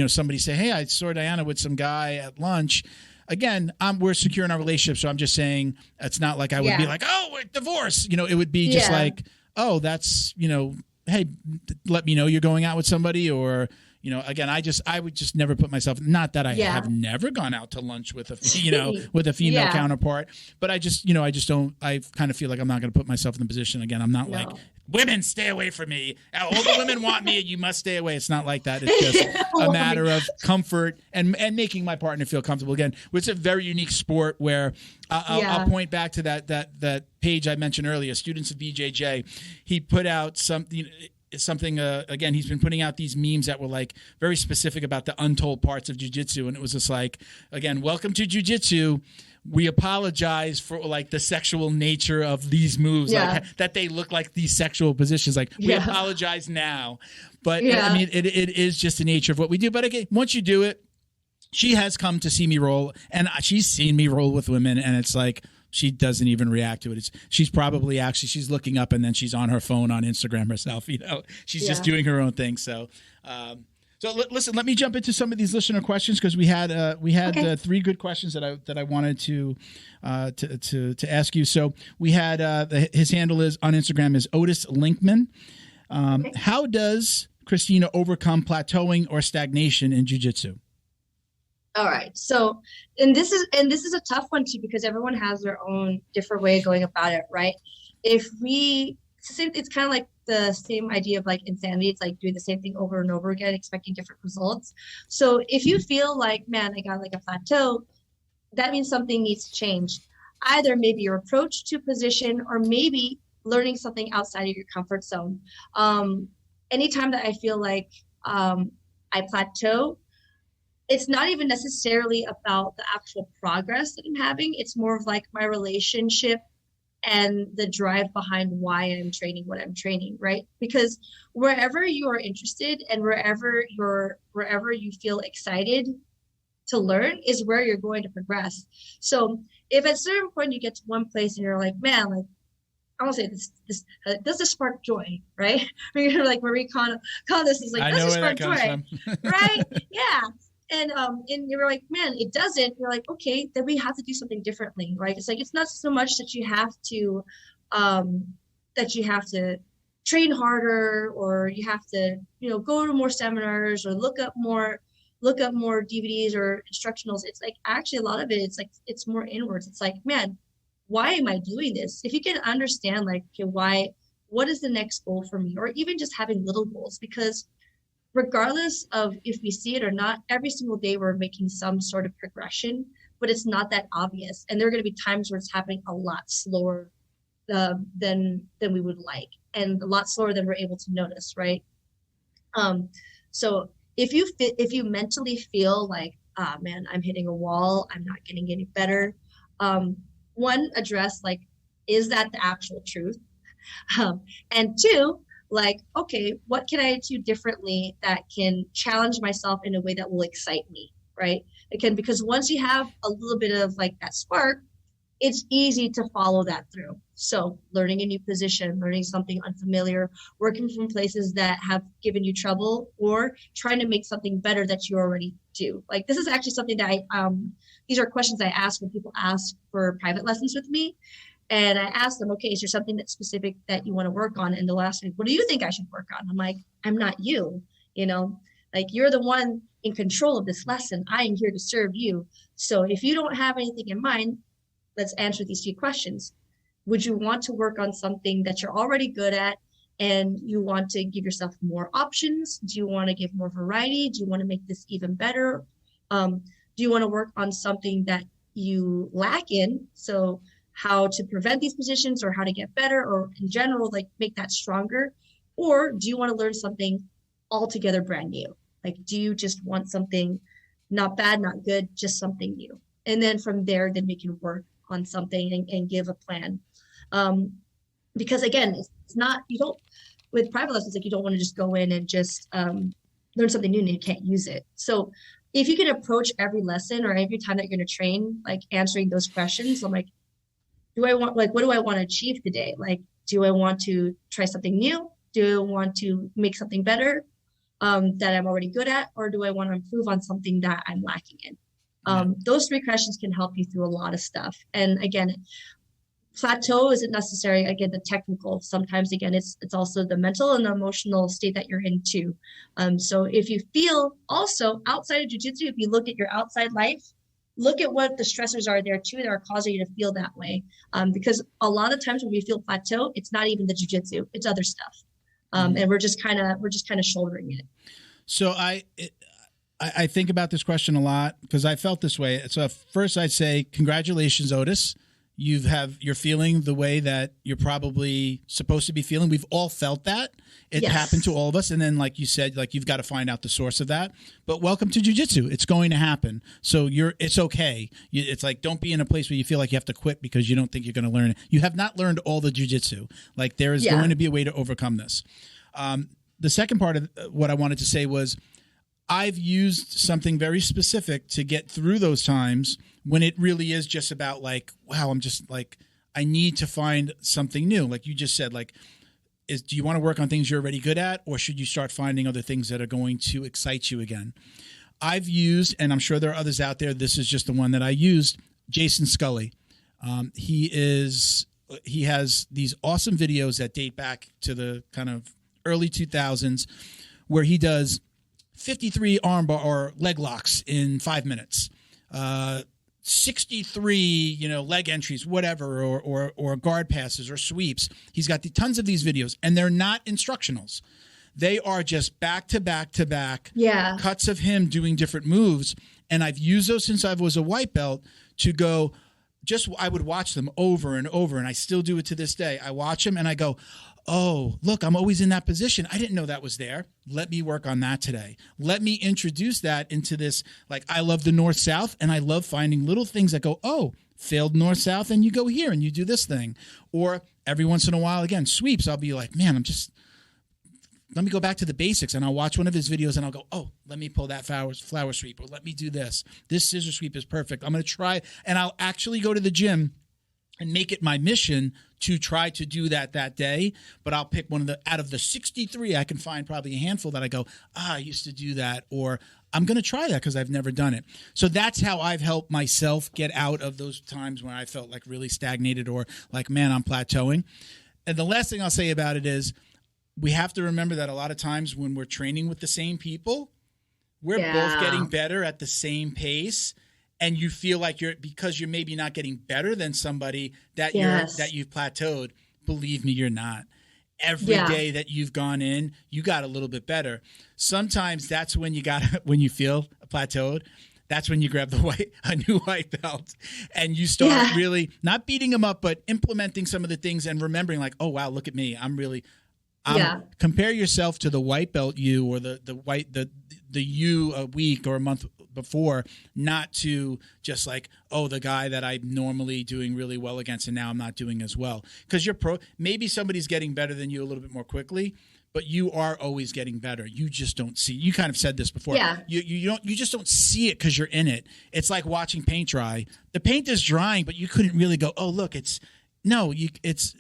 somebody say, hey, I saw Diana with some guy at lunch. Again, we're secure in our relationship. So I'm just saying it's not like I would be like, oh, we're divorced. It would be just like, oh, that's, hey, let me know you're going out with somebody, or, again, I would just never put myself, not that I have never gone out to lunch with a female counterpart, but I kind of feel like I'm not going to put myself in the position. Again, I'm not like, women, stay away from me. All the women want me, and you must stay away. It's not like that. It's just a matter of comfort and making my partner feel comfortable. Again, it's a very unique sport where I'll point back to that page I mentioned earlier, Students of BJJ. He put out something, again, he's been putting out these memes that were like very specific about the untold parts of jiu-jitsu. And it was just like, again, welcome to jiu-jitsu. We apologize for like the sexual nature of these moves, like that they look like these sexual positions. Like we apologize now, but I mean, it is just the nature of what we do. But again, once you do it, she has come to see me roll, and she's seen me roll with women, and it's like, she doesn't even react to it. She's probably she's looking up and then she's on her phone on Instagram herself. She's just doing her own thing. So, listen. Let me jump into some of these listener questions, because we had 3 good questions that I wanted to ask you. So we had his handle is on Instagram is Otis Linkman. How does Kristina overcome plateauing or stagnation in jiu-jitsu? All right. So, and this is a tough one too, because everyone has their own different way of going about it, right? It's kind of like the same idea of like insanity. It's like doing the same thing over and over again, expecting different results. So if you feel like, man, I got like a plateau, that means something needs to change. Either maybe your approach to position, or maybe learning something outside of your comfort zone. Anytime that I feel like I plateau, it's not even necessarily about the actual progress that I'm having. It's more of like my relationship and the drive behind why I'm training what I'm training, right? Because wherever you are interested and wherever you feel excited, to learn is where you're going to progress. So if at a certain point you get to one place and you're like, man, like, I want to say this does this spark joy, right? You're like Marie Kondo is like, does this spark joy, right? Yeah. And you're like, man, it doesn't. You're like, okay, then we have to do something differently, right? It's like, it's not so much that you have to train harder, or you have to, go to more seminars or look up more DVDs or instructionals. It's like, actually a lot of it, it's like, it's more inwards. It's like, man, why am I doing this? If you can understand, like, okay, what is the next goal for me? Or even just having little goals, because regardless of if we see it or not, every single day we're making some sort of progression, but it's not that obvious. And there are going to be times where it's happening a lot slower than we would like, and a lot slower than we're able to notice, right? So if you mentally feel like, man, I'm hitting a wall, I'm not getting any better, one, address, like, is that the actual truth? And two, like, okay, what can I do differently that can challenge myself in a way that will excite me, right? Again, because once you have a little bit of like that spark, it's easy to follow that through. So learning a new position, learning something unfamiliar, working from places that have given you trouble, or trying to make something better that you already do. Like, this is actually something that these are questions I ask when people ask for private lessons with me. And I ask them, okay, is there something that's specific that you want to work on? And they'll ask me, what do you think I should work on? I'm like, I'm not you, like, you're the one in control of this lesson. I am here to serve you. So if you don't have anything in mind, let's answer these few questions. Would you want to work on something that you're already good at and you want to give yourself more options? Do you want to give more variety? Do you want to make this even better? Do you want to work on something that you lack in? So how to prevent these positions, or how to get better, or in general, like, make that stronger? Or do you want to learn something altogether brand new? Like, do you just want something not bad, not good, just something new? And then from there, then we can work on something and give a plan. Because again, it's not, with private lessons, like, you don't want to just go in and just learn something new and you can't use it. So if you can approach every lesson or every time that you're going to train, like, answering those questions, I'm like, what do I want to achieve today? Like, do I want to try something new? Do I want to make something better that I'm already good at? Or do I want to improve on something that I'm lacking in? Those three questions can help you through a lot of stuff. And again, plateau isn't necessarily, again, the technical. Sometimes, again, it's also the mental and the emotional state that you're in too. So if you feel also outside of jiu-jitsu, if you look at your outside life, look at what the stressors are there too that are causing you to feel that way. Because a lot of times when we feel plateau, it's not even the jiu-jitsu, it's other stuff. And we're just kind of shouldering it. So I think about this question a lot because I felt this way. So first I'd say, congratulations, Otis. You're feeling the way that you're probably supposed to be feeling. We've all felt that. It happened to all of us. And then, like you said, like, you've got to find out the source of that. But welcome to jiu-jitsu. It's going to happen. So it's okay. It's like, don't be in a place where you feel like you have to quit because you don't think you're going to learn it. You have not learned all the jiu-jitsu. Like, there is going to be a way to overcome this. The second part of what I wanted to say was, I've used something very specific to get through those times when it really is just about, like, wow, I'm just like, I need to find something new. Like you just said, like, do you want to work on things you're already good at, or should you start finding other things that are going to excite you again? I've used, and I'm sure there are others out there, this is just the one that I used, Jason Scully. He has these awesome videos that date back to the kind of early 2000s where he does 53 armbar or leg locks in 5 minutes, 63, leg entries, whatever, or guard passes or sweeps. He's got tons of these videos, and they're not instructionals. They are just back to back to back cuts of him doing different moves. And I've used those since I was a white belt to go, I would watch them over and over, and I still do it to this day. I watch them and I go, oh, look, I'm always in that position. I didn't know that was there. Let me work on that today. Let me introduce that into this. Like, I love the north-south, and I love finding little things that go, oh, failed north-south, and you go here and you do this thing. Or every once in a while, again, sweeps, I'll be like, man, I'm just let me go back to the basics, and I'll watch one of his videos and I'll go, oh, let me pull that flower sweep, or let me do this. This scissor sweep is perfect. I'm going to try, and I'll actually go to the gym and make it my mission to try to do that day. But I'll pick out of the 63, I can find probably a handful that I go, I used to do that, or I'm going to try that because I've never done it. So that's how I've helped myself get out of those times when I felt like really stagnated or like, man, I'm plateauing. And the last thing I'll say about it is we have to remember that a lot of times when we're training with the same people, we're both getting better at the same pace. And you feel like because you're maybe not getting better than somebody that you've plateaued. Believe me, you're not. Every day that you've gone in, you got a little bit better. Sometimes that's when when you feel plateaued. That's when you grab a new white belt and you start really not beating them up, but implementing some of the things and remembering like, oh wow, look at me. Compare yourself to the white belt you or the you a week or a month before, not to just like, oh, the guy that I'm normally doing really well against and now I'm not doing as well. Because maybe somebody's getting better than you a little bit more quickly, but you are always getting better. You just don't see. You kind of said this before. Yeah. You just don't see it because you're in it. It's like watching paint dry. The paint is drying, but you couldn't really go, oh, look,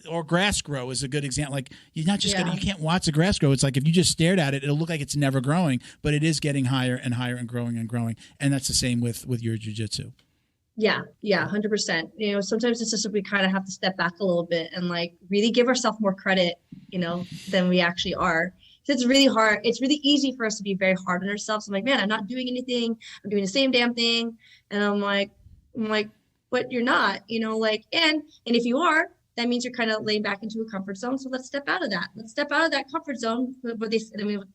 or grass grow is a good example. Like you're not just you can't watch the grass grow. It's like if you just stared at it, it'll look like it's never growing, but it is getting higher and higher and growing and growing. And that's the same with your jiu-jitsu. Yeah, 100%. You know, sometimes it's just we kind of have to step back a little bit and like really give ourselves more credit, you know, than we actually are. So it's really hard. It's really easy for us to be very hard on ourselves. I'm like, man, I'm not doing anything. I'm doing the same damn thing. And I'm like, but you're not, you know, like, and if you are, that means you're kind of laying back into a comfort zone. So let's step out of that. Let's step out of that comfort zone. But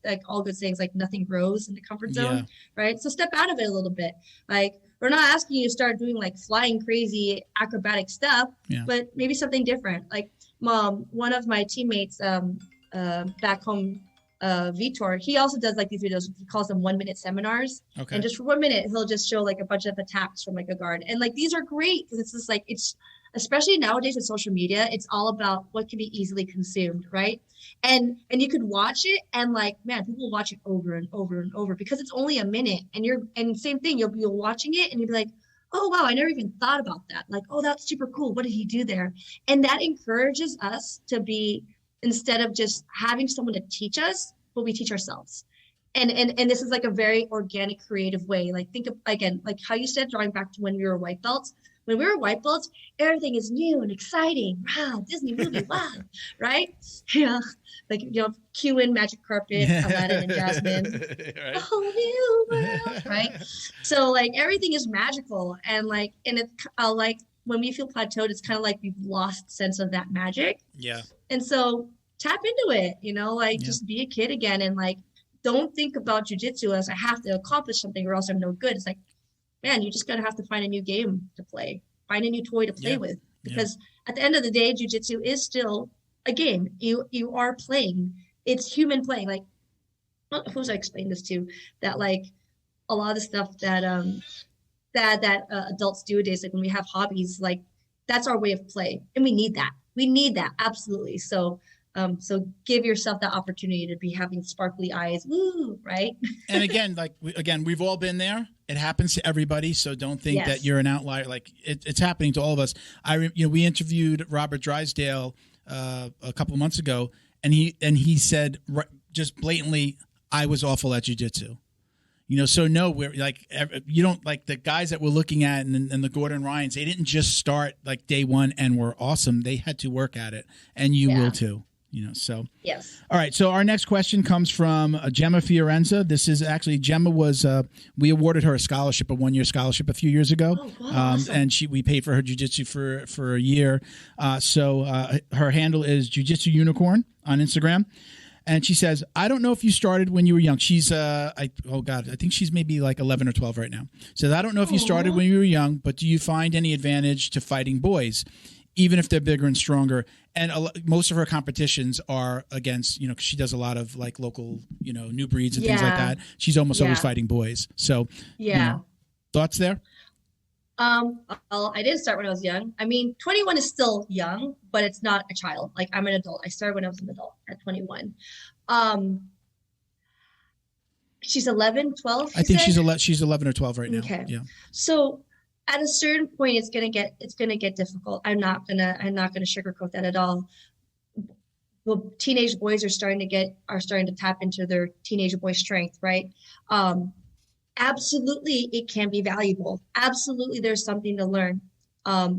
like all good sayings, like nothing grows in the comfort zone, right? So step out of it a little bit. Like we're not asking you to start doing like flying crazy acrobatic stuff, but maybe something different. Like one of my teammates back home, Vitor, he also does like these videos. He calls them 1 minute seminars. Okay. And just for 1 minute, he'll just show like a bunch of attacks from like a guard. And like, these are great because it's just like, it's especially nowadays with social media, it's all about what can be easily consumed. Right. And you could watch it and like, man, people watch it over and over and over because it's only a minute and same thing. You'll be watching it and you'll be like, oh, wow, I never even thought about that. Like, oh, that's super cool. What did he do there? And that encourages us to be, instead of just having someone to teach us, but we teach ourselves. And this is like a very organic, creative way. Like think of, again, like how you said, drawing back to when we were white belts. When we were white belts, everything is new and exciting. Wow, Disney movie, wow, right? Yeah, like, you know, cue in Magic Carpet, Aladdin and Jasmine, right. A whole new world, right? So like everything is magical, and like, and it's like when we feel plateaued, it's kind of like we've lost sense of that magic. Yeah. And so tap into it, you know, like just be a kid again, and like don't think about jiu-jitsu as I have to accomplish something or else I'm no good. It's like, man, you just gotta have to find a new game to play, find a new toy to play with, because at the end of the day, jiu-jitsu is still a game. You are playing. It's human playing. Like, who was I explaining this to? That like a lot of the stuff that adults do nowadays, like when we have hobbies, like that's our way of play, and we need that. We need that absolutely. So give yourself that opportunity to be having sparkly eyes, woo, right? And again, we've all been there. It happens to everybody, so don't think that you're an outlier. Like it's happening to all of us. We interviewed Robert Drysdale a couple of months ago, and he said just blatantly, I was awful at jiu-jitsu. You know, so no, we're like, you don't like the guys that we're looking at and the Gordon Ryans. They didn't just start like day one and were awesome. They had to work at it, and you will too. You know, so yes. All right. So our next question comes from Gemma Fiorenza. This is actually Gemma was we awarded her a scholarship, a 1-year scholarship a few years ago, awesome. And we paid for her jiu-jitsu for a year. So her handle is Jiu-Jitsu Unicorn on Instagram. And she says, I don't know if you started when you were young. She's, I think she's maybe like 11 or 12 right now. Says, I don't know if you started when you were young, but do you find any advantage to fighting boys, even if they're bigger and stronger? And most of her competitions are against, you know, 'cause she does a lot of like local, you know, new breeds and things like that. She's almost always fighting boys. So, you know, thoughts there? Well, I didn't start when I was young. I mean, 21 is still young, but it's not a child. Like, I'm an adult. I started when I was an adult at 21. She's 11, 12. I think she's 11 or 12 right now. Okay. Yeah. So at a certain point, it's gonna get difficult. I'm not gonna sugarcoat that at all. Well, teenage boys are starting to tap into their teenage boy strength, right? Absolutely, it can be valuable. Absolutely, there's something to learn. But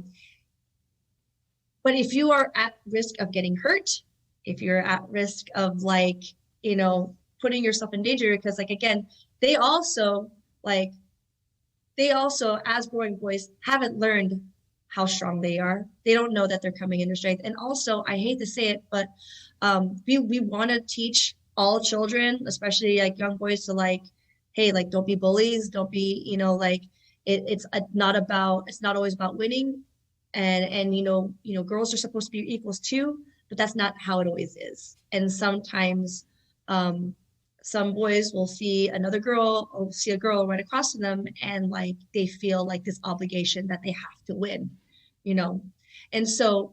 if you are at risk of getting hurt, if you're at risk of putting yourself in danger, because again, they also as growing boys haven't learned how strong they are. They don't know that they're coming in their strength. And also, I hate to say it, but we want to teach all children, especially young boys, to hey, don't be bullies. Don't be, it's not always about winning. And girls are supposed to be equals too, but that's not how it always is. And sometimes some boys will see another girl or see a girl right across from them, and they feel this obligation that they have to win, And so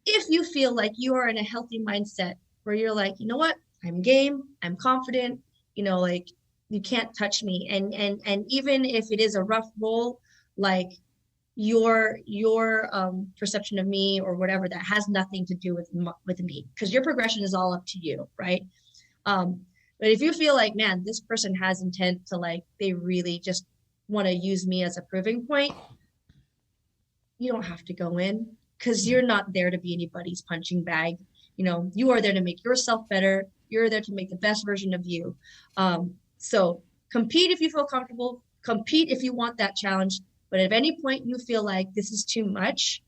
if you feel like you are in a healthy mindset where you're you know what, I'm game, I'm confident, you can't touch me. And even if it is a rough role, your perception of me or whatever, that has nothing to do with me, because your progression is all up to you, right? But if you feel man, this person has intent to they really just want to use me as a proving point, you don't have to go in, because you're not there to be anybody's punching bag. You are there to make yourself better. You're there to make the best version of you. So compete if you feel comfortable, compete if you want that challenge. But at any point you feel this is too much,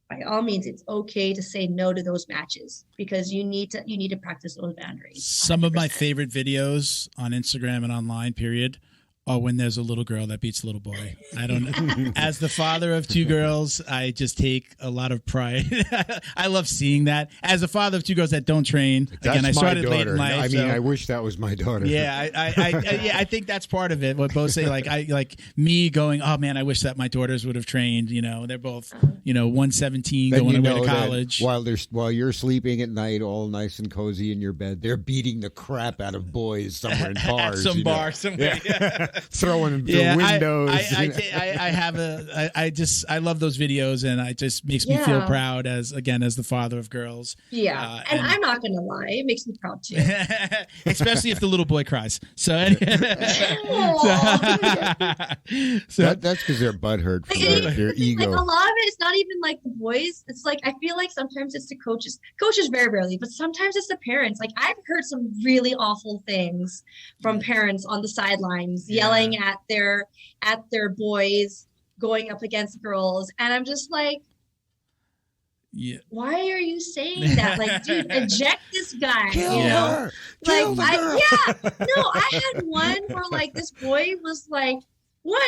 by all means, it's okay to say no to those matches, because you need to practice those boundaries. 100%. Some of my favorite videos on Instagram and online, period, are when there's a little girl that beats a little boy. I don't. As the father of two girls, I just take a lot of pride. I love seeing that. As a father of two girls that don't train, that's I started late in life. I mean, I wish that was my daughter. Yeah, I think that's part of it. What both say, me going, oh man, I wish that my daughters would have trained. They're both, 117 going away to college. While you're sleeping at night, all nice and cozy in your bed, they're beating the crap out of boys somewhere in bars. At some bar somewhere. Yeah. Throwing the windows. I love those videos, and it just makes me feel proud as the father of girls. Yeah, and I'm not gonna lie, it makes me proud too. Especially if the little boy cries. So, that's because they're butthurt for their ego. A lot of it is not even the boys. It's I feel sometimes it's the coaches. Coaches very rarely, but sometimes it's the parents. I've heard some really awful things from parents on the sidelines, yelling at their boys going up against girls, and I'm just why are you saying that? Dude, eject this guy. Kill her. Kill the girl. I had one where this boy was one,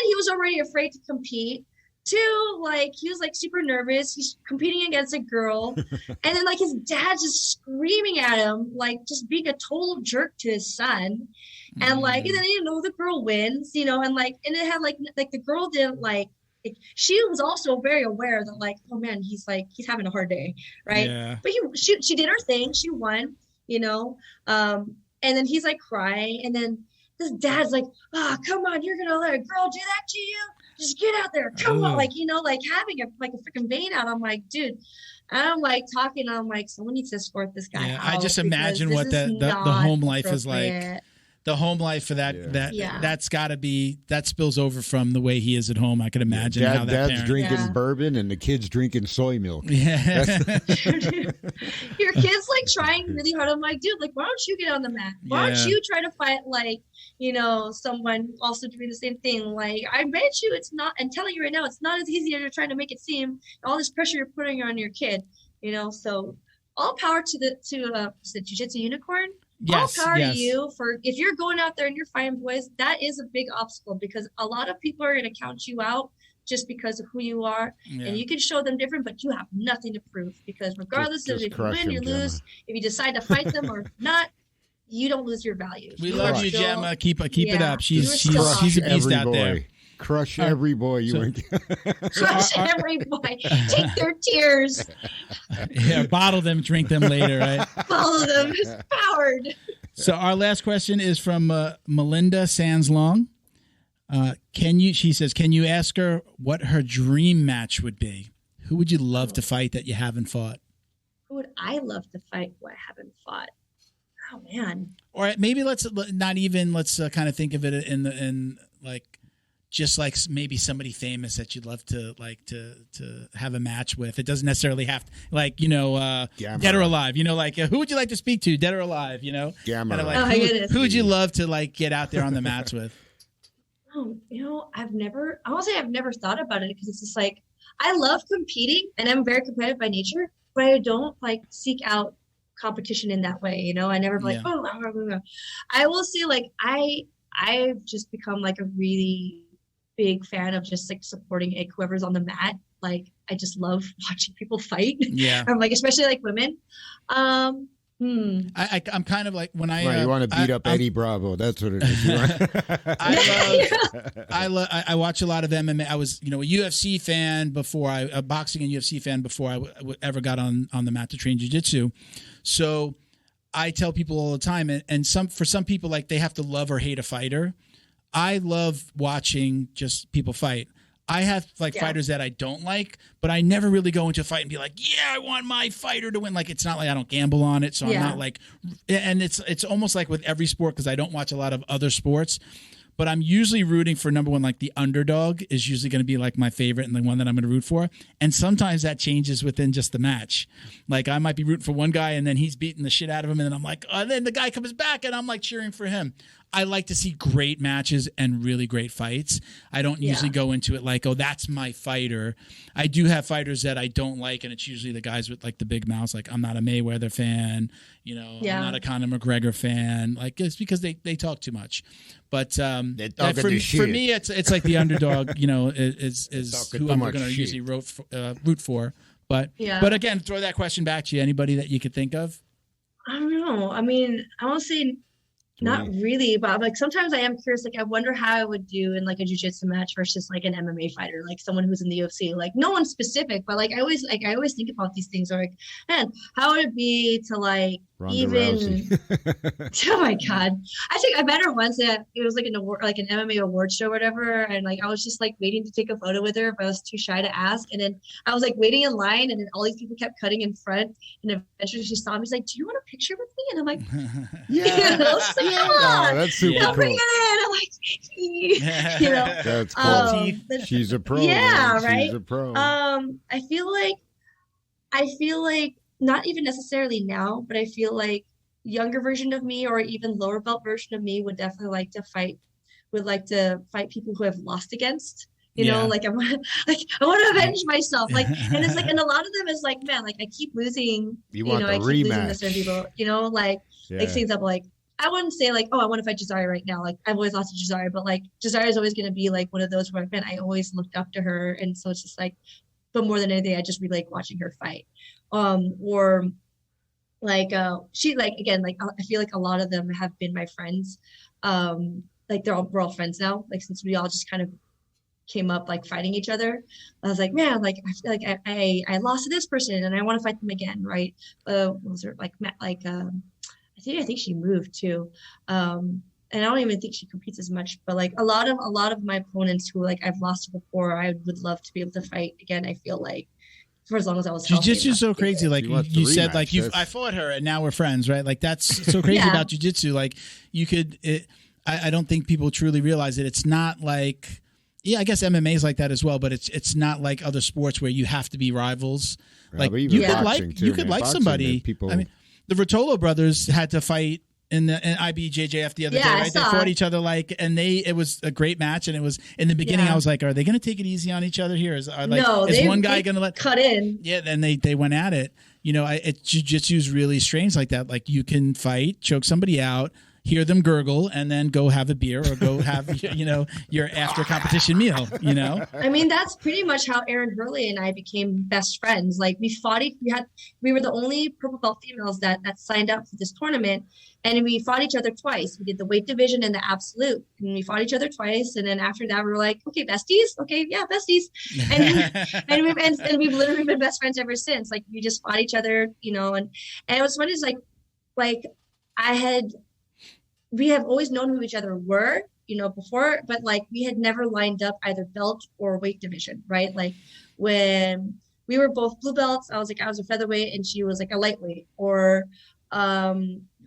he was already afraid to compete. Two, he was super nervous. He's competing against a girl, and then his dad's just screaming at him, just being a total jerk to his son. And and then the girl wins, and and it had the girl didn't she was also very aware that oh man, he's having a hard day, right? Yeah. But she did her thing, she won, and then he's crying, and then this dad's oh come on, you're gonna let a girl do that to you? Just get out there, come on, having a freaking vein out. I'm dude. I'm talking. I'm someone needs to escort this guy out. I just imagine what the home life is like. The home life for that's got to be, that spills over from the way he is at home. I could imagine how that dad's drinking bourbon and the kid's drinking soy milk. Yeah. Your kid's like trying really hard. I'm like, dude, like, why don't you get on the mat? Why don't you try to fight like, you know, someone also doing the same thing? Like, I bet you it's not, and telling you right now, it's not as easy as you're trying to make it seem. All this pressure you're putting on your kid, you know. So all power to the Jiu Jitsu Unicorn. Yes, all power to you for, if you're going out there and you're fighting boys, that is a big obstacle, because a lot of people are going to count you out just because of who you are. And you can show them different, but you have nothing to prove, because regardless of if you win, you lose, if you decide to fight them or not, you don't lose your value. We love you, Gemma. Keep it up. She's a beast out there. Crush every boy you went. Crush every boy. Take their tears. Yeah, bottle them, drink them later, right? Bottle them. It's powered. So our last question is from Melinda Sands-Long. She says, can you ask her what her dream match would be? Who would you love to fight that you haven't fought? Who would I love to fight who I haven't fought? Oh man. Or maybe let's kind of think of it in just like maybe somebody famous that you'd love to to have a match with. It doesn't necessarily have to, dead or alive. Who would you like to speak to, dead or alive? Gamma. Who would you love to get out there on the mats with? Oh, I've never thought about it because it's just like I love competing and I'm very competitive by nature, but I don't seek out competition in that way. I never I will say I've just become a really big fan of just supporting whoever's on the mat. I just love watching people fight. Yeah. Especially women. I'm kind of when you want to beat up Eddie Bravo. That's what it is. I watch a lot of MMA. I was, a UFC fan before a boxing and UFC fan before I ever got on the mat to train jiu-jitsu. So I tell people all the time, and for some people, they have to love or hate a fighter. I love watching just people fight. I have fighters that I don't like, but I never really go into a fight and be like, yeah, I want my fighter to win. It's not I don't gamble on it. So I'm not and it's almost like with every sport, because I don't watch a lot of other sports, but I'm usually rooting for number one, the underdog is usually going to be my favorite and the one that I'm going to root for. And sometimes that changes within just the match. I might be rooting for one guy and then he's beating the shit out of him. And then I'm and then the guy comes back and I'm cheering for him. I like to see great matches and really great fights. I don't usually go into it oh, that's my fighter. I do have fighters that I don't like, and it's usually the guys with the big mouths. I'm not a Mayweather fan, I'm not a Conor McGregor fan. It's because they talk too much. But for me, it's the underdog. Is who I'm going to usually root for. But again, throw that question back to you. Anybody that you could think of? I don't know. I mean, I won't say. Not really, but sometimes I am curious. I wonder how I would do in a jiu-jitsu match versus an MMA fighter, someone who's in the UFC. No one specific, but I always think about these things. Man, how would it be to Ronda oh my god! I think I met her once at it was an award, an MMA award show or whatever, and I was just waiting to take a photo with her, but I was too shy to ask. And then I was waiting in line, and then all these people kept cutting in front, and eventually she saw me. She's like, "Do you want a picture with me?" And I'm like, "Yeah." Come on. Oh, that's super cool. Bring it in. I'm That's cool. She's a pro. Yeah, man. right. She's a pro. I feel like not even necessarily now, but I feel younger version of me or even lower belt version of me would definitely like to fight people who have lost against. I want to avenge myself. And it's and a lot of them is man, I keep losing. You want I the keep rematch. losing to certain people. Things up I wouldn't say oh, I want to fight Jazari right now. I've always lost to Jazari, but Jazari is always going to be one of those where I always looked up to her, and so it's just but more than anything, I just really like watching her fight. Or she again I feel a lot of them have been my friends. We're all friends now. Since we all just kind of came up think each other. I was man, I feel I lost to this person and I want to fight them again, right? Was there I think she moved too. And I don't even think she competes as much, but a lot of my opponents who I've lost to before, I would love to be able to fight again. I feel for as long as I was healthy. Jiu-jitsu is so crazy. You said, I fought her and now we're friends, right? That's so crazy about jiu-jitsu. I don't think people truly realize it. It's not I guess MMA is like that as well, but it's not like other sports where you have to be rivals. You could like somebody. I mean, the Rotolo brothers had to fight in IBJJF the other day, right? They fought each other it was a great match, and it was in the beginning. I was are they going to take it easy on each other here? Is one guy going to let cut in? Yeah, then they went at it. Jiu-jitsu is really strange like that. You can fight, choke somebody out, hear them gurgle and then go have a beer or go have, your after competition meal, I mean, that's pretty much how Aaron Hurley and I became best friends. Like we were the only purple belt females that signed up for this tournament, and we fought each other twice. We did the weight division and the absolute, and we fought each other twice. And then after that, we were like, okay, besties. Okay. Yeah. Besties. And we've literally been best friends ever since. Like we just fought each other, and what's funny is like we have always known who each other were, before, but like we had never lined up either belt or weight division, right? Like when we were both blue belts, I was a featherweight and she was like a lightweight, or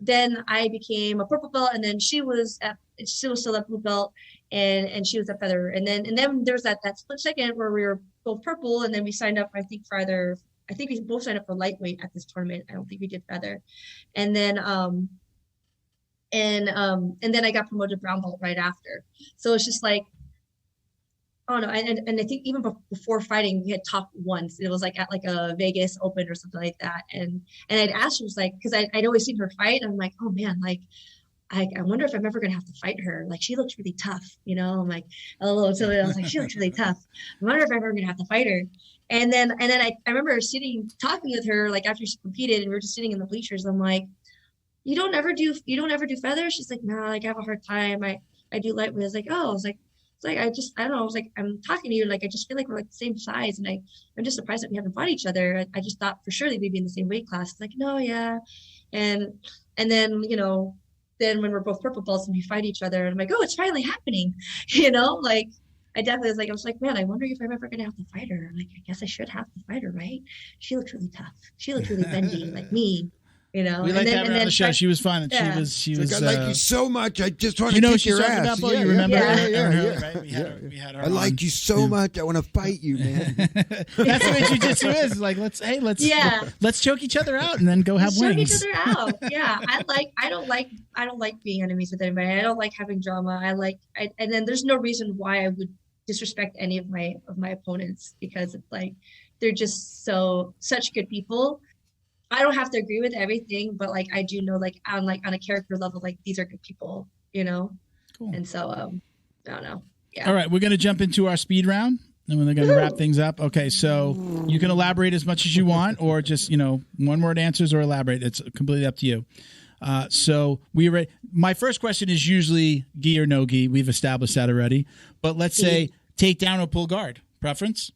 then I became a purple belt, and then she was still at blue belt, and she was a feather, and then there was that split second where we were both purple, and then we signed up, I think we both signed up for lightweight at this tournament. I don't think we did feather, and then and then I got promoted to brown belt right after. So it's just like, oh no, and I think even before fighting, we had talked once. It was like at like a Vegas Open or something like that, and I'd asked her, was like, because I'd always seen her fight, and I'm like, oh man, like I wonder if I'm ever gonna have to fight her. Like she looks really tough, I'm like, oh, so I was like, she looks really tough. I wonder if I'm ever gonna have to fight her. And then I remember talking with her like after she competed, and we were just sitting in the bleachers. I'm like, you don't ever do feathers? She's like, no, like I have a hard time. I do lightweight. I was like, oh, I don't know. I was like, I'm talking to you. Like, I just feel like we're like the same size. And I'm just surprised that we haven't fought each other. I just thought for sure that we'd be in the same weight class. It's like, no, yeah. And then, then when we're both purple belts and we fight each other, and I'm like, oh, it's finally happening. Like I was like, man, I wonder if I'm ever going to have to fight her. I'm like, I guess I should have to fight her, right? She looks really tough. She looks really bendy like me. We liked having her on the show. She was fun. And yeah. she was. I like you so much. I just want to kick your ass. About, you remember? Yeah. Right? We had her. I like you so much. I want to fight you, man. That's the way jiu-jitsu is. Like, let's choke each other out and then go have wings. Choke each other out. Yeah, I don't like being enemies with anybody. I don't like having drama. And then there's no reason why I would disrespect any of my opponents, because it's like they're just such good people. I don't have to agree with everything, but like I do know, like on a character level, like these are good people, Cool. And so I don't know. Yeah. All right, we're gonna jump into our speed round, and we're gonna wrap things up. Okay, so you can elaborate as much as you want, or just one word answers, or elaborate. It's completely up to you. So my first question is usually gi or no gi. We've established that already, but let's say takedown or pull guard. Preference?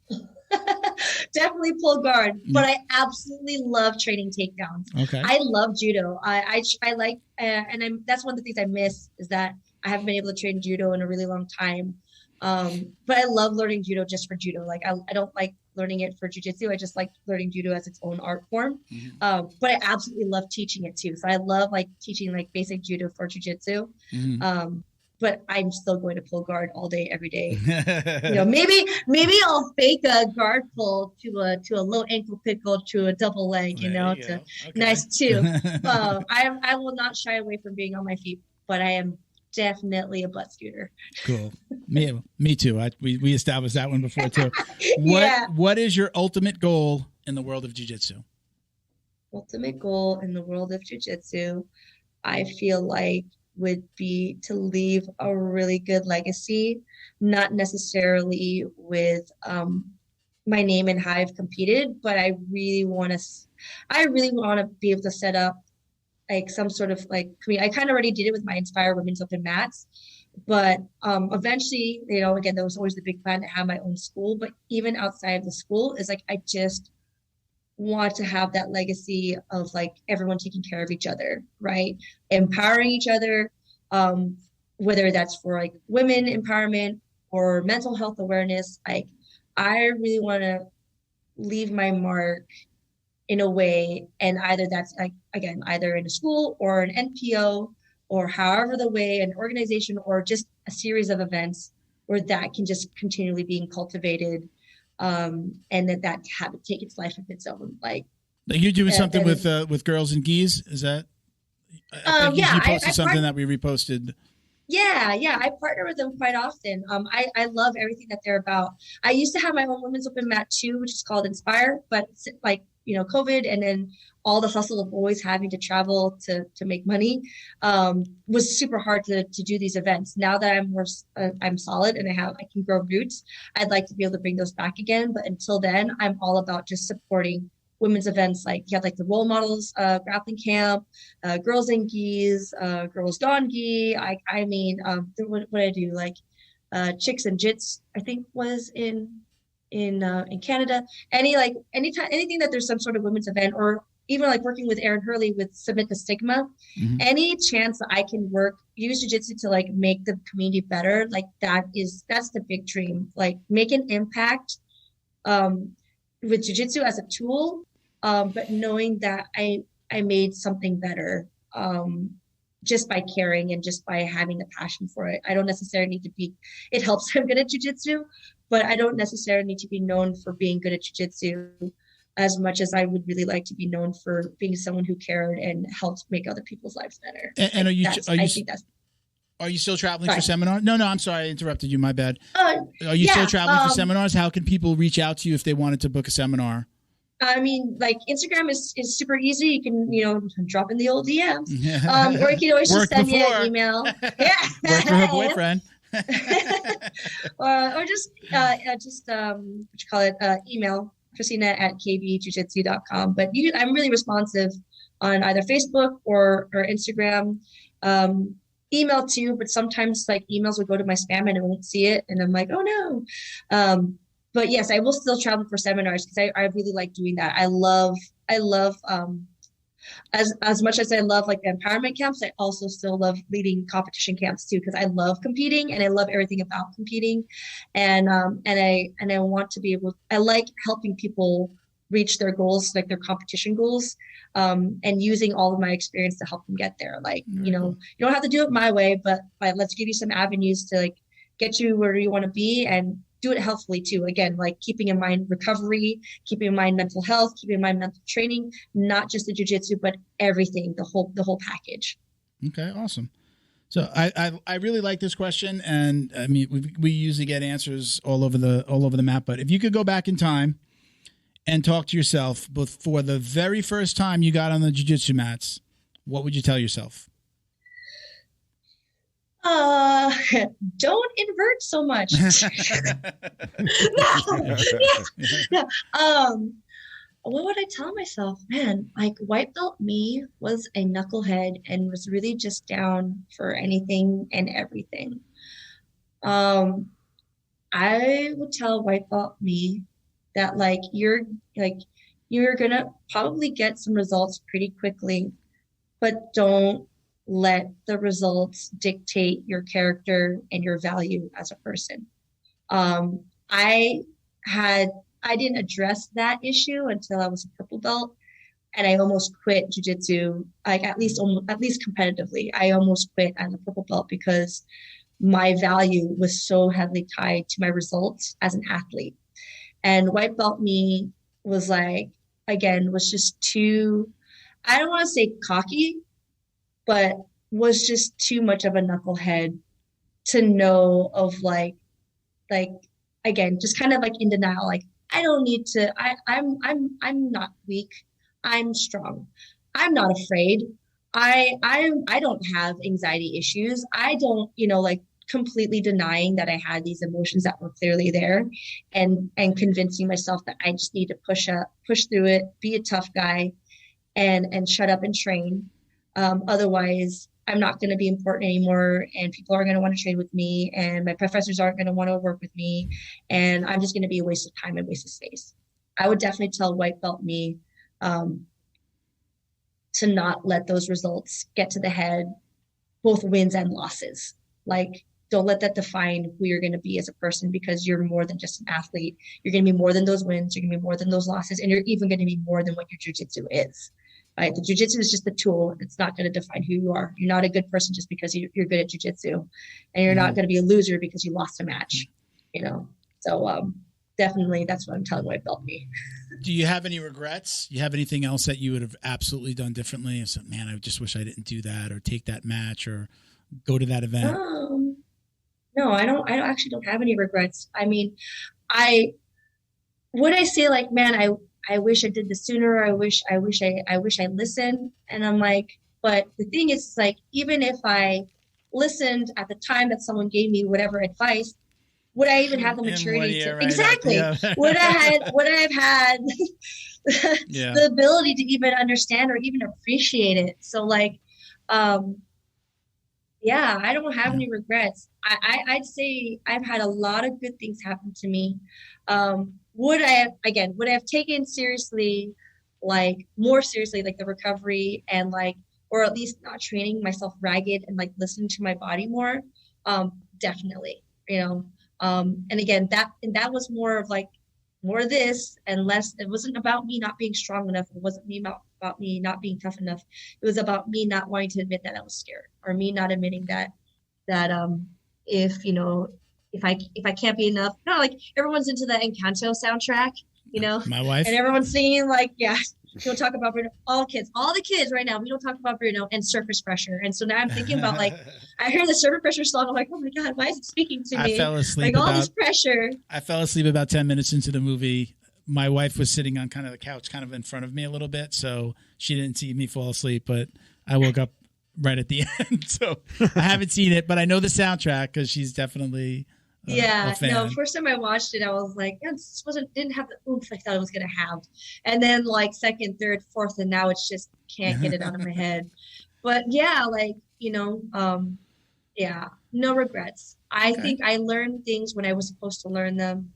Definitely pull guard, but I absolutely love training takedowns. Okay. I love judo. I like, and that's one of the things I miss, is that I haven't been able to train judo in a really long time. But I love learning judo just for judo. Like I don't like learning it for jiu-jitsu. I just like learning judo as its own art form. Mm-hmm. But I absolutely love teaching it too. So I love like teaching like basic judo for jiu-jitsu. Mm-hmm. But I'm still going to pull guard all day, every day. Maybe I'll fake a guard pull to a low ankle pickle to a double leg, okay. Nice too. I will not shy away from being on my feet, but I am definitely a butt scooter. Cool. Me too. We established that one before too. What is your ultimate goal in the world of jiu-jitsu? Ultimate goal in the world of jiu-jitsu, I feel like, would be to leave a really good legacy, not necessarily with my name and how I've competed, but I really want to be able to set up like some sort of like, I kind of already did it with my Inspire Women's Open mats, but eventually, again, there was always the big plan to have my own school, but even outside of the school is like, I just want to have that legacy of like everyone taking care of each other, right? Empowering each other, whether that's for like women empowerment or mental health awareness. Like I really want to leave my mark in a way, and either that's like, again, either in a school or an NPO or however the way, an organization or just a series of events where that can just continually being cultivated. And that habit take its life of its own. Like you're doing something with girls and Ghees, is that? You posted something that we reposted. Yeah, I partner with them quite often. I love everything that they're about. I used to have my own women's open mat too, which is called Inspire, but like COVID, and then all the hustle of always having to travel to make money, was super hard to do these events. Now that I'm solid and I can grow roots, I'd like to be able to bring those back again. But until then, I'm all about just supporting women's events. Like you have like the role models, grappling camp, girls in Ghees, girls don Ghee. I mean, what I do, like chicks and jits, I think was in Canada. Anything that there's some sort of women's event, or even like working with Erin Hurley with Submit the Stigma, any chance that I can use jiu-jitsu to like make the community better, like that's the big dream. Like make an impact with jiu-jitsu as a tool, but knowing that I made something better just by caring and just by having the passion for it. I don't necessarily need to be, it helps I'm good at jiu-jitsu, but I don't necessarily need to be known for being good at jiu-jitsu as much as I would really like to be known for being someone who cared and helped make other people's lives better. And are you still traveling for seminars? No, I'm sorry, I interrupted you. My bad. Are you still traveling for seminars? How can people reach out to you if they wanted to book a seminar? I mean, like Instagram is super easy. You can, drop in the old DMs, or you can always just send me an email. Yeah, work for her boyfriend. or just email Kristina@kbjujitsu.com. But I'm really responsive on either Facebook or Instagram. Email too, but sometimes like emails will go to my spam and I won't see it, and I'm like, oh no. But yes, I will still travel for seminars because I really like doing that. I love as much as I love like the empowerment camps, I also still love leading competition camps too, because I love competing and I love everything about competing. And I want to be able, I like helping people reach their goals, like their competition goals, and using all of my experience to help them get there. Like, you don't have to do it my way, but let's give you some avenues to like get you where you want to be, and do it healthfully too. Again, like keeping in mind recovery, keeping in mind mental health, keeping in mind mental training, not just the jiu-jitsu, but everything, the whole package. Okay, awesome. So I really like this question, and I mean we usually get answers all over the map. But if you could go back in time and talk to yourself before the very first time you got on the jiu-jitsu mats, what would you tell yourself? Don't invert so much. No. What would I tell myself? Man, like white belt me was a knucklehead and was really just down for anything and everything. I would tell white belt me that like you're gonna probably get some results pretty quickly, but don't let the results dictate your character and your value as a person. I didn't address that issue until I was a purple belt, and I almost quit jiu-jitsu, like at least competitively. I almost quit as a purple belt because my value was so heavily tied to my results as an athlete. And white belt me was like, again, was just too, I don't want to say cocky, but was just too much of a knucklehead to know of like again, just kind of like in denial, like I don't need to, I'm not weak, I'm strong, I'm not afraid, I don't have anxiety issues, I don't, like completely denying that I had these emotions that were clearly there, and convincing myself that I just need to push through it, be a tough guy, and shut up and train. Otherwise, I'm not going to be important anymore, and people aren't going to want to train with me, and my professors aren't going to want to work with me, and I'm just going to be a waste of time and waste of space. I would definitely tell white belt me to not let those results get to the head, both wins and losses. Like, don't let that define who you're going to be as a person, because you're more than just an athlete. You're going to be more than those wins. You're going to be more than those losses, and you're even going to be more than what your jiu-jitsu is. Right? The jiu-jitsu is just a tool. It's not going to define who you are. You're not a good person just because you're good at jiu-jitsu, and you're not going to be a loser because you lost a match, So definitely that's what I'm telling white belt me. Do you have any regrets? Do you have anything else that you would have absolutely done differently? So, man, I just wish I didn't do that, or take that match, or go to that event. No, I actually don't have any regrets. I mean, would I say like, man, I wish I did this sooner. I wish I listened. And I'm like, but the thing is, like, even if I listened at the time that someone gave me whatever advice, would I even have the maturity to exactly? Yeah. would I have had the ability to even understand or even appreciate it? So like, I don't have any regrets. I'd say I've had a lot of good things happen to me. Would I have taken seriously, like more seriously, like the recovery and like, or at least not training myself ragged and like listening to my body more? Definitely, you know. And again, that was more of like more of this and less. It wasn't about me not being strong enough. It wasn't about me not being tough enough. It was about me not wanting to admit that I was scared, or me not admitting that if I can't be enough, like everyone's into the Encanto soundtrack, you know, my wife, and everyone's singing like, we don't talk about Bruno. All the kids right now, we don't talk about Bruno and surface pressure. And so now I'm thinking about like, I hear the surface pressure song. I'm like, oh my God, why is it speaking to me? I fell asleep. Like all this pressure. I fell asleep about 10 minutes into the movie. My wife was sitting on kind of the couch, kind of in front of me a little bit. So she didn't see me fall asleep, but I woke up right at the end. So I haven't seen it, but I know the soundtrack because she's definitely a fan. No, first time I watched it, I was like, this didn't have the oomph I thought it was going to have. And then like second, third, fourth, and now it's just can't get it out of my head. But like, no regrets. I think I learned things when I was supposed to learn them,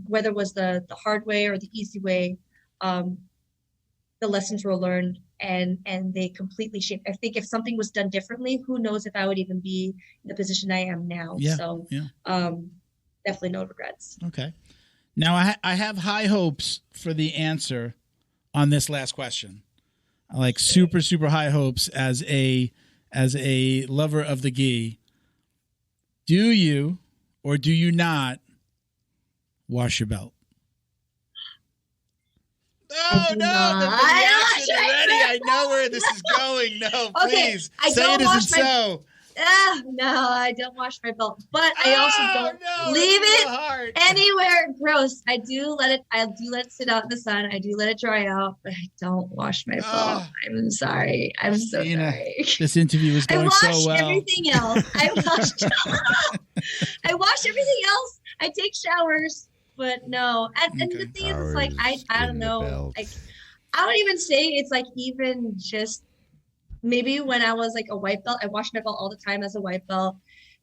whether it was the hard way or the easy way. The lessons were learned and they completely shaped. I think if something was done differently, who knows if I would even be in the position I am now. Definitely no regrets. Okay. Now I have high hopes for the answer on this last question. I like super, super high hopes as a lover of the Ghee. Do you or do you not wash your belt? No, I know where this is going. No, please. Say it isn't so. No, I don't wash my belt, but I also don't leave it anywhere gross. I do let it sit out in the sun. I do let it dry out, but I don't wash my belt. I'm sorry. I'm so sorry. This interview is going so well. I wash everything else. I wash everything else. I take showers. But no, and the thing is, it's like, I don't know, like, I don't even say it's like even just maybe when I was like a white belt, I washed my belt all the time as a white belt.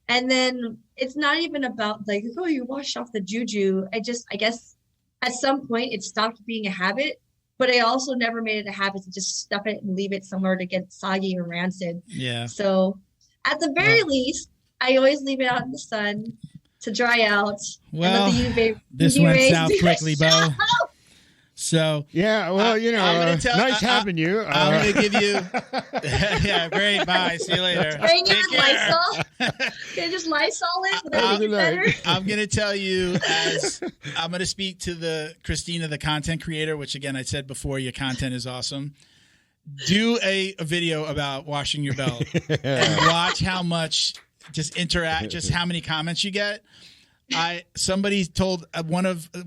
And then it's not even about like, oh, you washed off the juju. I guess at some point it stopped being a habit, but I also never made it a habit to just stuff it and leave it somewhere to get soggy or rancid. Yeah. So at the very least, I always leave it out in the sun to dry out. Well, this went south quickly, Bo. So nice having you. I'm going to give you. Yeah, great. Bye. See you later. Bring in Lysol. Can I just Lysol it? Would that be better? I'm going to tell you I'm going to speak to the Kristina, the content creator, which again I said before, your content is awesome. Do a video about washing your belt and watch how much. Just interact, just how many comments you get. Somebody told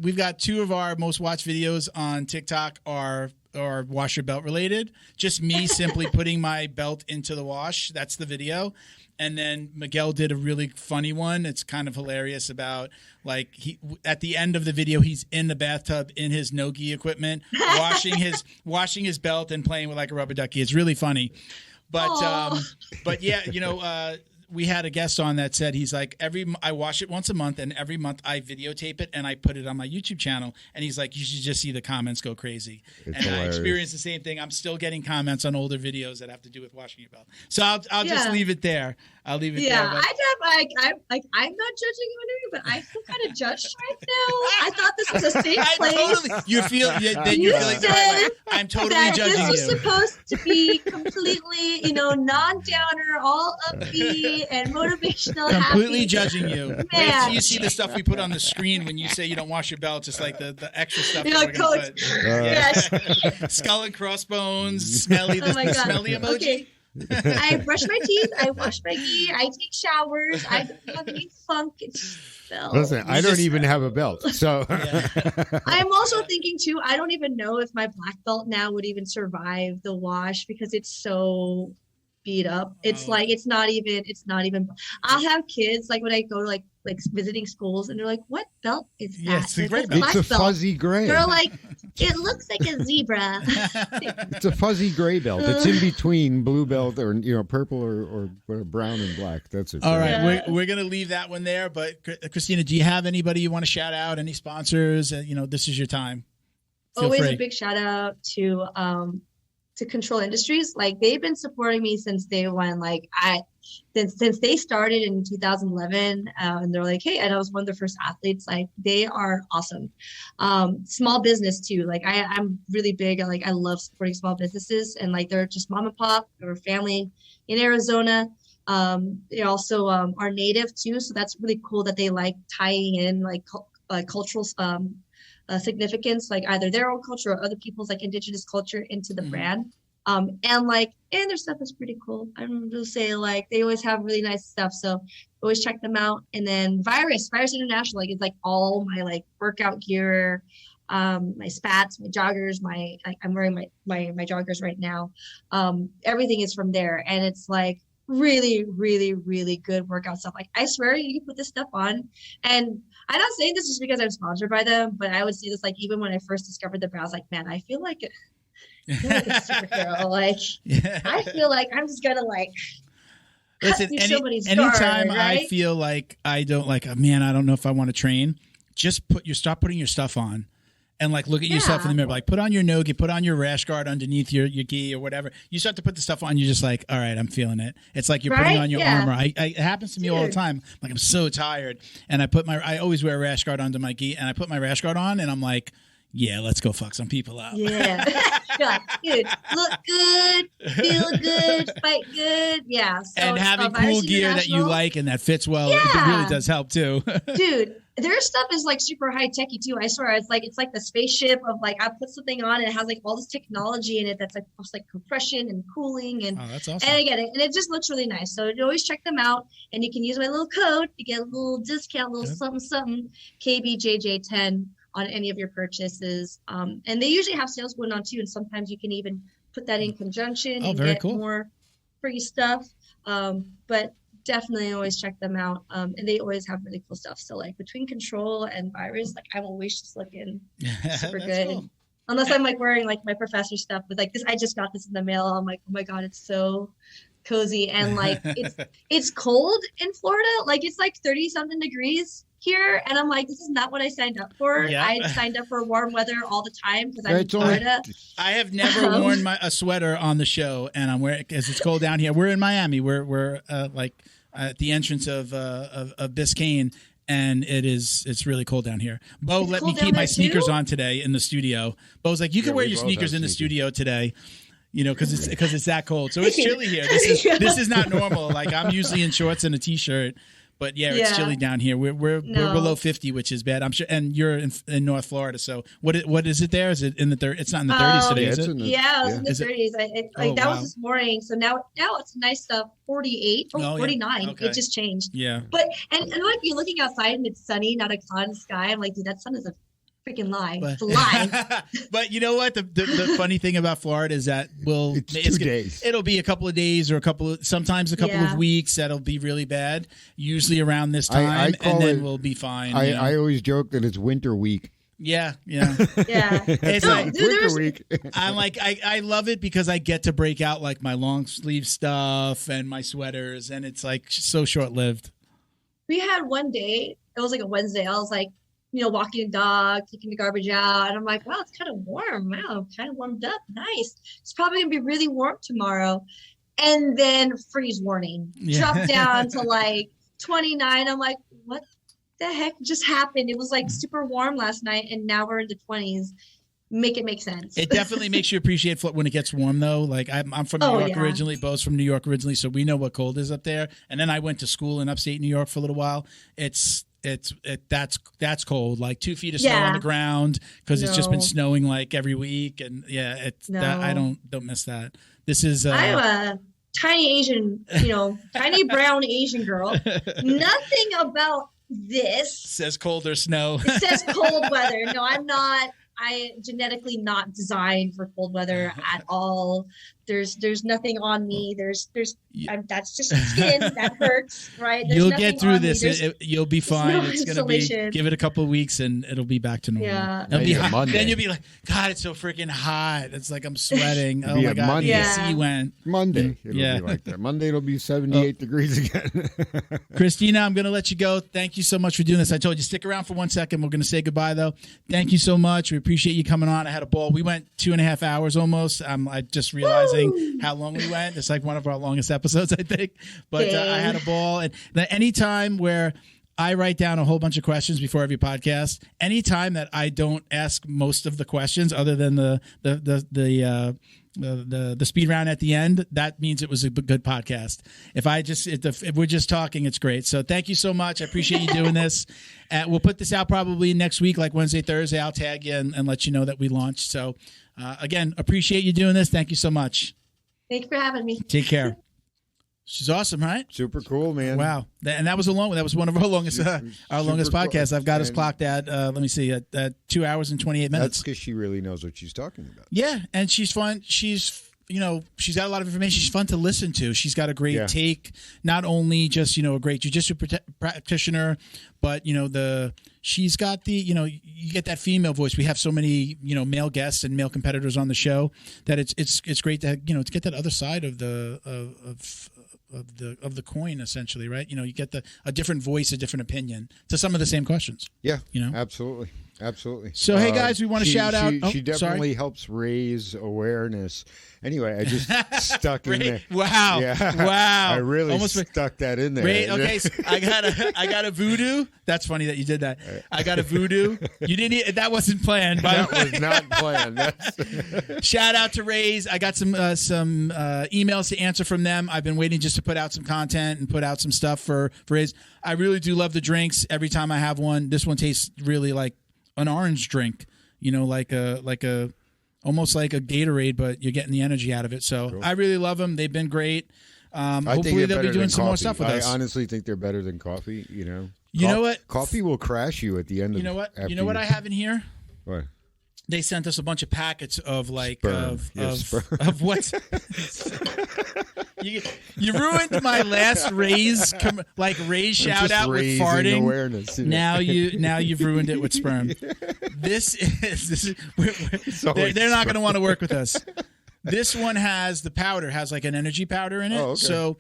we've got two of our most watched videos on TikTok are wash your belt related. Just me simply putting my belt into the wash. That's the video. And then Miguel did a really funny one. It's kind of hilarious about like at the end of the video, he's in the bathtub in his no gi equipment, washing his belt and playing with like a rubber ducky. It's really funny. But we had a guest on that said he's like I wash it once a month and every month I videotape it and I put it on my YouTube channel and he's like you should just see the comments go crazy. It's hilarious. I experienced the same thing. I'm still getting comments on older videos that have to do with washing your belt. So I'll just leave it there. I'll leave it there. Yeah, I'm not judging you, but I feel kind of judged right now. I thought this was a safe place. You feel that you're feeling the right way. I'm totally judging you. This was supposed to be completely, non-downer, all upbeat and motivational. Completely happy. Judging you. Wait till you see the stuff we put on the screen when you say you don't wash your belt, just like the extra stuff. We're gonna put. Yes. Skull and crossbones, smelly emoji. Okay. I brush my teeth. I wash my gi. I take showers. I don't have any funk. It's belt. Listen, I don't even have a belt. So I'm also thinking too, I don't even know if my black belt now would even survive the wash because it's so beat up. It's like it's not even I'll have kids like when I go to like visiting schools and they're like, what belt is that? Yeah, it's a gray belt. it's a fuzzy gray. They're like, it looks like a zebra. It's a fuzzy gray belt. It's in between blue belt or purple or brown and black. That's it. All right, we're gonna leave that one there. But Kristina, do you have anybody you want to shout out? Any sponsors? This is your time. Feel Always free. a big shout out to Control Industries. Like they've been supporting me since day one. Like since they started in 2011, and they're like, hey, and I was one of the first athletes. Like they are awesome. Small business too. Like I'm really big. Like I love supporting small businesses, and like they're just mom and pop or family in Arizona. They also are native too, so that's really cool that they like tying in like cultural significance, like either their own culture or other people's like indigenous culture into the brand. And their stuff is pretty cool. I'm gonna say like they always have really nice stuff, so always check them out. And then Virus International, like it's like all my like workout gear, my spats, my joggers, I'm wearing my joggers right now. Everything is from there, and it's like really, really, really good workout stuff. Like I swear you can put this stuff on, and I'm not saying this just because I'm sponsored by them, but I would say this like even when I first discovered the brand, I was like, man, I feel like a superhero. Like I feel like I'm just gonna like listen. Anytime right? I feel like I don't I don't know if I want to train. Just stop putting your stuff on. And like look at yourself in the mirror, like put on your nogi, put on your rash guard underneath your gi or whatever. You start to put the stuff on, you're just like, all right, I'm feeling it. It's like you're putting on your armor. It happens to me all the time. Like I'm so tired, and I always wear a rash guard under my gi, and I put my rash guard on, and I'm like, yeah, let's go fuck some people out. Yeah, dude, look good, feel good, fight good. Yeah, so and having cool gear that you like and that fits well, it really does help too. Dude, their stuff is like super high techy too. I swear, it's like the spaceship of like I put something on and it has like all this technology in it that's like compression and cooling and that's awesome. And I get it, and it just looks really nice. So you always check them out, and you can use my little code to get a little discount, something KBJJ10 on any of your purchases. And they usually have sales going on too, and sometimes you can even put that in conjunction and get more free stuff. But definitely always check them out. And they always have really cool stuff. So like between Control and Virus, like I'm always just looking super good. Cool. Unless I'm like wearing like my professor stuff with like this, I just got this in the mail. I'm like, oh my God, it's so cozy. And like it's cold in Florida. Like it's like 30 something degrees here, and I'm like, this is not what I signed up for. I signed up for warm weather all the time because I'm in Florida. I have never worn a sweater on the show, and I'm wearing because it's cold down here. We're in Miami. We're like at the entrance of Biscayne, and it's really cold down here. Bo let me keep my sneakers on today in the studio. Bo's like, you can wear your sneakers in the studio today. Because it's that cold. So it's chilly here. This is not normal. Like I'm usually in shorts and a t-shirt. But it's chilly down here. We're below 50, which is bad. I'm sure. And you're in North Florida. So what is it there? Is it in the 30s? It's not in the 30s today, is it? It was in the 30s. That was this morning. So now it's a nice 48, 49. Okay. It just changed. Yeah. But and like you're looking outside and it's sunny, not a cloud sky. I'm like, dude, that sun is a freaking lie. It's a lie. But you know what? The funny thing about Florida is that it's 2 days. It'll be a couple of days or sometimes a couple of weeks that'll be really bad. Usually around this time, and then we'll be fine. I always joke that it's winter week. Yeah. It's winter week. I'm like, I love it because I get to break out like my long sleeve stuff and my sweaters, and it's like so short lived. We had one day. It was like a Wednesday. I was like, walking the dog, taking the garbage out. And I'm like, wow, it's kind of warm. Wow, kind of warmed up. Nice. It's probably going to be really warm tomorrow. And then freeze warning. Drop down to like 29. I'm like, what the heck just happened? It was like super warm last night, and now we're in the 20s. Make it make sense. It definitely makes you appreciate when it gets warm, though. Like I'm from New York originally. Bo's from New York originally, so we know what cold is up there. And then I went to school in upstate New York for a little while. That's cold, like 2 feet of snow on the ground because it's just been snowing like every week, and I don't miss that. This is I tiny Asian, tiny brown Asian girl. Nothing about this says cold or snow. It says cold weather. No, I genetically not designed for cold weather at all. There's nothing on me. That's just skin that hurts, right? You'll get through this. You'll be fine. No, it's gonna be. Give it a couple of weeks and it'll be back to normal. Yeah. Then you'll be like, God, it's so freaking hot. It's like I'm sweating. Oh my God. Monday. The AC went. Monday. It'll be like that. Monday it'll be 78 degrees again. Kristina, I'm gonna let you go. Thank you so much for doing this. I told you stick around for 1 second. We're gonna say goodbye though. Thank you so much. We appreciate you coming on. I had a ball. We went 2.5 hours almost. I just realizing how long we went. It's like one of our longest episodes, I think. But I had a ball. And any time where I write down a whole bunch of questions before every podcast, anytime that I don't ask most of the questions other than the speed round at the end, that means it was a good podcast. If we're just talking, it's great. So thank you so much. I appreciate you doing this. We'll put this out probably next week, like Wednesday, Thursday. I'll tag you and let you know that we launched. So again, appreciate you doing this. Thank you so much. Thank you for having me. Take care. She's awesome, right? Super cool, man. Wow. And that was one of our longest longest podcasts. I've got us clocked at let me see at 2 hours and 28 minutes. That's because she really knows what she's talking about. Yeah, and she's fun. She's got a lot of information. She's fun to listen to. She's got a great take, not only just a great jiu-jitsu practitioner, but she's got the you get that female voice. We have so many male guests and male competitors on the show that it's great to to get that other side of the coin, essentially, right? You get a different voice, a different opinion to some of the same questions. Yeah, absolutely. So, hey guys, we want to shout out. She definitely helps raise awareness. Anyway, I just stuck in there. Wow! Yeah. Wow! I really stuck that in there. Okay, so I got a voodoo. That's funny that you did that. I got a voodoo. You didn't. That wasn't planned. That was not planned. Shout out to Raise. I got some emails to answer from them. I've been waiting just to put out some content and put out some stuff for Raise. I really do love the drinks. Every time I have one, this one tastes really like an orange drink, like a almost like a Gatorade, but you're getting the energy out of it. So cool. I really love them. They've been great. Hopefully they'll be doing some more stuff with us. I honestly think they're better than coffee. You know what? Coffee will crash you at the end of. You know what? You know what I have in here? What? They sent us a bunch of packets of like sperm. of what? You ruined my last Raise shout out with farting. Awareness, Now you've ruined it with sperm. This is they're not going to want to work with us. This one has the powder, has like an energy powder in it. Oh, okay. So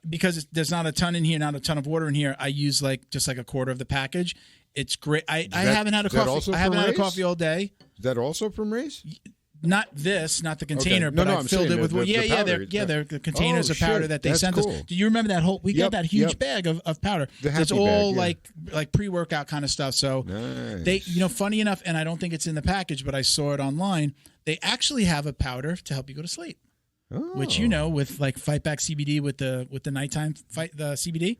because there's not a ton in here, not a ton of water in here, I use just like a quarter of the package. It's great. I haven't had a coffee. I haven't had a coffee all day. Is that also from Raise? Not the container, okay. but I filled it with they're the containers of powder that they sent us. Do you remember that we got that huge bag of powder? It's all bag, like pre-workout kind of stuff. So nice. They funny enough, and I don't think it's in the package, but I saw it online. They actually have a powder to help you go to sleep. Oh. Which with like Fight Back CBD with the nighttime the CBD,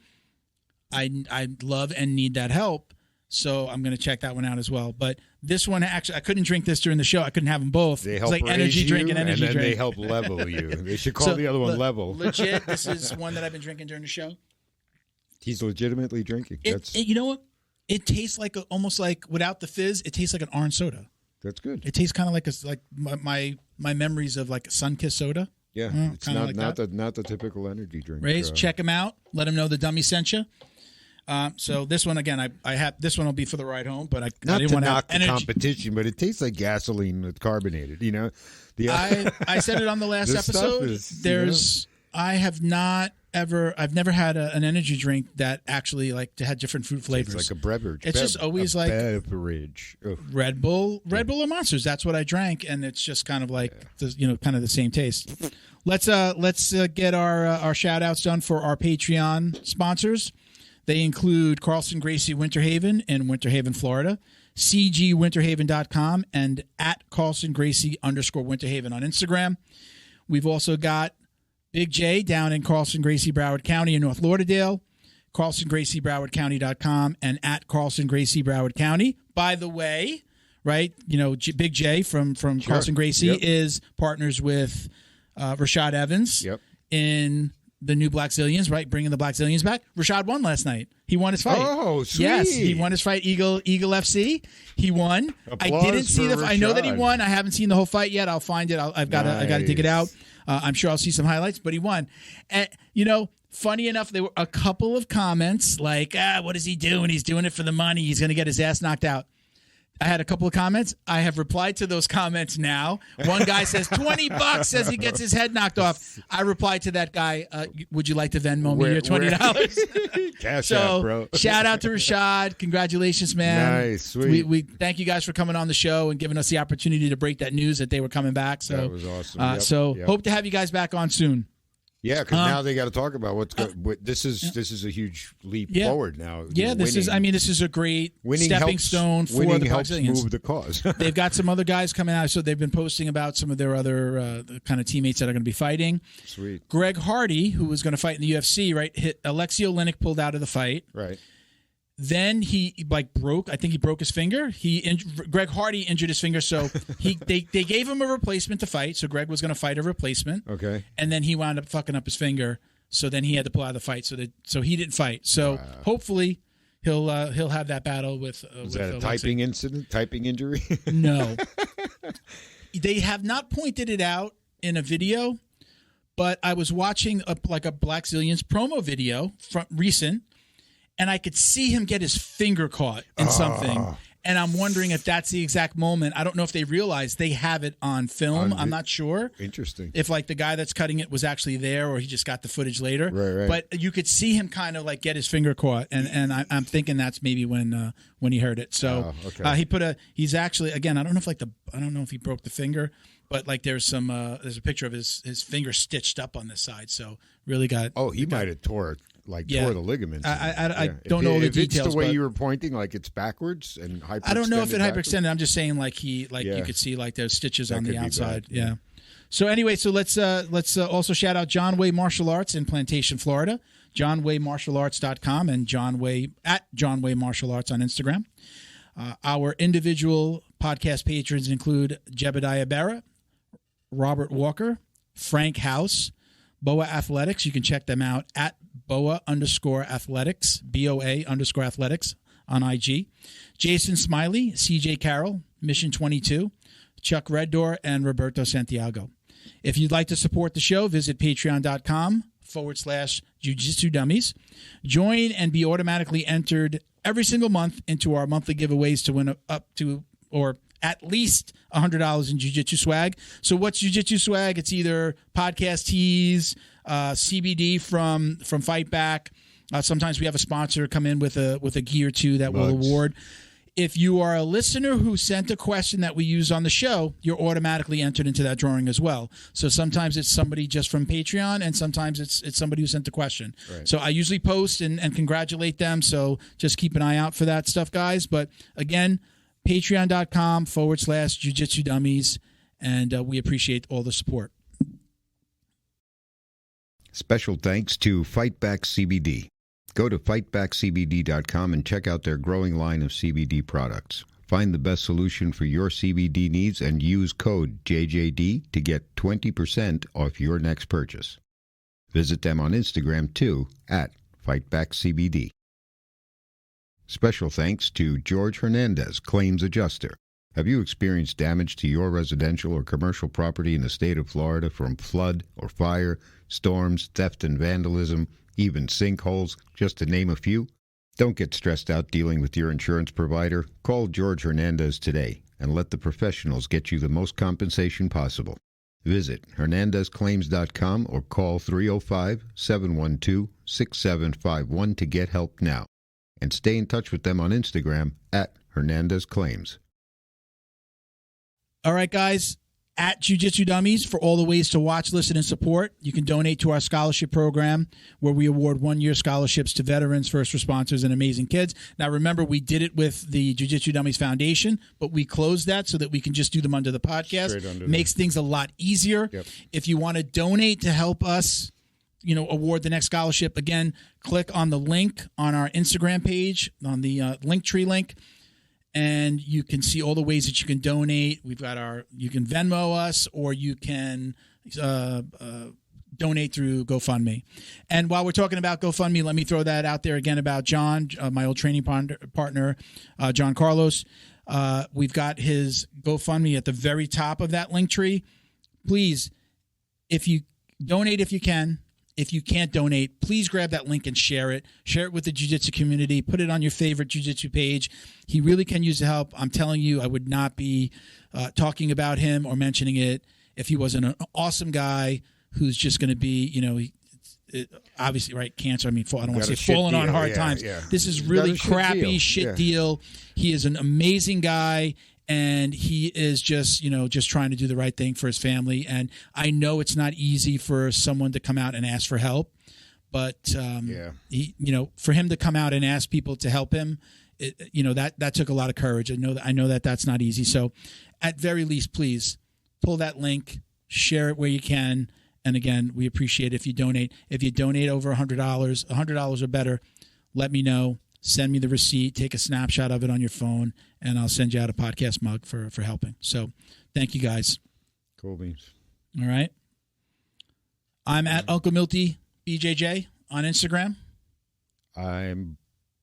I love and need that help. So I'm going to check that one out as well. But this one, actually, I couldn't drink this during the show. I couldn't have them both. They help it's like raise energy drink and energy then drink. They help level you. They should call the other one level. Legit, this is one that I've been drinking during the show. He's legitimately drinking. You know what? It tastes like almost like without the fizz. It tastes like an orange soda. That's good. It tastes kind of like my memories of like Sunkist soda. Yeah, it's not the typical energy drink. Raise, check them out. Let them know the dummy sent you. So this one again, I have this one will be for the ride home, but I didn't want to knock the competition, but it tastes like gasoline that's carbonated. I said it on the last episode. I've never had an energy drink that actually had different fruit flavors. It's like a beverage. It's just always like beverage. Red Bull or Monsters. That's what I drank, and it's just kind of like kind of the same taste. Let's get our shout outs done for our Patreon sponsors. They include Carlson Gracie Winterhaven in Winterhaven, Florida, cgwinterhaven.com, and at Carlson Gracie _Winterhaven on Instagram. We've also got Big J down in Carlson Gracie Broward County in North Lauderdale, CarlsonGracieBrowardCounty.com, and at Carlson Gracie Broward County. By the way, right, Big J from Carlson Gracie is partners with Rashad Evans. Yep. in the new Blackzilians, right? Bringing the Blackzilians back. Rashad won last night. He won his fight. Oh, sweet. Yes, he won his fight. Eagle FC. He won. Applause I didn't see the. I know that he Rashad. I haven't seen the whole fight yet. I'll find it. I got to dig it out. I'm sure I'll see some highlights, but he won. And funny enough, there were a couple of comments like, "What is he doing? He's doing it for the money. He's going to get his ass knocked out." I had a couple of comments. I have replied to those comments now. One guy says $20 says he gets his head knocked off. I replied to that guy, would you like to Venmo me your $20? Cash out, bro. Shout out to Rashad. Congratulations, man. Nice, sweet. We thank you guys for coming on the show and giving us the opportunity to break that news that they were coming back. So that was awesome. Yep. Hope to have you guys back on soon. Yeah, because now they got to talk about what's going. This is a huge leap forward now. Yeah, this is a great stepping stone for the Blackzilians. Move the cause. They've got some other guys coming out, so they've been posting about some of their other kind of teammates that are going to be fighting. Sweet. Greg Hardy, who was going to fight in the UFC, right? Alexei Oleinik pulled out of the fight. Right. Then he broke. I think he broke his finger. Greg Hardy injured his finger, so they gave him a replacement to fight. So Greg was going to fight a replacement. Okay. And then he wound up fucking up his finger, so then he had to pull out of the fight. So he didn't fight. So hopefully he'll have that battle with. Was that a typing incident? Typing injury? No. They have not pointed it out in a video, but I was watching a Blackzilians promo video from recent. And I could see him get his finger caught in something. And I'm wondering if that's the exact moment. I don't know if they realize they have it on film. I'm not sure. Interesting. If the guy that's cutting it was actually there or he just got the footage later. Right. But you could see him kind of get his finger caught. And I'm thinking that's maybe when he heard it. So he's actually, again, I don't know if he broke the finger. But there's a picture of his finger stitched up on this side. So really got. Oh, he might have tore the ligaments. I don't know all the details. If it's the way you were pointing, it's backwards and hyperextended. I don't know if it hyperextended. I'm just saying you could see there's stitches on the outside. Yeah. So anyway, let's also shout out John Way Martial Arts in Plantation, Florida. JohnWayMartialArts.com and John Way Martial Arts on Instagram. Our individual podcast patrons include Jebediah Berra, Robert Walker, Frank House, Boa Athletics. You can check them out at Boa_Athletics, BOA_Athletics on IG. Jason Smiley, CJ Carroll, Mission 22, Chuck Reddoor, and Roberto Santiago. If you'd like to support the show, visit patreon.com/Jiu-Jitsu Dummies. Join and be automatically entered every single month into our monthly giveaways to win up to or at least $100 in jiu-jitsu swag. So what's jiu-jitsu swag? It's either podcast tees, CBD from Fight Back. Sometimes we have a sponsor come in with a Ghee or two that we'll award. If you are a listener who sent a question that we use on the show, you're automatically entered into that drawing as well. So sometimes it's somebody just from Patreon, and sometimes it's somebody who sent the question. Right. So I usually post and congratulate them. So just keep an eye out for that stuff, guys. But again, patreon.com/Jiu-Jitsu Dummies, and we appreciate all the support. Special thanks to Fight Back CBD. Go to fightbackcbd.com and check out their growing line of CBD products. Find the best solution for your CBD needs and use code JJD to get 20% off your next purchase. Visit them on Instagram too at FightbackCBD. Special thanks to George Hernandez, Claims Adjuster. Have you experienced damage to your residential or commercial property in the state of Florida from flood or fire, storms, theft and vandalism, even sinkholes, just to name a few? Don't get stressed out dealing with your insurance provider. Call George Hernandez today and let the professionals get you the most compensation possible. Visit HernandezClaims.com or call 305-712-6751 to get help now. And stay in touch with them on Instagram at Hernandez Claims. All right, guys, at Jiu-Jitsu Dummies for all the ways to watch, listen, and support. You can donate to our scholarship program where we award one-year scholarships to veterans, first responders, and amazing kids. Now, remember, we did it with the Jiu-Jitsu Dummies Foundation, but we closed that so that we can just do them under the podcast. Makes things a lot easier. Yep. If you want to donate to help us, award the next scholarship, again, click on the link on our Instagram page, on the Linktree link, and you can see all the ways that you can donate. We've got you can Venmo us, or you can donate through GoFundMe. And while we're talking about GoFundMe, let me throw that out there again about John, my old training partner, John Carlos. We've got his GoFundMe at the very top of that link tree. Please, if you donate, if you can. If you can't donate, please grab that link and share it. Share it with the jiu-jitsu community. Put it on your favorite jiu-jitsu page. He really can use the help. I'm telling you, I would not be talking about him or mentioning it if he wasn't an awesome guy who's just going to be, obviously, right, cancer. I mean, I don't want to say falling on hard times. Yeah. This is really crappy shit deal. He is an amazing guy. And he is just trying to do the right thing for his family. And I know it's not easy for someone to come out and ask for help, but he, for him to come out and ask people to help him, that took a lot of courage. I know that that's not easy. So, at very least, please pull that link, share it where you can, and again, we appreciate it if you donate. If you donate over $100 or better, let me know. Send me the receipt, take a snapshot of it on your phone, and I'll send you out a podcast mug for helping. So thank you, guys. Cool beans. All right. I'm at Uncle Milty BJJ on Instagram. I'm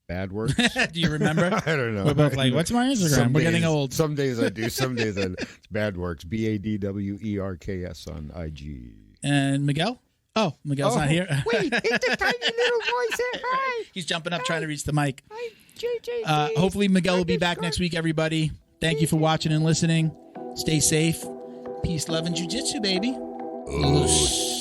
Bad Works. Do you remember? I don't know. We're both like, what's my Instagram? We're getting old. Some days I do. Some days it's Bad Works. BADWERKS on IG. And Miguel? Oh, Miguel's not here. Wait, it's the tiny little boy said hi. He's jumping up trying to reach the mic. Hi, JJD. Hopefully Miguel will be back next week, everybody. Thank you for watching and listening. Stay safe. Peace, love, and jiu-jitsu, baby. Loose.